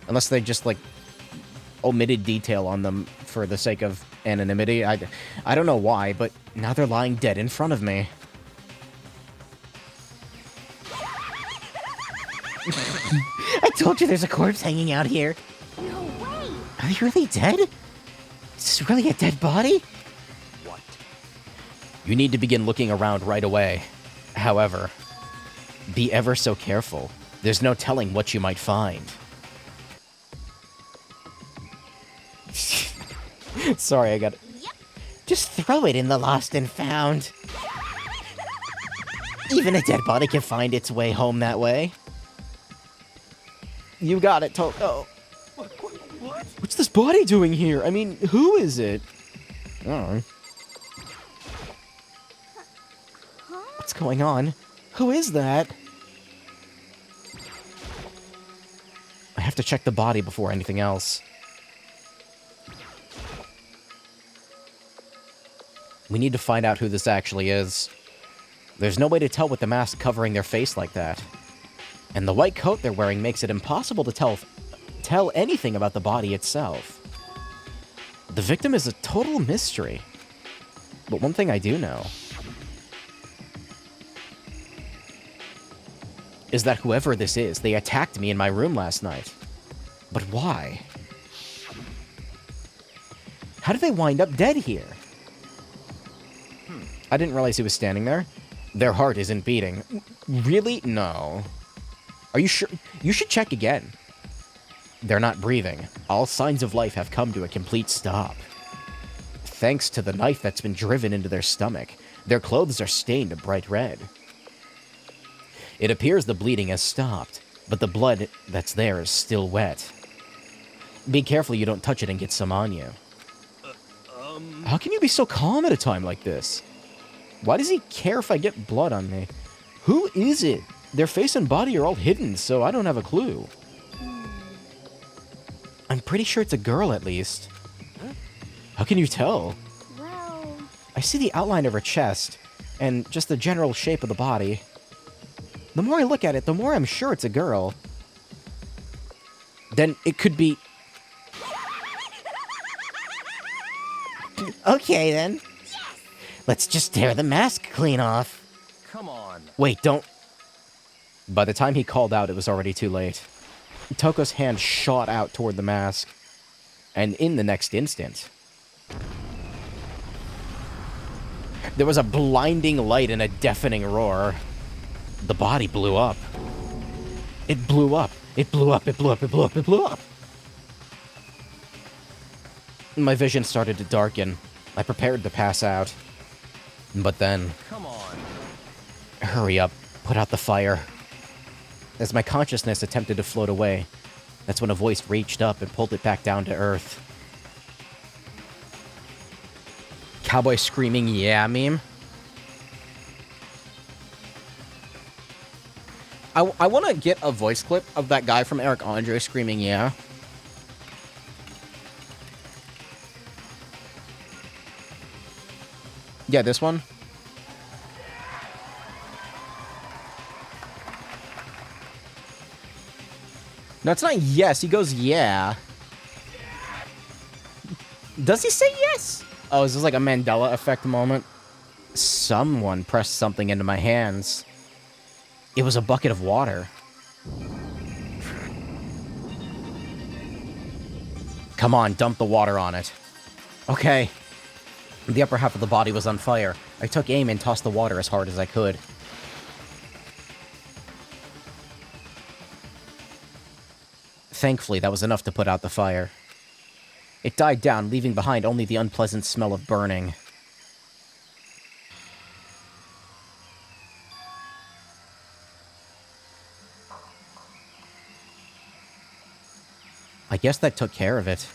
A: Unless they just, like, omitted detail on them for the sake of anonymity. I don't know why, but now they're lying dead in front of me.
F: I told you there's a corpse hanging out here.
C: No way.
F: Are they really dead? Is this really a dead body?
B: What?
A: You need to begin looking around right away. However, be ever so careful. There's no telling what you might find. Sorry, I got it.
F: Just throw it in the lost and found. Even a dead body can find its way home that way.
A: You got it, Oh.
G: What?
A: What's this body doing here? I mean, who is it? I don't know. What's going on? Who is that? I have to check the body before anything else. We need to find out who this actually is. There's no way to tell with the mask covering their face like that. And the white coat they're wearing makes it impossible to tell anything about the body itself. The victim is a total mystery. But one thing I do know is that whoever this is, they attacked me in my room last night. But why? How did they wind up dead here? I didn't realize he was standing there. Their heart isn't beating. Really? No. Are you sure? You should check again. They're not breathing. All signs of life have come to a complete stop. Thanks to the knife that's been driven into their stomach, their clothes are stained a bright red. It appears the bleeding has stopped, but the blood that's there is still wet. Be careful you don't touch it and get some on you. How can you be so calm at a time like this? Why does he care if I get blood on me? Who is it? Their face and body are all hidden, so I don't have a clue. I'm pretty sure it's a girl, at least. How can you tell?
C: Well,
A: I see the outline of her chest, and just the general shape of the body. The more I look at it, the more I'm sure it's a girl. Then it could be...
F: Okay, then. Let's just tear the mask clean off.
B: Come on.
A: Wait, don't... By the time he called out, it was already too late. Toko's hand shot out toward the mask. And in the next instant... there was a blinding light and a deafening roar. The body blew up. It blew up. It blew up. It blew up. It blew up. It blew up. My vision started to darken. I prepared to pass out. But then...
B: Come on.
A: Hurry up. Put out the fire. As my consciousness attempted to float away, that's when a voice reached up and pulled it back down to earth. Cowboy screaming, yeah, meme. I want to get a voice clip of that guy from Eric Andre screaming, yeah. Yeah, this one. No, it's not yes. He goes, yeah. Does he say yes? Oh, is this like a Mandela effect moment? Someone pressed something into my hands. It was a bucket of water. Come on, dump the water on it. Okay. The upper half of the body was on fire. I took aim and tossed the water as hard as I could. Thankfully, that was enough to put out the fire. It died down, leaving behind only the unpleasant smell of burning. I guess that took care of it.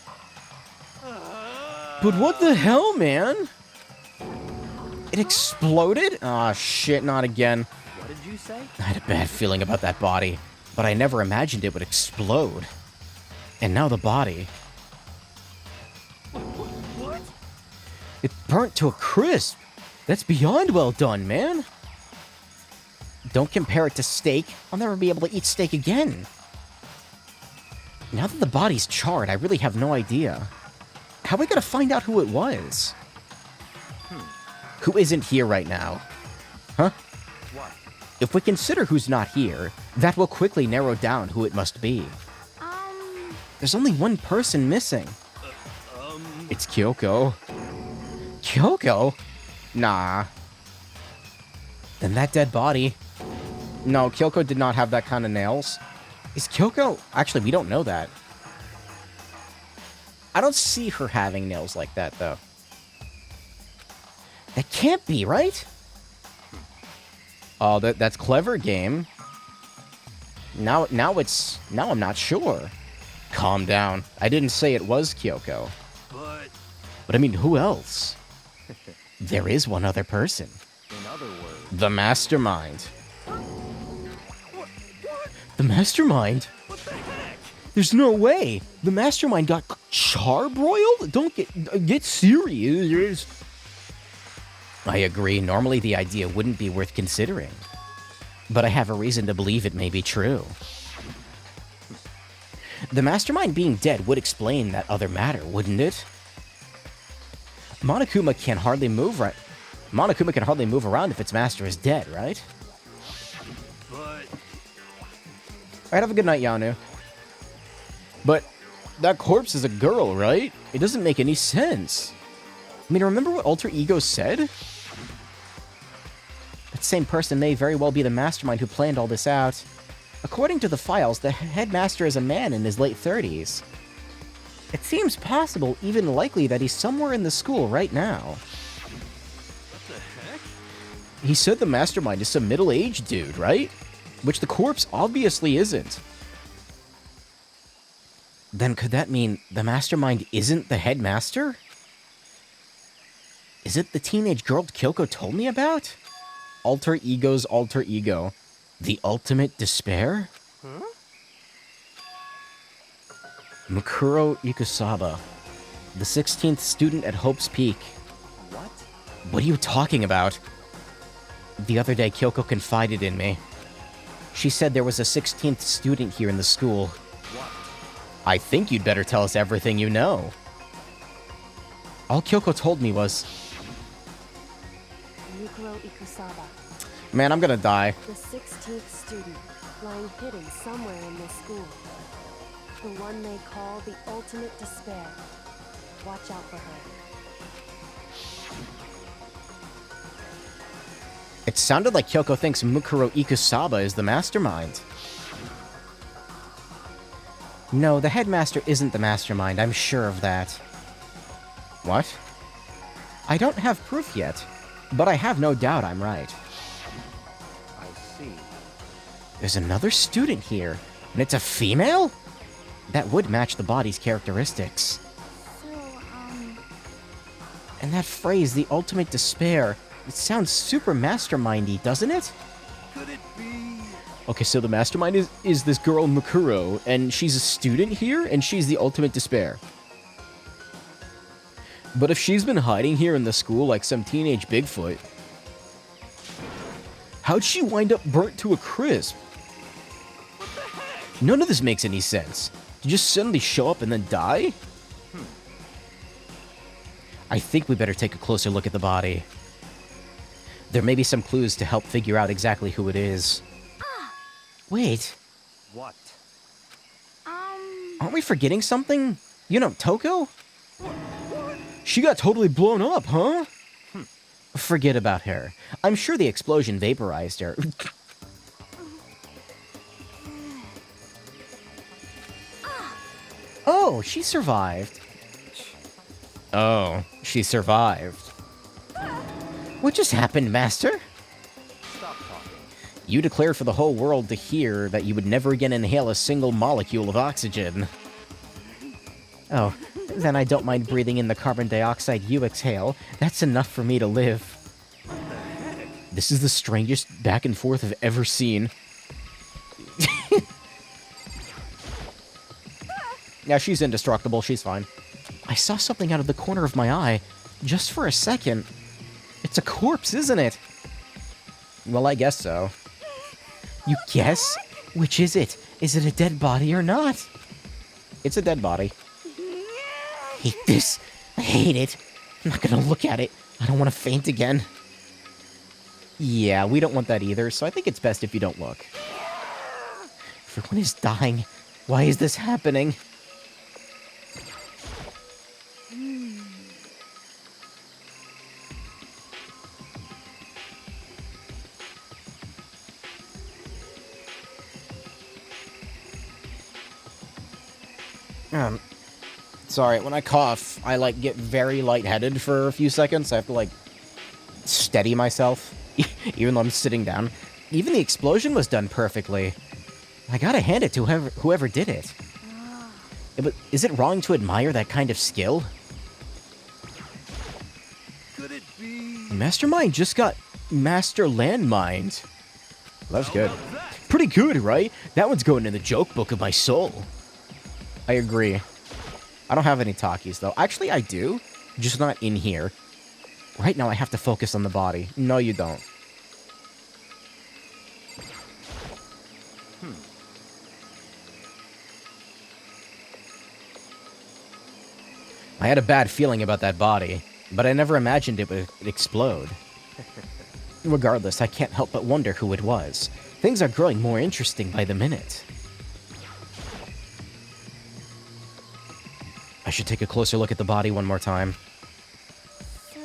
A: But what the hell, man? It exploded? Aw, shit, not again.
B: What did you say?
A: I had a bad feeling about that body, but I never imagined it would explode. And now the body.
B: What?
A: It burnt to a crisp. That's beyond well done, man. Don't compare it to steak. I'll never be able to eat steak again. Now that the body's charred, I really have no idea. How are we gonna find out who it was? Who isn't here right now? Huh?
B: What?
A: If we consider who's not here, that will quickly narrow down who it must be. There's only one person missing. It's Kyoko. Kyoko? Nah. Then that dead body. No, Kyoko did not have that kind of nails. Is Kyoko... Actually, we don't know that. I don't see her having nails like that, though. That can't be, right? Oh, that's clever game. Now I'm not sure. Calm down. I didn't say it was Kyoko. But I mean, who else? There is one other person.
B: In other words...
A: The Mastermind. The Mastermind?
B: What the heck?
A: There's no way. The Mastermind got charbroiled? Don't get serious.
F: I agree. Normally the idea wouldn't be worth considering. But I have a reason to believe it may be true. The mastermind being dead would explain that other matter, wouldn't it? Monokuma can hardly move right. Monokuma can hardly move around if its master is dead, right?
G: But
A: Alright, have a good night, Yanu. But that corpse is a girl, right? It doesn't make any sense. I mean, remember what Alter Ego said?
F: That same person may very well be the mastermind who planned all this out. According to the files, the headmaster is a man in his late 30s. It seems possible, even likely, that he's somewhere in the school right now.
G: what the heck?
A: He said the mastermind is some middle-aged dude, right? Which the corpse obviously isn't.
F: Then could that mean the mastermind isn't the headmaster? Is it the teenage girl Kyoko told me about?
A: Alter Ego's alter ego.
F: The ultimate despair?
G: Huh?
F: Mukuro Ikusaba, the 16th student at Hope's Peak.
B: What?
F: What are you talking about? The other day, Kyoko confided in me. She said there was a 16th student here in the school.
B: What?
A: I think you'd better tell us everything you know.
F: All Kyoko told me was,
E: Mukuro Ikusaba,
A: Man, I'm gonna die.
E: the 16th student, lying hidden somewhere in this school. The one they call the ultimate despair. Watch out for her.
A: It sounded like Kyoko thinks Mukuro Ikusaba is the mastermind.
F: no, the headmaster isn't the mastermind, I'm sure of that.
A: What?
F: I don't have proof yet, but I have no doubt I'm right.
B: I see.
F: There's another student here, and it's a female? That would match the body's characteristics.
C: So,
F: And that phrase, the ultimate despair, it sounds super mastermindy, doesn't it?
G: Could it be?
A: Okay, so the mastermind is this girl Mukuro, and she's a student here, and she's the ultimate despair. But if she's been hiding here in the school like some teenage Bigfoot, how'd she wind up burnt to a crisp? None of this makes any sense. You just suddenly show up and then die?
F: I think we better take a closer look at the body. There may be some clues to help figure out exactly who it is. Wait,
B: What?
F: aren't we forgetting something? You know, Toko?
A: She got totally blown up, huh?
F: Forget about her. I'm sure the explosion vaporized her. Oh, she survived.
A: Oh, she survived.
F: What just happened, Master?
B: Stop talking.
F: You declared for the whole world to hear that you would never again inhale a single molecule of oxygen. Oh, then I don't mind breathing in the carbon dioxide you exhale. That's enough for me to live.
A: This is the strangest back and forth I've ever seen. Yeah, she's indestructible. She's fine.
F: I saw something out of the corner of my eye, just for a second. It's a corpse, isn't it?
A: Well, I guess so.
F: You guess? Which is it? Is it a dead body or not?
A: It's a dead body.
F: I hate this. I hate it. I'm not gonna look at it. I don't want to faint again.
A: Yeah, we don't want that either, so I think it's best if you don't look.
F: Everyone is dying. Why is this happening?
A: Sorry, when I cough, I, like, get very lightheaded for a few seconds. I have to, like, steady myself, even though I'm sitting down.
F: Even the explosion was done perfectly. I gotta hand it to whoever did it. Yeah, but is it wrong to admire that kind of skill?
G: Could it be?
A: Mastermind just got Master Landmined. That was
G: How
A: good.
G: about that?
A: Pretty good, right? That one's going in the joke book of my soul. I agree. I don't have any talkies, though. Actually, I do. Just not in here. Right now I have to focus on the body. No, you don't. I had a bad feeling about that body, but I never imagined it would explode. Regardless, I can't help but wonder who it was. Things are growing more interesting by the minute. I should take a closer look at the body one more time.
C: So,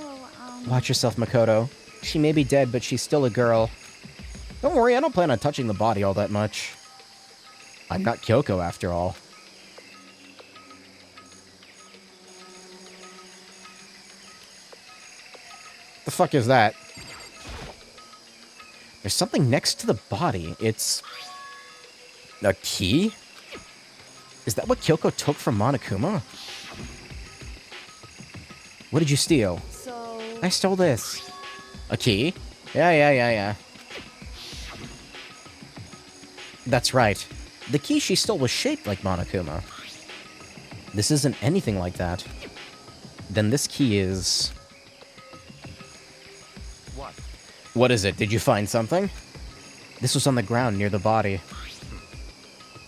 A: Watch yourself, Makoto. She may be dead, but she's still a girl. Don't worry, I don't plan on touching the body all that much. I'm not Kyoko, after all. The fuck is that? There's something next to the body. It's... a key? Is that what Kyoko took from Monokuma? What did you steal?
E: So,
A: I stole this. A key? Yeah. That's right. The key she stole was shaped like Monokuma. This isn't anything like that. Then this key is...
B: What?
A: What is it? Did you find something? This was on the ground near the body.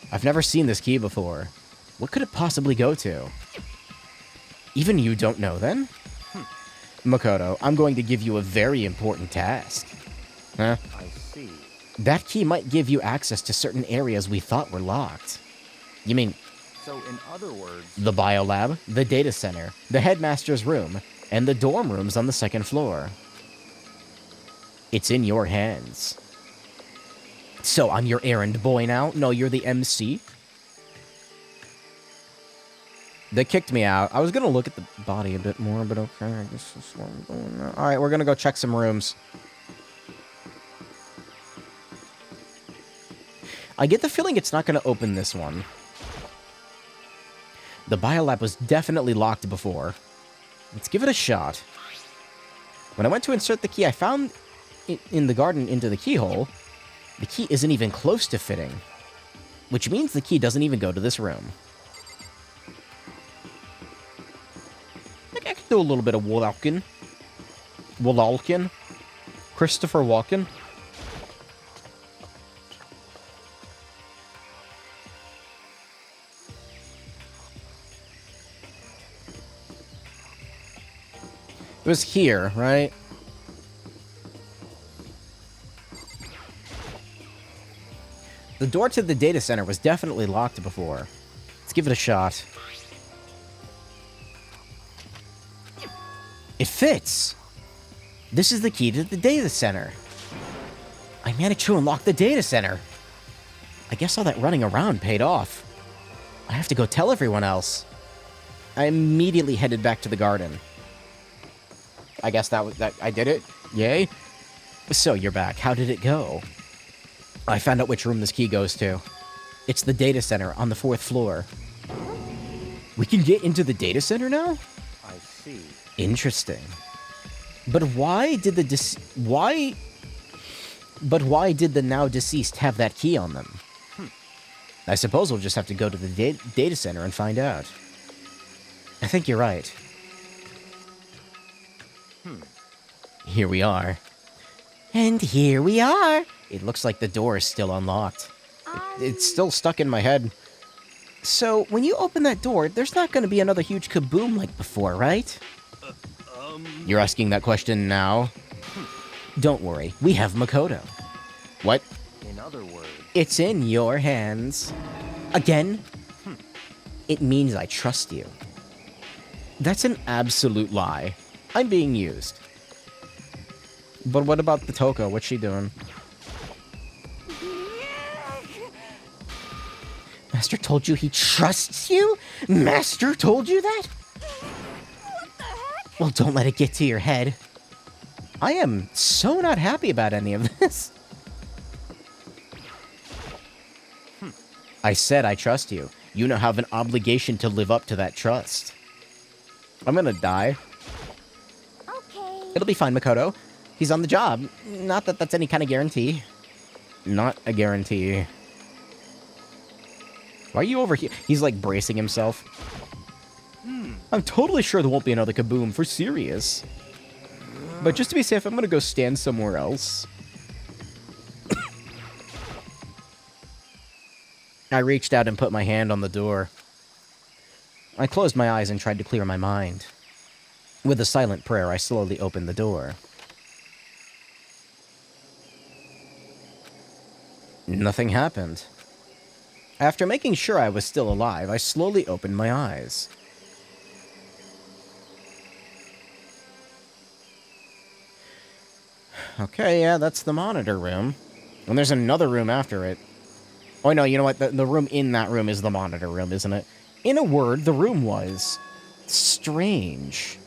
A: I've never seen this key before. What could it possibly go to? Even you don't know, then? Makoto, I'm going to give you a very important task. Huh?
B: I see.
A: That key might give you access to certain areas we thought were locked. You mean
B: So, in other words,
A: the biolab, the data center, the headmaster's room, and the dorm rooms on the second floor? It's in your hands. So, I'm your errand boy now? No, you're the MC? They kicked me out. I was gonna look at the body a bit more, but okay, I guess that's what I'm doing now. Alright, we're gonna go check some rooms. I get the feeling it's not gonna open this one. The biolab was definitely locked before. Let's give it a shot. When I went to insert the key, I found it in the garden into the keyhole. The key isn't even close to fitting, which means the key doesn't even go to this room. I could do a little bit of Walken. Christopher Walken. It was here, right? The door to the data center was definitely locked before. Let's give it a shot. It fits! This is the key to the data center. I managed to unlock the data center. I guess all that running around paid off. I have to go tell everyone else. I immediately headed back to the garden. I guess that I did it. Yay. So you're back. How did it go? I found out which room this key goes to. It's the data center on the 4th floor. We can get into the data center now?
B: I see.
A: Interesting. But why did the now deceased have that key on them? I suppose we'll just have to go to the data center and find out. I think you're right. Here we are. And here we are. It looks like the door is still unlocked. It's still stuck in my head. So, when you open that door, there's not going to be another huge kaboom like before, right? You're asking that question now? Don't worry, we have Makoto. What?
B: In other words,
A: It's in your hands. Again? It means I trust you. That's an absolute lie. I'm being used. But what about the Toko? What's she doing? Master told you he trusts you? Master told you that?
C: What the heck?
A: Well, don't let it get to your head. I am so not happy about any of this. I said I trust you. You now have an obligation to live up to that trust. I'm gonna die.
C: Okay.
A: It'll be fine, Makoto. He's on the job. Not that that's any kind of guarantee. Not a guarantee. Why are you over here? He's like bracing himself. I'm totally sure there won't be another kaboom, for serious. But just to be safe, I'm gonna go stand somewhere else. I reached out and put my hand on the door. I closed my eyes and tried to clear my mind. With a silent prayer, I slowly opened the door. Nothing happened. After making sure I was still alive, I slowly opened my eyes. Okay, yeah, that's the monitor room. And there's another room after it. Oh, no, you know what? The room in that room is the monitor room, isn't it? In a word, the room was strange.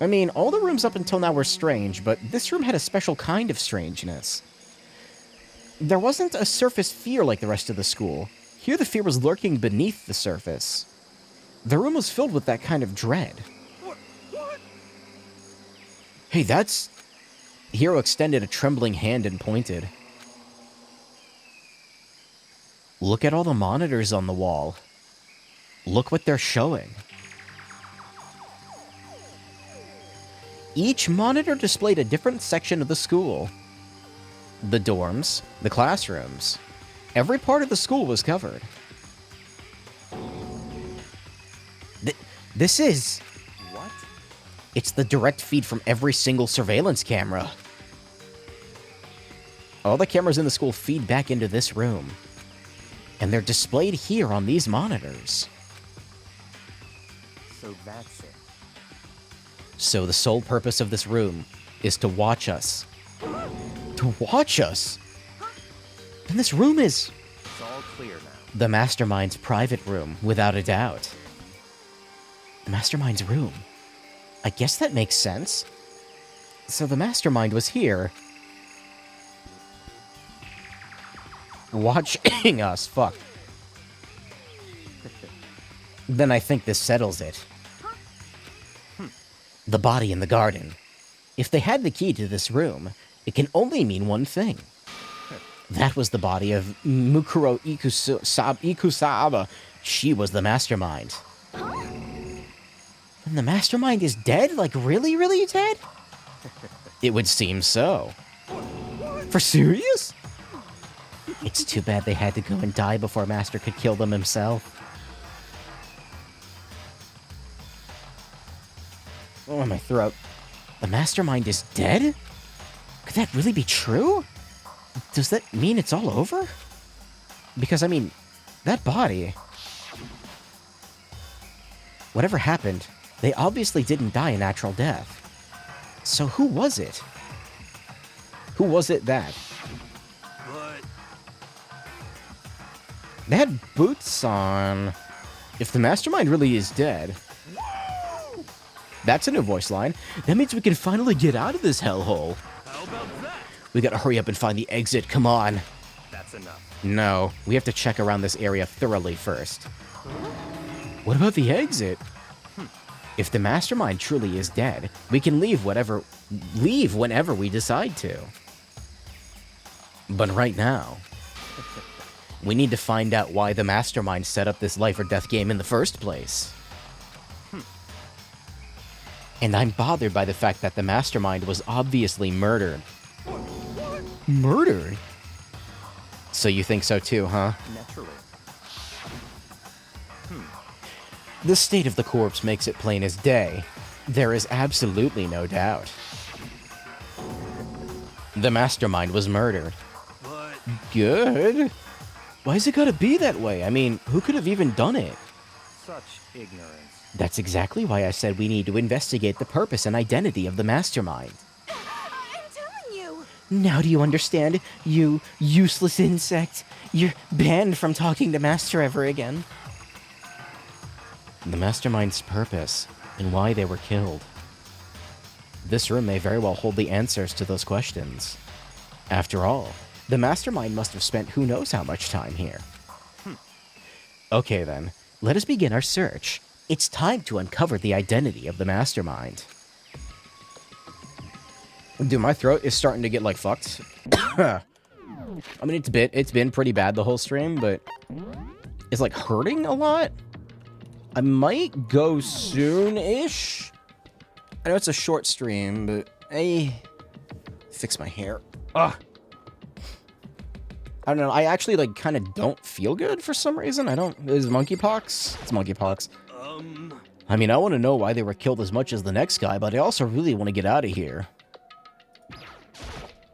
A: I mean, all the rooms up until now were strange, but this room had a special kind of strangeness. There wasn't a surface fear like the rest of the school. Here the fear was lurking beneath the surface. The room was filled with that kind of dread.
G: What?
A: Hey, that's... Hiro extended a trembling hand and pointed. Look at all the monitors on the wall. Look what they're showing. Each monitor displayed a different section of the school. The dorms, the classrooms. Every part of the school was covered. This is...
B: What?
A: It's the direct feed from every single surveillance camera. All the cameras in the school feed back into this room. And they're displayed here on these monitors.
B: So that's it.
A: So the sole purpose of this room is to watch us. To watch us? And this room is...
B: It's all clear now.
A: The Mastermind's private room, without a doubt. The Mastermind's room. I guess that makes sense. So the Mastermind was here. Watching us, fuck. Then I think this settles it. The body in the garden. If they had the key to this room, it can only mean one thing. That was the body of Mukuro Ikusaba. She was the Mastermind. And the Mastermind is dead? Like, really, really dead? It would seem so. For serious? It's too bad they had to go and die before Master could kill them himself. Oh, my throat. The Mastermind is dead? Could that really be true? Does that mean it's all over? Because, I mean, that body... Whatever happened, they obviously didn't die a natural death. So who was it? Who was it that?
G: But
A: They had boots on. If the Mastermind really is dead... That's a new voice line. That means we can finally get out of this hellhole.
G: how about that?
A: We gotta hurry up and find the exit, come on.
B: That's enough.
A: No, we have to check around this area thoroughly first. What about the exit? If the Mastermind truly is dead, we can leave whenever we decide to. But right now, we need to find out why the Mastermind set up this life or death game in the first place. And I'm bothered by the fact that the Mastermind was obviously murdered. Murdered? So you think so too, huh?
B: Naturally.
A: The state of the corpse makes it plain as day. There is absolutely no doubt. The Mastermind was murdered.
G: But
A: Good. Why's it gotta be that way? I mean, who could have even done it?
B: Such ignorance.
A: That's exactly why I said we need to investigate the purpose and identity of the Mastermind.
C: I'm telling you.
A: Now do you understand, you useless insect? You're banned from talking to Master ever again. The Mastermind's purpose and why they were killed. This room may very well hold the answers to those questions. After all, the Mastermind must have spent who knows how much time here. Okay then, let us begin our search. It's time to uncover the identity of the Mastermind. Dude, my throat is starting to get, like, fucked. I mean, it's been pretty bad the whole stream, but it's, like, hurting a lot. I might go soon-ish. I know it's a short stream, but I fix my hair. Ugh. I don't know. I actually, like, kind of don't feel good for some reason. I don't... Is it monkeypox? It's monkeypox. I mean, I want to know why they were killed as much as the next guy, but I also really want to get out of here.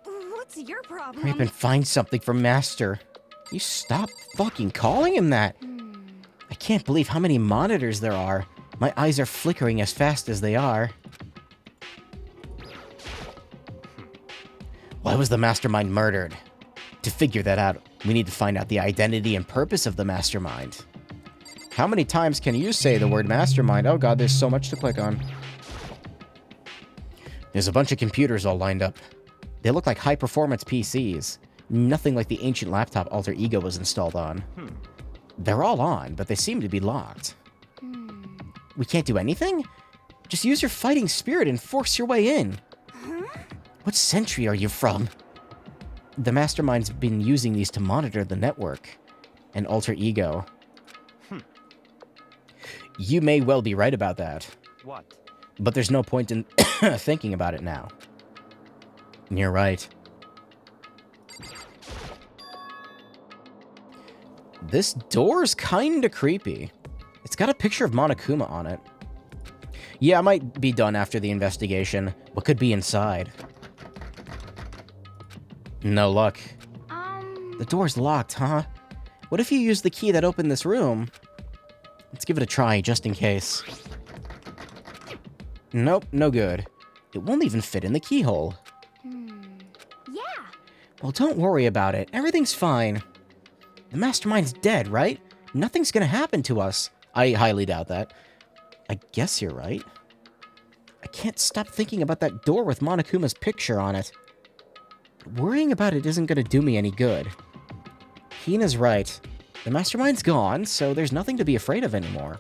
C: What's your problem?
F: Hurry up and find something for Master. You stop fucking calling him that. I can't believe how many monitors there are. My eyes are flickering as fast as they are. Why was the mastermind murdered? To figure that out, we need to find out the identity and purpose of the mastermind. How many times can you say the word mastermind? Oh god, there's so much to click on. There's a bunch of computers all lined up. They look like high-performance PCs. Nothing like the ancient laptop Alter Ego was installed on. They're all on, but they seem to be locked. We can't do anything? Just use your fighting spirit and force your way in. What century are you from? The mastermind's been using these to monitor the network and Alter Ego. You may well be right about that.
B: What?
F: But there's no point in thinking about it now. You're right. This door's kinda creepy. It's got a picture of Monokuma on it. Yeah, I might be done after the investigation. What could be inside? No luck. The door's locked, huh? What if you use the key that opened this room? Let's give it a try, just in case. Nope, no good. It won't even fit in the keyhole.
C: Yeah.
F: Well, don't worry about it. Everything's fine. The mastermind's dead, right? Nothing's gonna happen to us. I highly doubt that. I guess you're right. I can't stop thinking about that door with Monokuma's picture on it. But worrying about it isn't gonna do me any good. Hina's right. The mastermind's gone, so there's nothing to be afraid of anymore.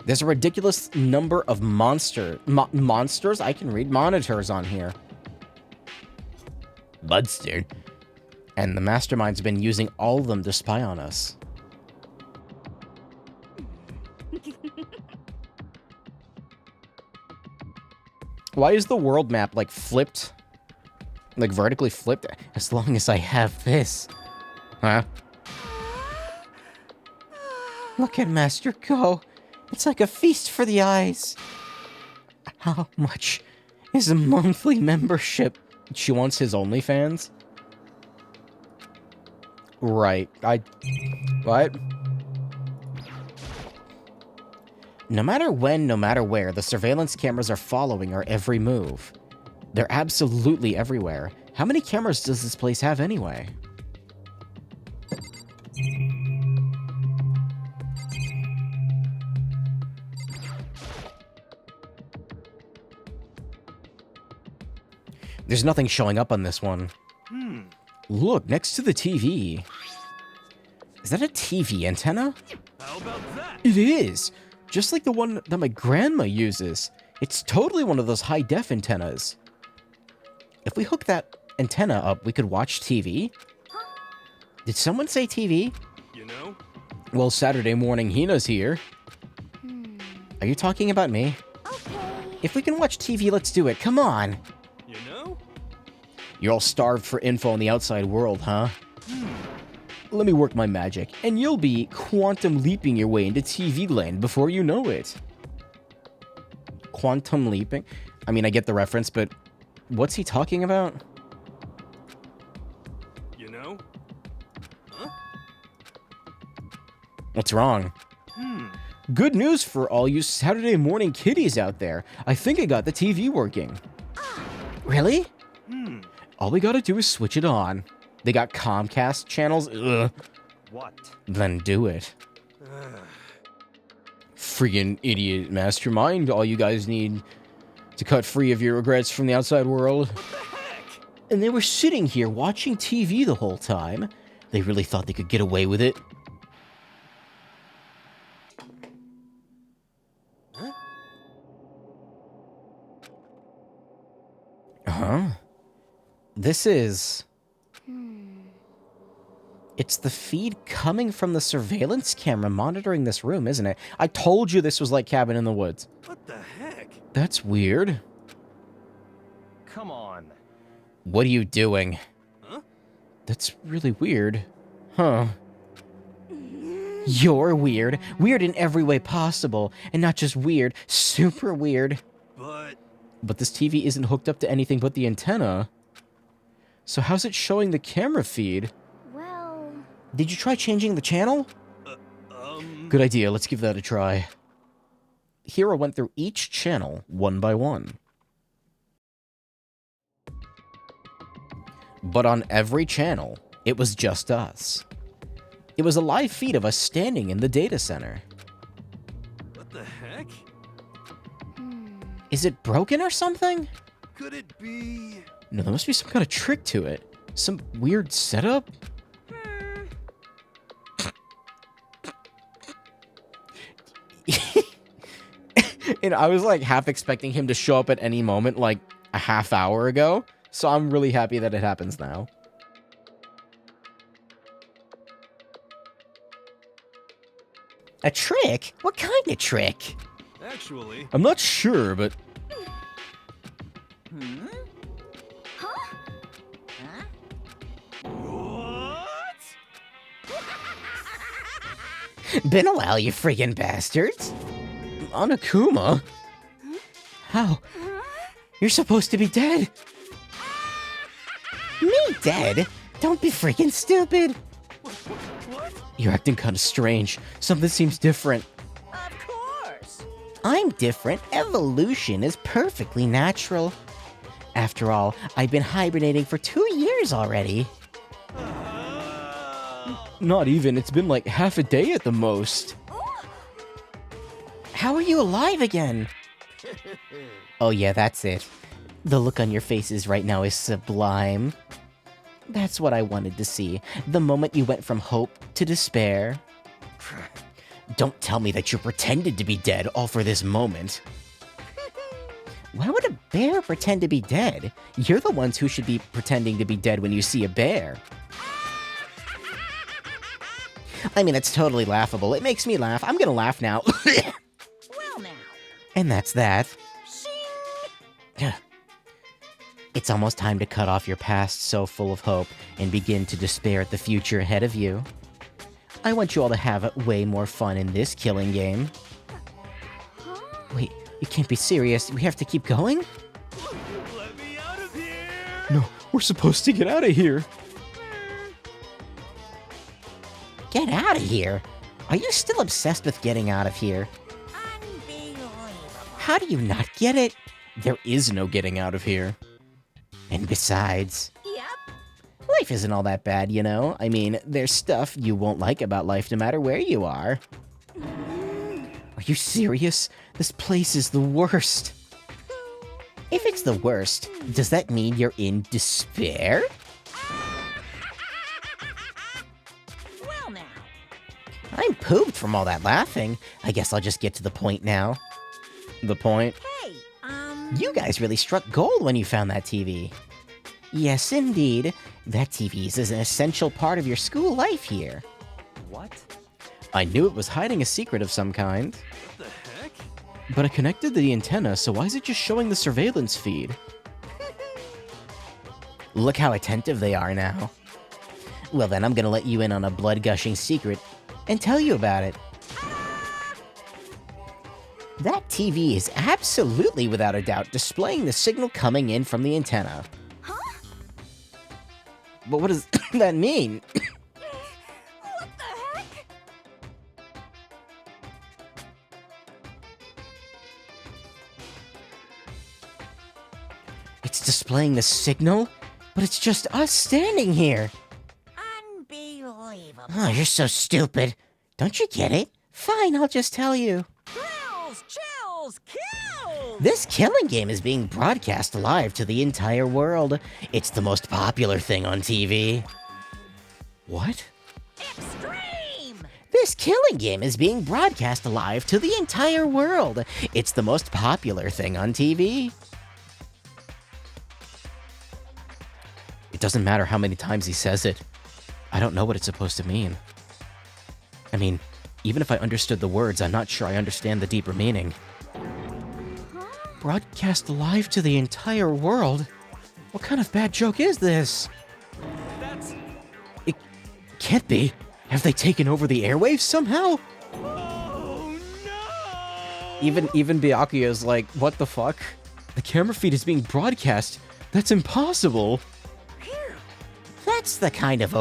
F: There's a ridiculous number of monsters? I can read monitors on here. Monster. And the mastermind's been using all of them to spy on us. Why is the world map, like, flipped? Like, vertically flipped? As long as I have this. Huh? Look at Master go. It's like a feast for the eyes. How much is a monthly membership? She wants his OnlyFans? Right. What? No matter when, no matter where, the surveillance cameras are following our every move. They're absolutely everywhere. How many cameras does this place have anyway? There's nothing showing up on this one. Look, next to the TV. Is that a TV antenna?
G: How about that?
F: It is! Just like the one that my grandma uses. It's totally one of those high-def antennas. If we hook that antenna up, we could watch TV? Did someone say TV?
G: You know?
F: Well, Saturday morning Hina's here. Are you talking about me?
C: Okay.
F: If we can watch TV, let's do it. Come on!
G: You know?
F: You're all starved for info on the outside world, huh? Let me work my magic, and you'll be quantum leaping your way into TV land before you know it. Quantum leaping? I mean, I get the reference, but what's he talking about?
G: You know? Huh?
F: What's wrong? Good news for all you Saturday morning kiddies out there. I think I got the TV working. Really? All we gotta do is switch it on. They got Comcast channels? Ugh.
B: What?
F: Then do it. Friggin' idiot mastermind. All you guys need to cut free of your regrets from the outside world.
G: What the heck?
F: And they were sitting here watching TV the whole time. They really thought they could get away with it. Huh? This is...
A: It's the feed coming from the surveillance camera monitoring this room, isn't it? I told you this was like Cabin in the Woods.
G: What the heck?
A: That's weird.
B: Come on.
A: What are you doing?
G: Huh?
A: That's really weird. Huh. You're weird. Weird in every way possible. And not just weird, super weird. But this TV isn't hooked up to anything but the antenna. So how's it showing the camera feed?
C: Well...
A: Did you try changing the channel? Good idea, let's give that a try. Hero went through each channel one by one. But on every channel, it was just us. It was a live feed of us standing in the data center.
G: What the heck?
A: Is it broken or something?
G: Could it be?
A: No, there must be some kind of trick to it. Some weird setup? And I was like half expecting him to show up at any moment like a half hour ago. So I'm really happy that it happens now.
F: A trick? What kind of trick?
G: Actually,
A: I'm not sure, but
G: what?
F: Been a while, you friggin' bastards.
A: Anakuma?
F: How? You're supposed to be dead. Me dead? Don't be freaking stupid.
G: What?
A: You're acting kind of strange. Something seems different.
H: Of course.
F: I'm different. Evolution is perfectly natural. After all, I've been hibernating for 2 years already.
A: Not even. It's been like half a day at the most.
F: How are you alive again? Oh yeah, that's it. The look on your faces right now is sublime. That's what I wanted to see. The moment you went from hope to despair. Don't tell me that you pretended to be dead all for this moment. Why would a bear pretend to be dead? You're the ones who should be pretending to be dead when you see a bear. I mean, it's totally laughable. It makes me laugh. I'm gonna laugh now.
H: Well now.
F: And that's that. It's almost time to cut off your past so full of hope and begin to despair at the future ahead of you. I want you all to have way more fun in this killing game. Wait, you can't be serious. We have to keep going?
G: Let me out of here!
A: No, we're supposed to get out of here.
F: Get out of here? Are you still obsessed with getting out of here?
H: Unbelievable.
F: How do you not get it?
A: There is no getting out of here.
F: And besides,
H: Yep.
F: life isn't all that bad, you know? I mean, there's stuff you won't like about life no matter where you are. Are you serious? This place is the worst. If it's the worst, does that mean you're in despair?
H: Well now.
F: I'm pooped from all that laughing. I guess I'll just get to the point now.
A: The point?
H: Hey,
F: You guys really struck gold when you found that TV. Yes, indeed. That TV is an essential part of your school life here.
B: What?
A: I knew it was hiding a secret of some kind.
G: What the heck?
A: But I connected the antenna, so why is it just showing the surveillance feed?
F: Look how attentive they are now. Well then, I'm gonna let you in on a blood-gushing secret and tell you about it. That TV is absolutely without a doubt displaying the signal coming in from the antenna.
A: But what does that mean?
H: what the heck?
F: It's displaying the signal, but it's just us standing here.
H: Unbelievable.
F: Oh, you're so stupid. Don't you get it? Fine, I'll just tell you.
H: Thrills, chills, kills!
F: This killing game is being broadcast live to the entire world. It's the most popular thing on TV.
A: What?
H: Extreme!
F: This killing game is being broadcast live to the entire world. It's the most popular thing on TV.
A: It doesn't matter how many times he says it.
F: I don't know what it's supposed to mean. I mean, even if I understood the words, I'm not sure I understand the deeper meaning. Broadcast live to the entire world? What kind of bad joke is this?
B: That's...
F: It can't be. Have they taken over the airwaves somehow?
B: Oh, no!
A: Even Byakuya's like, what the fuck?
F: The camera feed is being broadcast. That's impossible. That kind of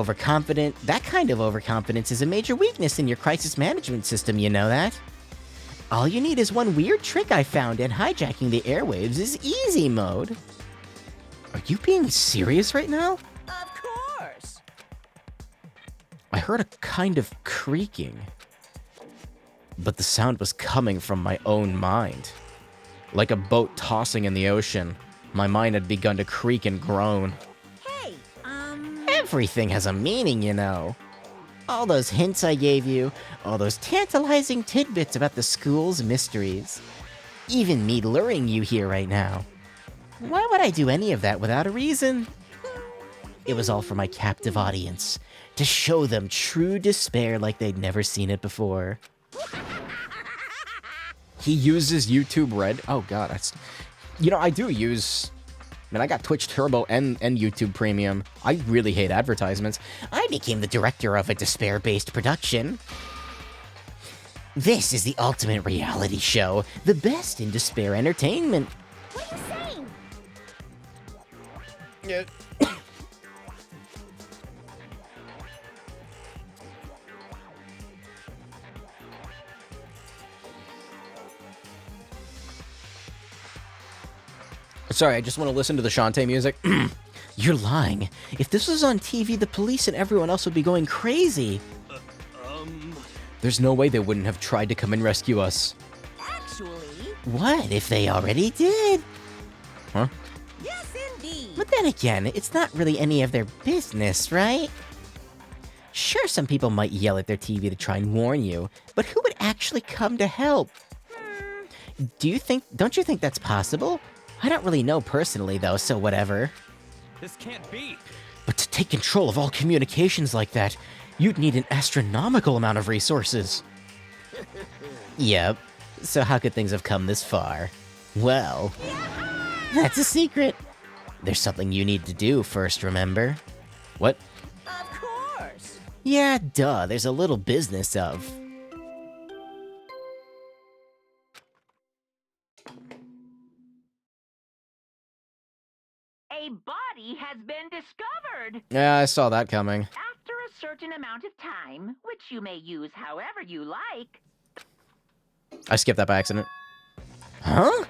F: overconfidence is a major weakness in your crisis management system, you know that? All you need is one weird trick I found, and hijacking the airwaves is easy mode. Are you being serious right now?
H: Of course.
F: I heard a kind of creaking. But the sound was coming from my own mind. Like a boat tossing in the ocean, my mind had begun to creak and groan.
H: Hey,
F: Everything has a meaning, you know. All those hints I gave you, all those tantalizing tidbits about the school's mysteries. Even me luring you here right now. Why would I do any of that without a reason? It was all for my captive audience, to show them true despair like they'd never seen it before.
A: He uses YouTube Red. Oh god, that's... You know, I do use... Man, I got Twitch Turbo and YouTube Premium. I really hate advertisements.
F: I became the director of a despair-based production. This is the ultimate reality show, the best in despair entertainment.
C: What are you saying?
A: Yeah. Sorry, I just want to listen to the Shantae music.
F: You're lying. If this was on TV, the police and everyone else would be going crazy.
A: There's no way they wouldn't have tried to come and rescue us.
H: actually,
F: What if they already did?
A: Huh?
H: yes indeed.
F: But then again, it's not really any of their business, right? Sure, some people might yell at their TV to try and warn you, but who would actually come to help? Don't you think that's possible? I don't really know personally, though, so whatever.
B: This can't be.
F: But to take control of all communications like that, you'd need an astronomical amount of resources. Yep. So how could things have come this far? Well, that's a secret. There's something you need to do first, remember?
A: What?
H: Of course.
F: Yeah, duh, there's a little business of...
D: A body has been discovered.
A: Yeah, I saw that coming.
D: After a certain amount of time, which you may use however you like.
A: I skipped that by accident.
F: Huh?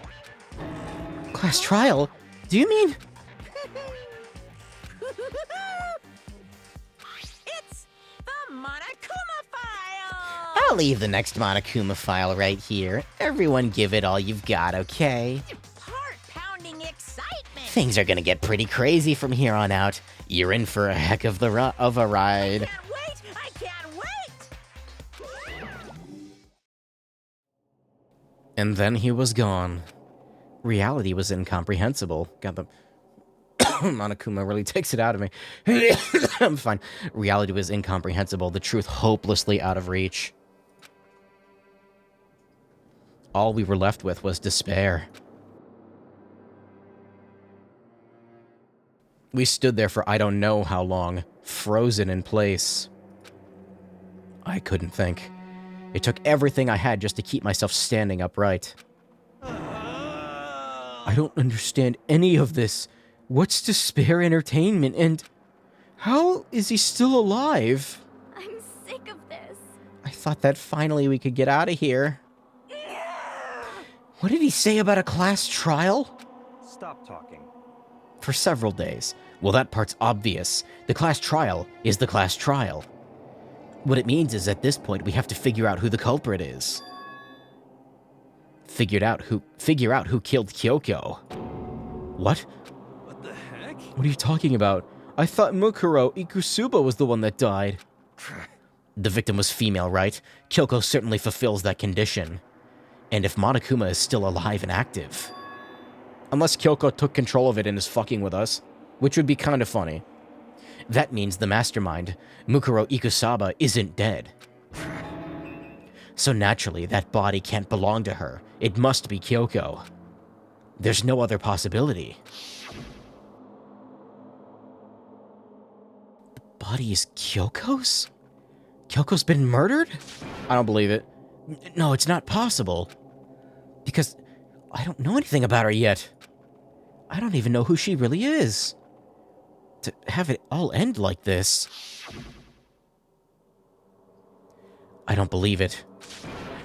F: Class trial? Do you mean...
H: It's the Monokuma file.
F: I'll leave the next Monokuma file right here. Everyone give it all you've got, okay?
H: Heart-pounding excitement.
F: Things are gonna get pretty crazy from here on out. You're in for a heck of a ride.
H: Can't wait. I can't wait.
A: And then he was gone.
F: Reality was incomprehensible.
A: God, the Monokuma really takes it out of me.
F: I'm fine. Reality was incomprehensible, the truth hopelessly out of reach.
A: All we were left with was despair. We stood there for I don't know how long, frozen in place. I couldn't think. It took everything I had just to keep myself standing upright. I don't understand any of this. What's despair entertainment, and how is he still alive?
C: I'm sick of this.
A: I thought that finally we could get out of here. What did he say about a class trial?
B: Stop talking.
A: For several days. Well, that part's obvious. The class trial is the class trial. What it means is at this point we have to figure out who the culprit is. Figure out who killed Kyoko. What?
G: What the heck?
A: What are you talking about? I thought Mukuro Ikusuba was the one that died. The victim was female, right? Kyoko certainly fulfills that condition. And if Monokuma is still alive and active. Unless Kyoko took control of it and is fucking with us. Which would be kind of funny.
F: That means the mastermind, Mukuro Ikusaba, isn't dead. So naturally, that body can't belong to her. It must be Kyoko. There's no other possibility. The body is Kyoko's? Kyoko's been murdered? I don't believe it. No, it's not possible. Because I don't know anything about her yet. I don't even know who she really is. To have it all end like this. I don't believe it.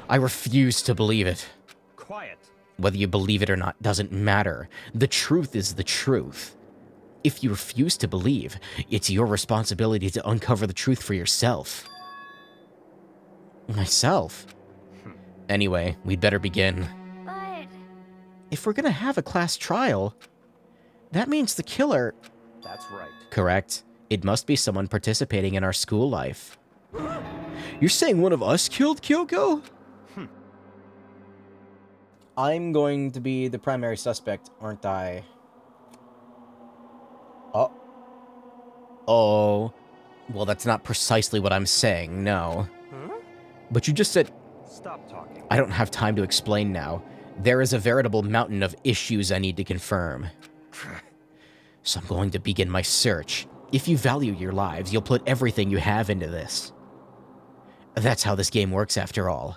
F: I refuse to believe it.
B: Quiet.
F: Whether you believe it or not doesn't matter. The truth is the truth. If you refuse to believe, it's your responsibility to uncover the truth for yourself. Myself? Anyway, we'd better begin.
C: But
F: If we're gonna have a class trial, that means the killer...
B: That's right.
F: Correct. It must be someone participating in our school life. You're saying one of us killed Kyoko? I'm going to be the primary suspect, aren't I? Oh. Oh. Well, that's not precisely what I'm saying, no. But you just said...
B: Stop talking.
F: I don't have time to explain now. There is a veritable mountain of issues I need to confirm. So I'm going to begin my search. If you value your lives, you'll put everything you have into this. That's how this game works, after all.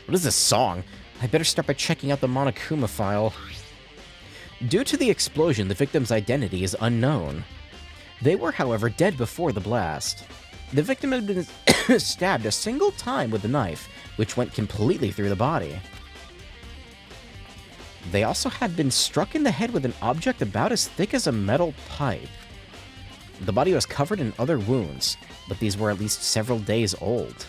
F: What is this song? I better start by checking out the Monokuma file. Due to the explosion, the victim's identity is unknown. They were, however, dead before the blast. The victim had been stabbed a single time with a knife, which went completely through the body. They also had been struck in the head with an object about as thick as a metal pipe. The body was covered in other wounds, but these were at least several days old.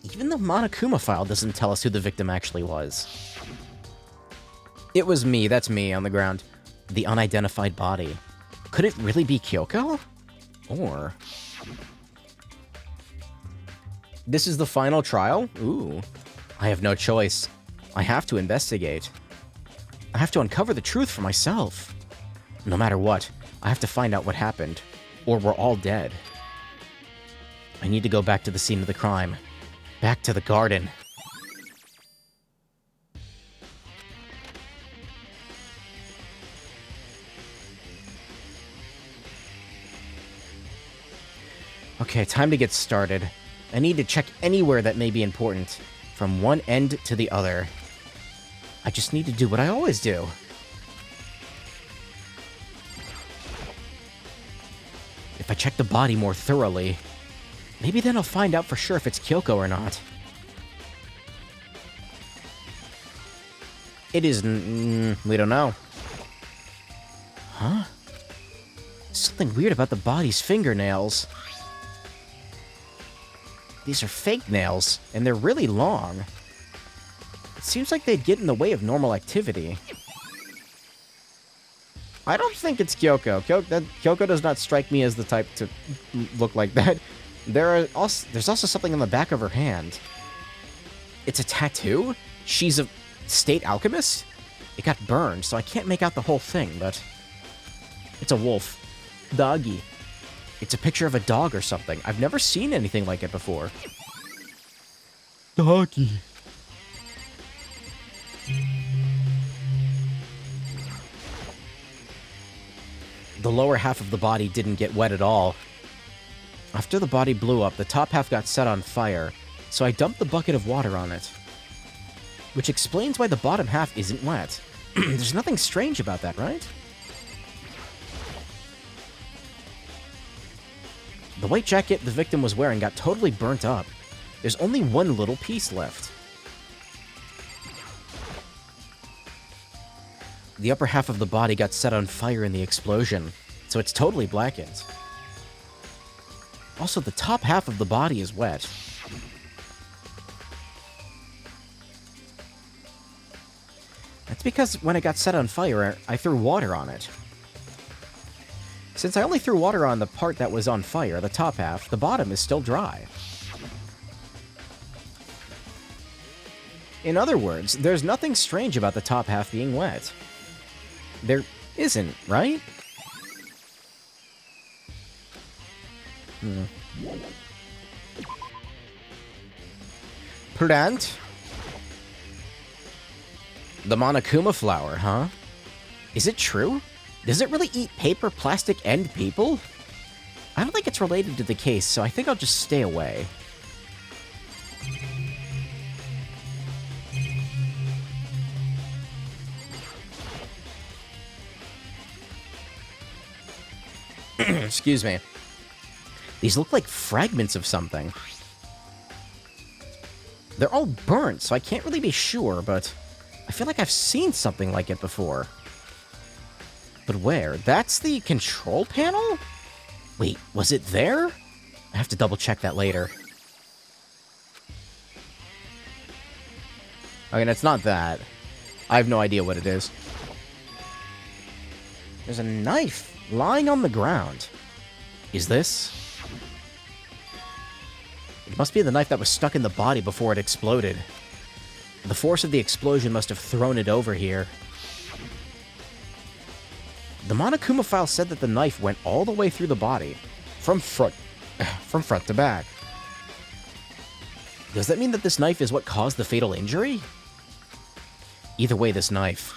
F: Even the Monokuma file doesn't tell us who the victim actually was. It was me, that's me on the ground. The unidentified body. Could it really be Kyoko? Or... This is the final trial? Ooh. I have no choice. I have to investigate. I have to uncover the truth for myself. No matter what, I have to find out what happened, or we're all dead. I need to go back to the scene of the crime. Back to the garden. Okay, time to get started. I need to check anywhere that may be important, from one end to the other. I just need to do what I always do. If I check the body more thoroughly, maybe then I'll find out for sure if it's Kyoko or not. It is... we don't know. Huh? Something weird about the body's fingernails. These are fake nails, and they're really long. It seems like they'd get in the way of normal activity. I don't think it's Kyoko. Kyoko does not strike me as the type to look like that. There's also something on the back of her hand. It's a tattoo? She's a state alchemist? It got burned, so I can't make out the whole thing, but... It's a wolf. Doggy. It's a picture of a dog or something. I've never seen anything like it before. Doggy. The lower half of the body didn't get wet at all. After the body blew up, the top half got set on fire, so I dumped the bucket of water on it. Which explains why the bottom half isn't wet. There's nothing strange about that, right? The white jacket the victim was wearing got totally burnt up. There's only one little piece left. The upper half of the body got set on fire in the explosion, so it's totally blackened. Also, the top half of the body is wet. That's because when it got set on fire, I threw water on it. Since I only threw water on the part that was on fire, the top half, the bottom is still dry.
A: In other words, there's nothing strange about the top half being wet. There isn't, right? Plant? The Monokuma flower, huh? Is it true? Does it really eat paper, plastic, and people? I don't think it's related to the case, so I think I'll just stay away. Excuse me. These look like fragments of something. They're all burnt, so I can't really be sure, but I feel like I've seen something like it before. But where? That's the control panel? Wait, was it there? I have to double check that later. I mean, it's not that. I have no idea what it is. There's a knife lying on the ground. Is this? It must be the knife that was stuck in the body before it exploded. The force of the explosion must have thrown it over here. The Monokuma file said that the knife went all the way through the body, from front to back. Does that mean that this knife is what caused the fatal injury? Either way, this knife,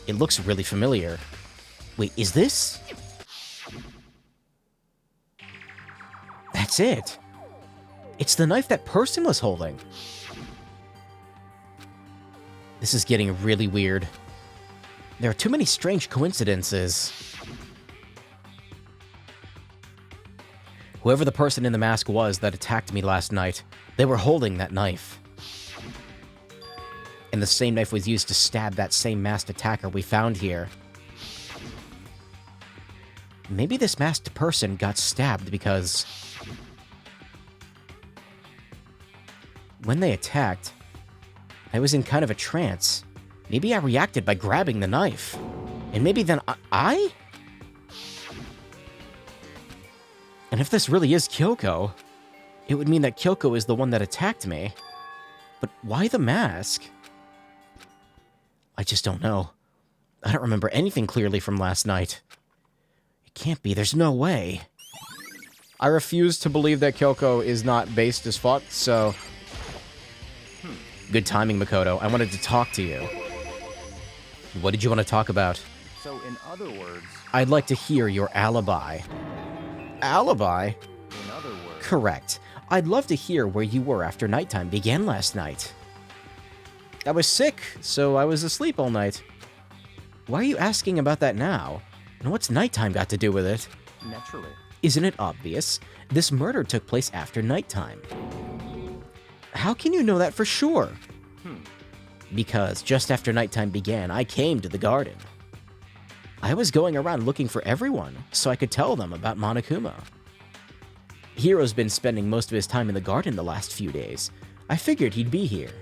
A: it looks really familiar. Wait, is this? That's it. It's the knife that person was holding. This is getting really weird. There are too many strange coincidences. Whoever the person in the mask was that attacked me last night, they were holding that knife. And the same knife was used to stab that same masked attacker we found here. Maybe this masked person got stabbed because when they attacked, I was in kind of a trance. Maybe I reacted by grabbing the knife. And maybe then I? And if this really is Kyoko, it would mean that Kyoko is the one that attacked me. But why the mask? I just don't know. I don't remember anything clearly from last night. It can't be, there's no way. I refuse to believe that Kyoko is not based as fuck, so... Good timing, Makoto. I wanted to talk to you. What did you want to talk about?
B: So, in other words...
A: I'd like to hear your alibi. Alibi?
B: In other words...
A: Correct. I'd love to hear where you were after nighttime began last night. I was sick, so I was asleep all night. Why are you asking about that now? And what's nighttime got to do with it?
B: Naturally.
A: Isn't it obvious? This murder took place after nighttime. How can you know that for sure? Because just after nighttime began, I came to the garden. I was going around looking for everyone, so I could tell them about Monokuma. Hiro's been spending most of his time in the garden the last few days. I figured he'd be here.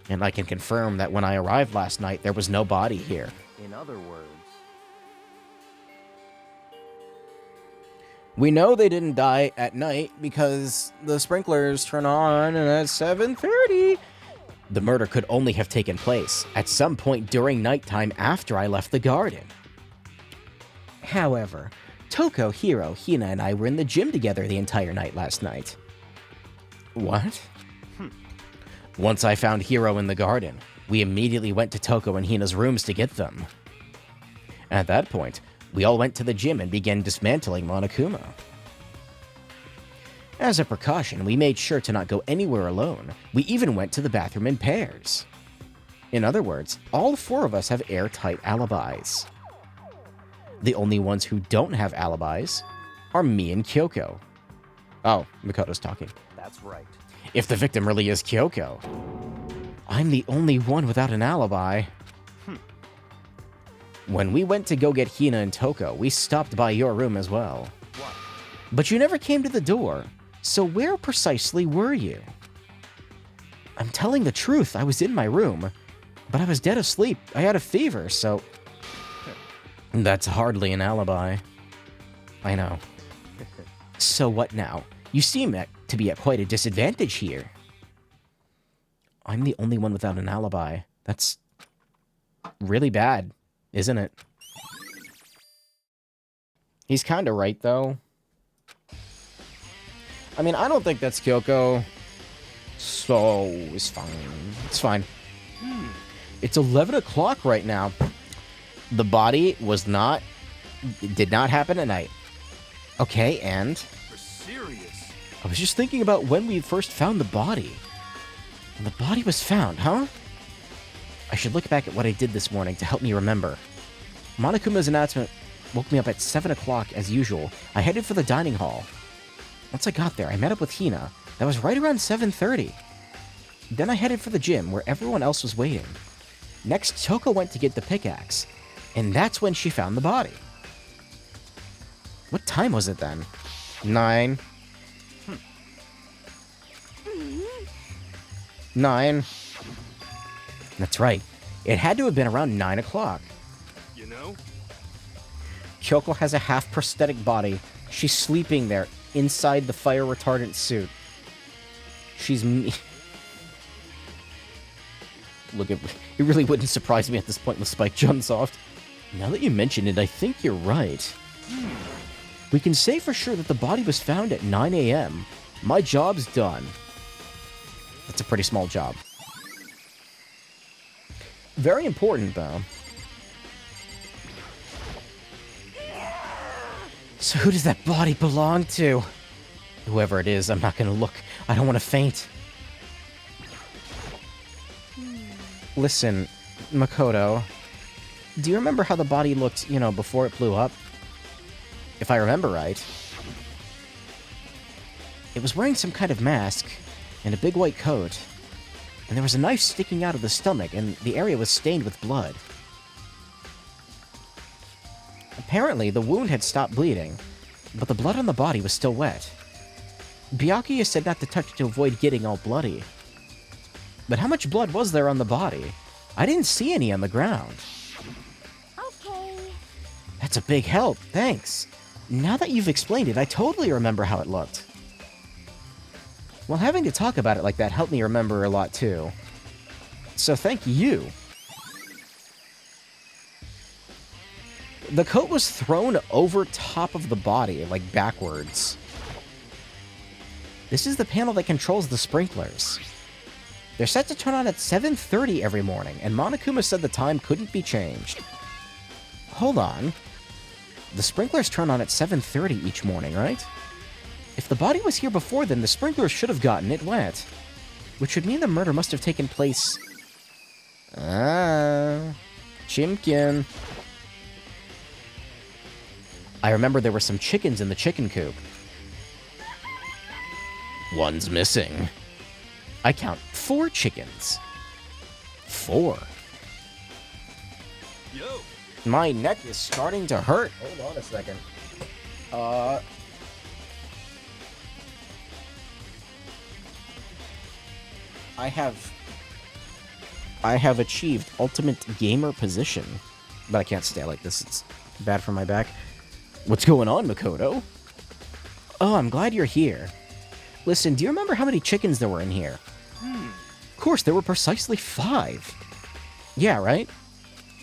A: And I can confirm that when I arrived last night, there was no body here.
B: In other words...
A: We know they didn't die at night because the sprinklers turn on at 7:30. The murder could only have taken place at some point during nighttime after I left the garden. However, Toko, Hiro, Hina, and I were in the gym together the entire night last night. What? Once I found Hiro in the garden, we immediately went to Toko and Hina's rooms to get them. At that point, we all went to the gym and began dismantling Monokuma. As a precaution, we made sure to not go anywhere alone. We even went to the bathroom in pairs. In other words, all four of us have airtight alibis. The only ones who don't have alibis are me and Kyoko. Oh, Makoto's talking.
B: That's right.
A: If the victim really is Kyoko, I'm the only one without an alibi. When we went to go get Hina and Toko, we stopped by your room as well.
B: What?
A: But you never came to the door, so where precisely were you? I'm telling the truth, I was in my room, but I was dead asleep. I had a fever, so... That's hardly an alibi. I know. So what now? You seem to be at quite a disadvantage here. I'm the only one without an alibi. That's really bad, isn't it? He's kind of right, though. I mean, I don't think that's Kyoko. So, it's fine. It's fine. It's 11 o'clock right now. The body was not... It did not happen at night. Okay, and...
G: For serious.
A: I was just thinking about when we first found the body. When the body was found, huh? I should look back at what I did this morning to help me remember. Monokuma's announcement woke me up at 7 o'clock as usual. I headed for the dining hall. Once I got there, I met up with Hina. That was right around 7:30. Then I headed for the gym, where everyone else was waiting. Next, Toko went to get the pickaxe, and that's when she found the body. What time was it then? 9. 9. That's right. It had to have been around 9 o'clock.
G: You know?
A: Kyoko has a half prosthetic body. She's sleeping there, inside the fire retardant suit. She's me. Look, it really wouldn't surprise me at this point with Spike Chunsoft. Now that you mention it, I think you're right. We can say for sure that the body was found at 9 a.m. My job's done. That's a pretty small job. Very important, though. So who does that body belong to? Whoever it is, I'm not gonna look. I don't want to faint. Listen, Makoto, do you remember how the body looked, you know, before it blew up? If I remember right. It was wearing some kind of mask and a big white coat, and there was a knife sticking out of the stomach, and the area was stained with blood. Apparently, the wound had stopped bleeding, but the blood on the body was still wet. Byakuya said not to touch to avoid getting all bloody. But how much blood was there on the body? I didn't see any on the ground.
C: Okay.
A: That's a big help, thanks. Now that you've explained it, I totally remember how it looked. Well, having to talk about it like that helped me remember a lot too. So thank you. The coat was thrown over top of the body, like backwards. This is the panel that controls the sprinklers. They're set to turn on at 7:30 every morning, and Monokuma said the time couldn't be changed. Hold on. The sprinklers turn on at 7:30 each morning, right? If the body was here before then, the sprinklers should have gotten it wet. Which would mean the murder must have taken place... Chimkin. I remember there were some chickens in the chicken coop. One's missing. I count 4 chickens. 4.
G: Yo.
A: My neck is starting to hurt. Hold on a second. I have achieved ultimate gamer position. But I can't stay like this. It's bad for my back. What's going on, Makoto? Oh, I'm glad you're here. Listen, do you remember how many chickens there were in here? Of course, there were precisely 5. Yeah, right?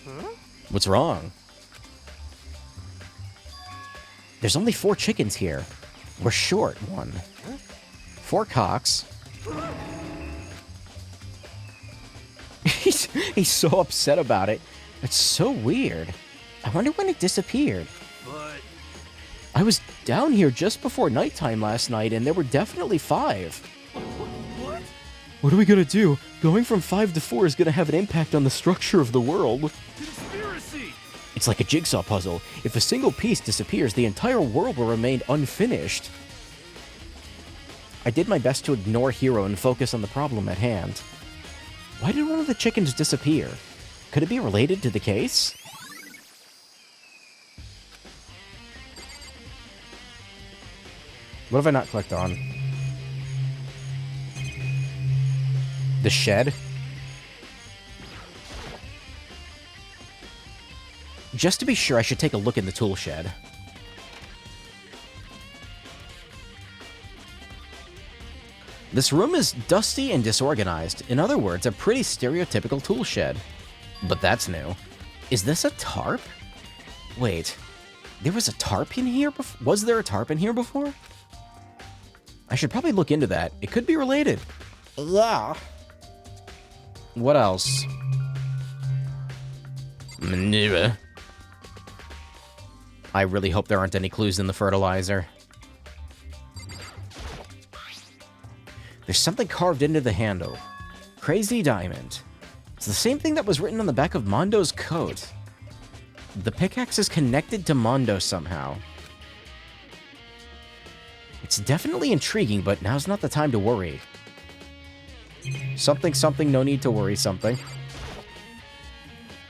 G: Huh?
A: What's wrong? There's only 4 chickens here. We're short 1. 4 cocks. He's so upset about it. It's so weird. I wonder when it disappeared.
G: But...
A: I was down here just before nighttime last night, and there were definitely 5.
G: What?
A: What are we gonna do? Going from 5 to 4 is gonna have an impact on the structure of the world.
G: Conspiracy!
A: It's like a jigsaw puzzle. If a single piece disappears, the entire world will remain unfinished. I did my best to ignore Hiro and focus on the problem at hand. Why did one of the chickens disappear? Could it be related to the case? What have I not clicked on? The shed? Just to be sure, I should take a look in the tool shed. This room is dusty and disorganized. In other words, a pretty stereotypical tool shed. But that's new. Is this a tarp? Wait, there was a tarp in here before? Was there a tarp in here before? I should probably look into that. It could be related.
F: Yeah.
A: What else? Manure. I really hope there aren't any clues in the fertilizer. There's something carved into the handle. Crazy diamond. It's the same thing that was written on the back of Mondo's coat. The pickaxe is connected to Mondo somehow. It's definitely intriguing, but now's not the time to worry. Something, something, no need to worry something.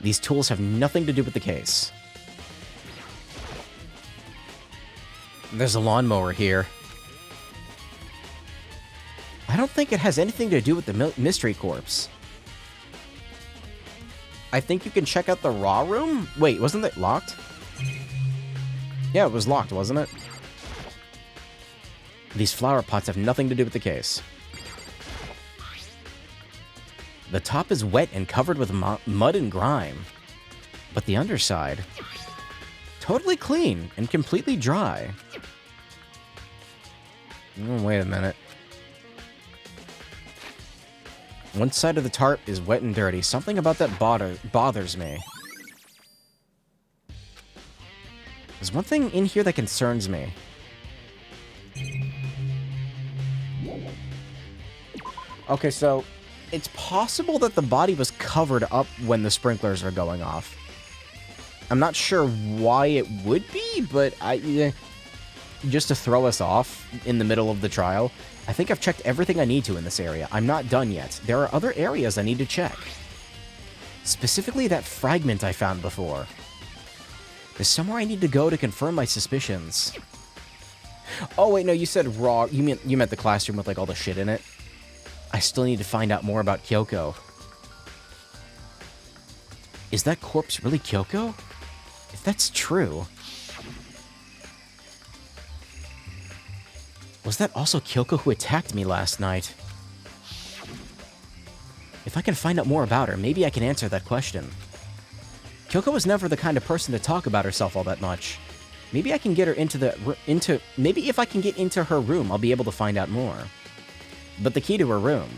A: These tools have nothing to do with the case. There's a lawnmower here. I don't think it has anything to do with the mystery corpse. I think you can check out the raw room? Wait, wasn't it locked? Yeah, it was locked, wasn't it? These flower pots have nothing to do with the case. The top is wet and covered with mud and grime. But the underside... totally clean and completely dry. Oh, wait a minute. One side of the tarp is wet and dirty. Something about that bothers me. There's one thing in here that concerns me. Okay, so it's possible that the body was covered up when the sprinklers are going off. I'm not sure why it would be, but just to throw us off in the middle of the trial, I think I've checked everything I need to in this area. I'm not done yet. There are other areas I need to check. Specifically that fragment I found before. There's somewhere I need to go to confirm my suspicions. Oh wait, no, you said raw. You meant the classroom with like all the shit in it. I still need to find out more about Kyoko. Is that corpse really Kyoko? If that's true... was that also Kyoko who attacked me last night? If I can find out more about her, maybe I can answer that question. Kyoko was never the kind of person to talk about herself all that much. Maybe I can get her maybe if I can get into her room, I'll be able to find out more. But the key to her room...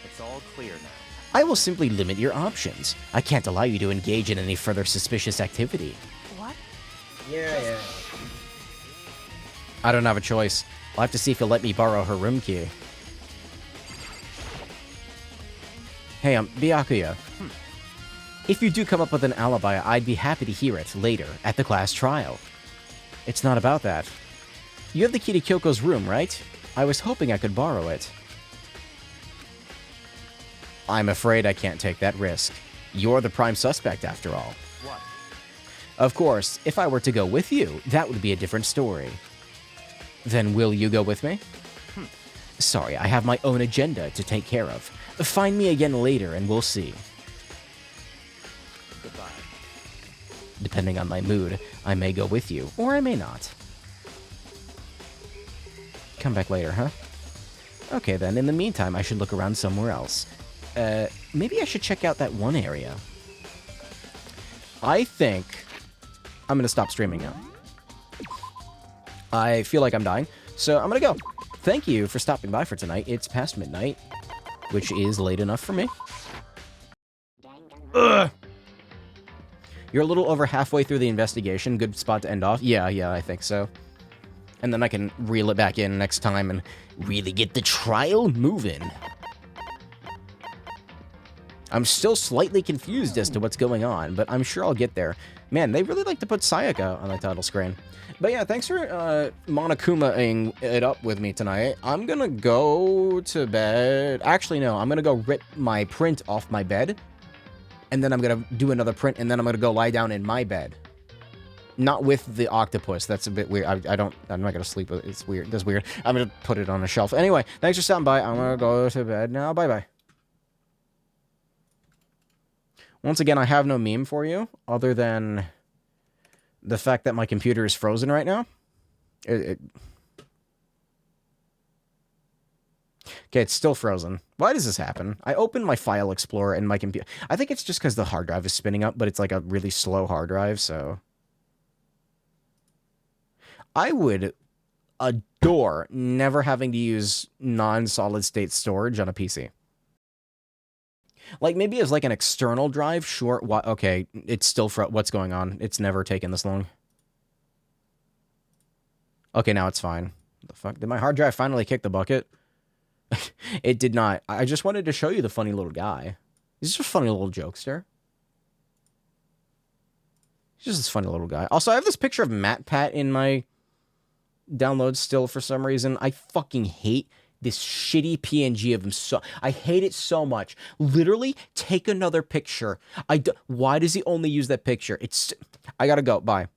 B: It's all clear now.
A: I will simply limit your options. I can't allow you to engage in any further suspicious activity.
E: What?
F: Yeah.
A: I don't have a choice. I'll have to see if you'll let me borrow her room key. Hey, Byakuya. If you do come up with an alibi, I'd be happy to hear it later, at the class trial. It's not about that. You have the key to Kyoko's room, right? I was hoping I could borrow it. I'm afraid I can't take that risk. You're the prime suspect, after all.
B: What?
A: Of course, if I were to go with you, that would be a different story. Then will you go with me? Sorry, I have my own agenda to take care of. Find me again later and we'll see.
B: Goodbye.
A: Depending on my mood, I may go with you, or I may not. Come back later, huh? Okay then, in the meantime, I should look around somewhere else. Maybe I should check out that one area. I think I'm gonna stop streaming now. I feel like I'm dying, so I'm gonna go. Thank you for stopping by for tonight. It's past midnight, which is late enough for me. Ugh. You're a little over halfway through the investigation. Good spot to end off. Yeah, I think so. And then I can reel it back in next time and really get the trial moving. I'm still slightly confused as to what's going on, but I'm sure I'll get there. Man, they really like to put Sayaka on the title screen. But yeah, thanks for Monokuma-ing it up with me tonight. I'm gonna go to bed. Actually, no, I'm gonna go rip my print off my bed. And then I'm gonna do another print, and then I'm gonna go lie down in my bed. Not with the octopus. That's a bit weird. I'm not gonna sleep with it. It's weird. That's weird. I'm gonna put it on a shelf. Anyway, thanks for stopping by. I'm gonna go to bed now. Bye-bye. Once again, I have no meme for you, other than the fact that my computer is frozen right now. Okay, it's still frozen. Why does this happen? I opened my file explorer and my computer. I think it's just because the hard drive is spinning up, but it's like a really slow hard drive, so... I would adore never having to use non-solid state storage on a PC. Like, maybe as like an external drive, sure. Okay, it's still what's going on? It's never taken this long. Okay, now it's fine. The fuck? Did my hard drive finally kick the bucket? It did not. I just wanted to show you the funny little guy. He's just a funny little jokester. He's just this funny little guy. Also, I have this picture of MatPat in my downloads still for some reason. I fucking hate this shitty PNG of him. I hate it so much. Literally, take another picture. Why does he only use that picture? I gotta go. Bye.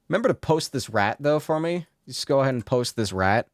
A: Remember to post this rat, though, for me? Just go ahead and post this rat.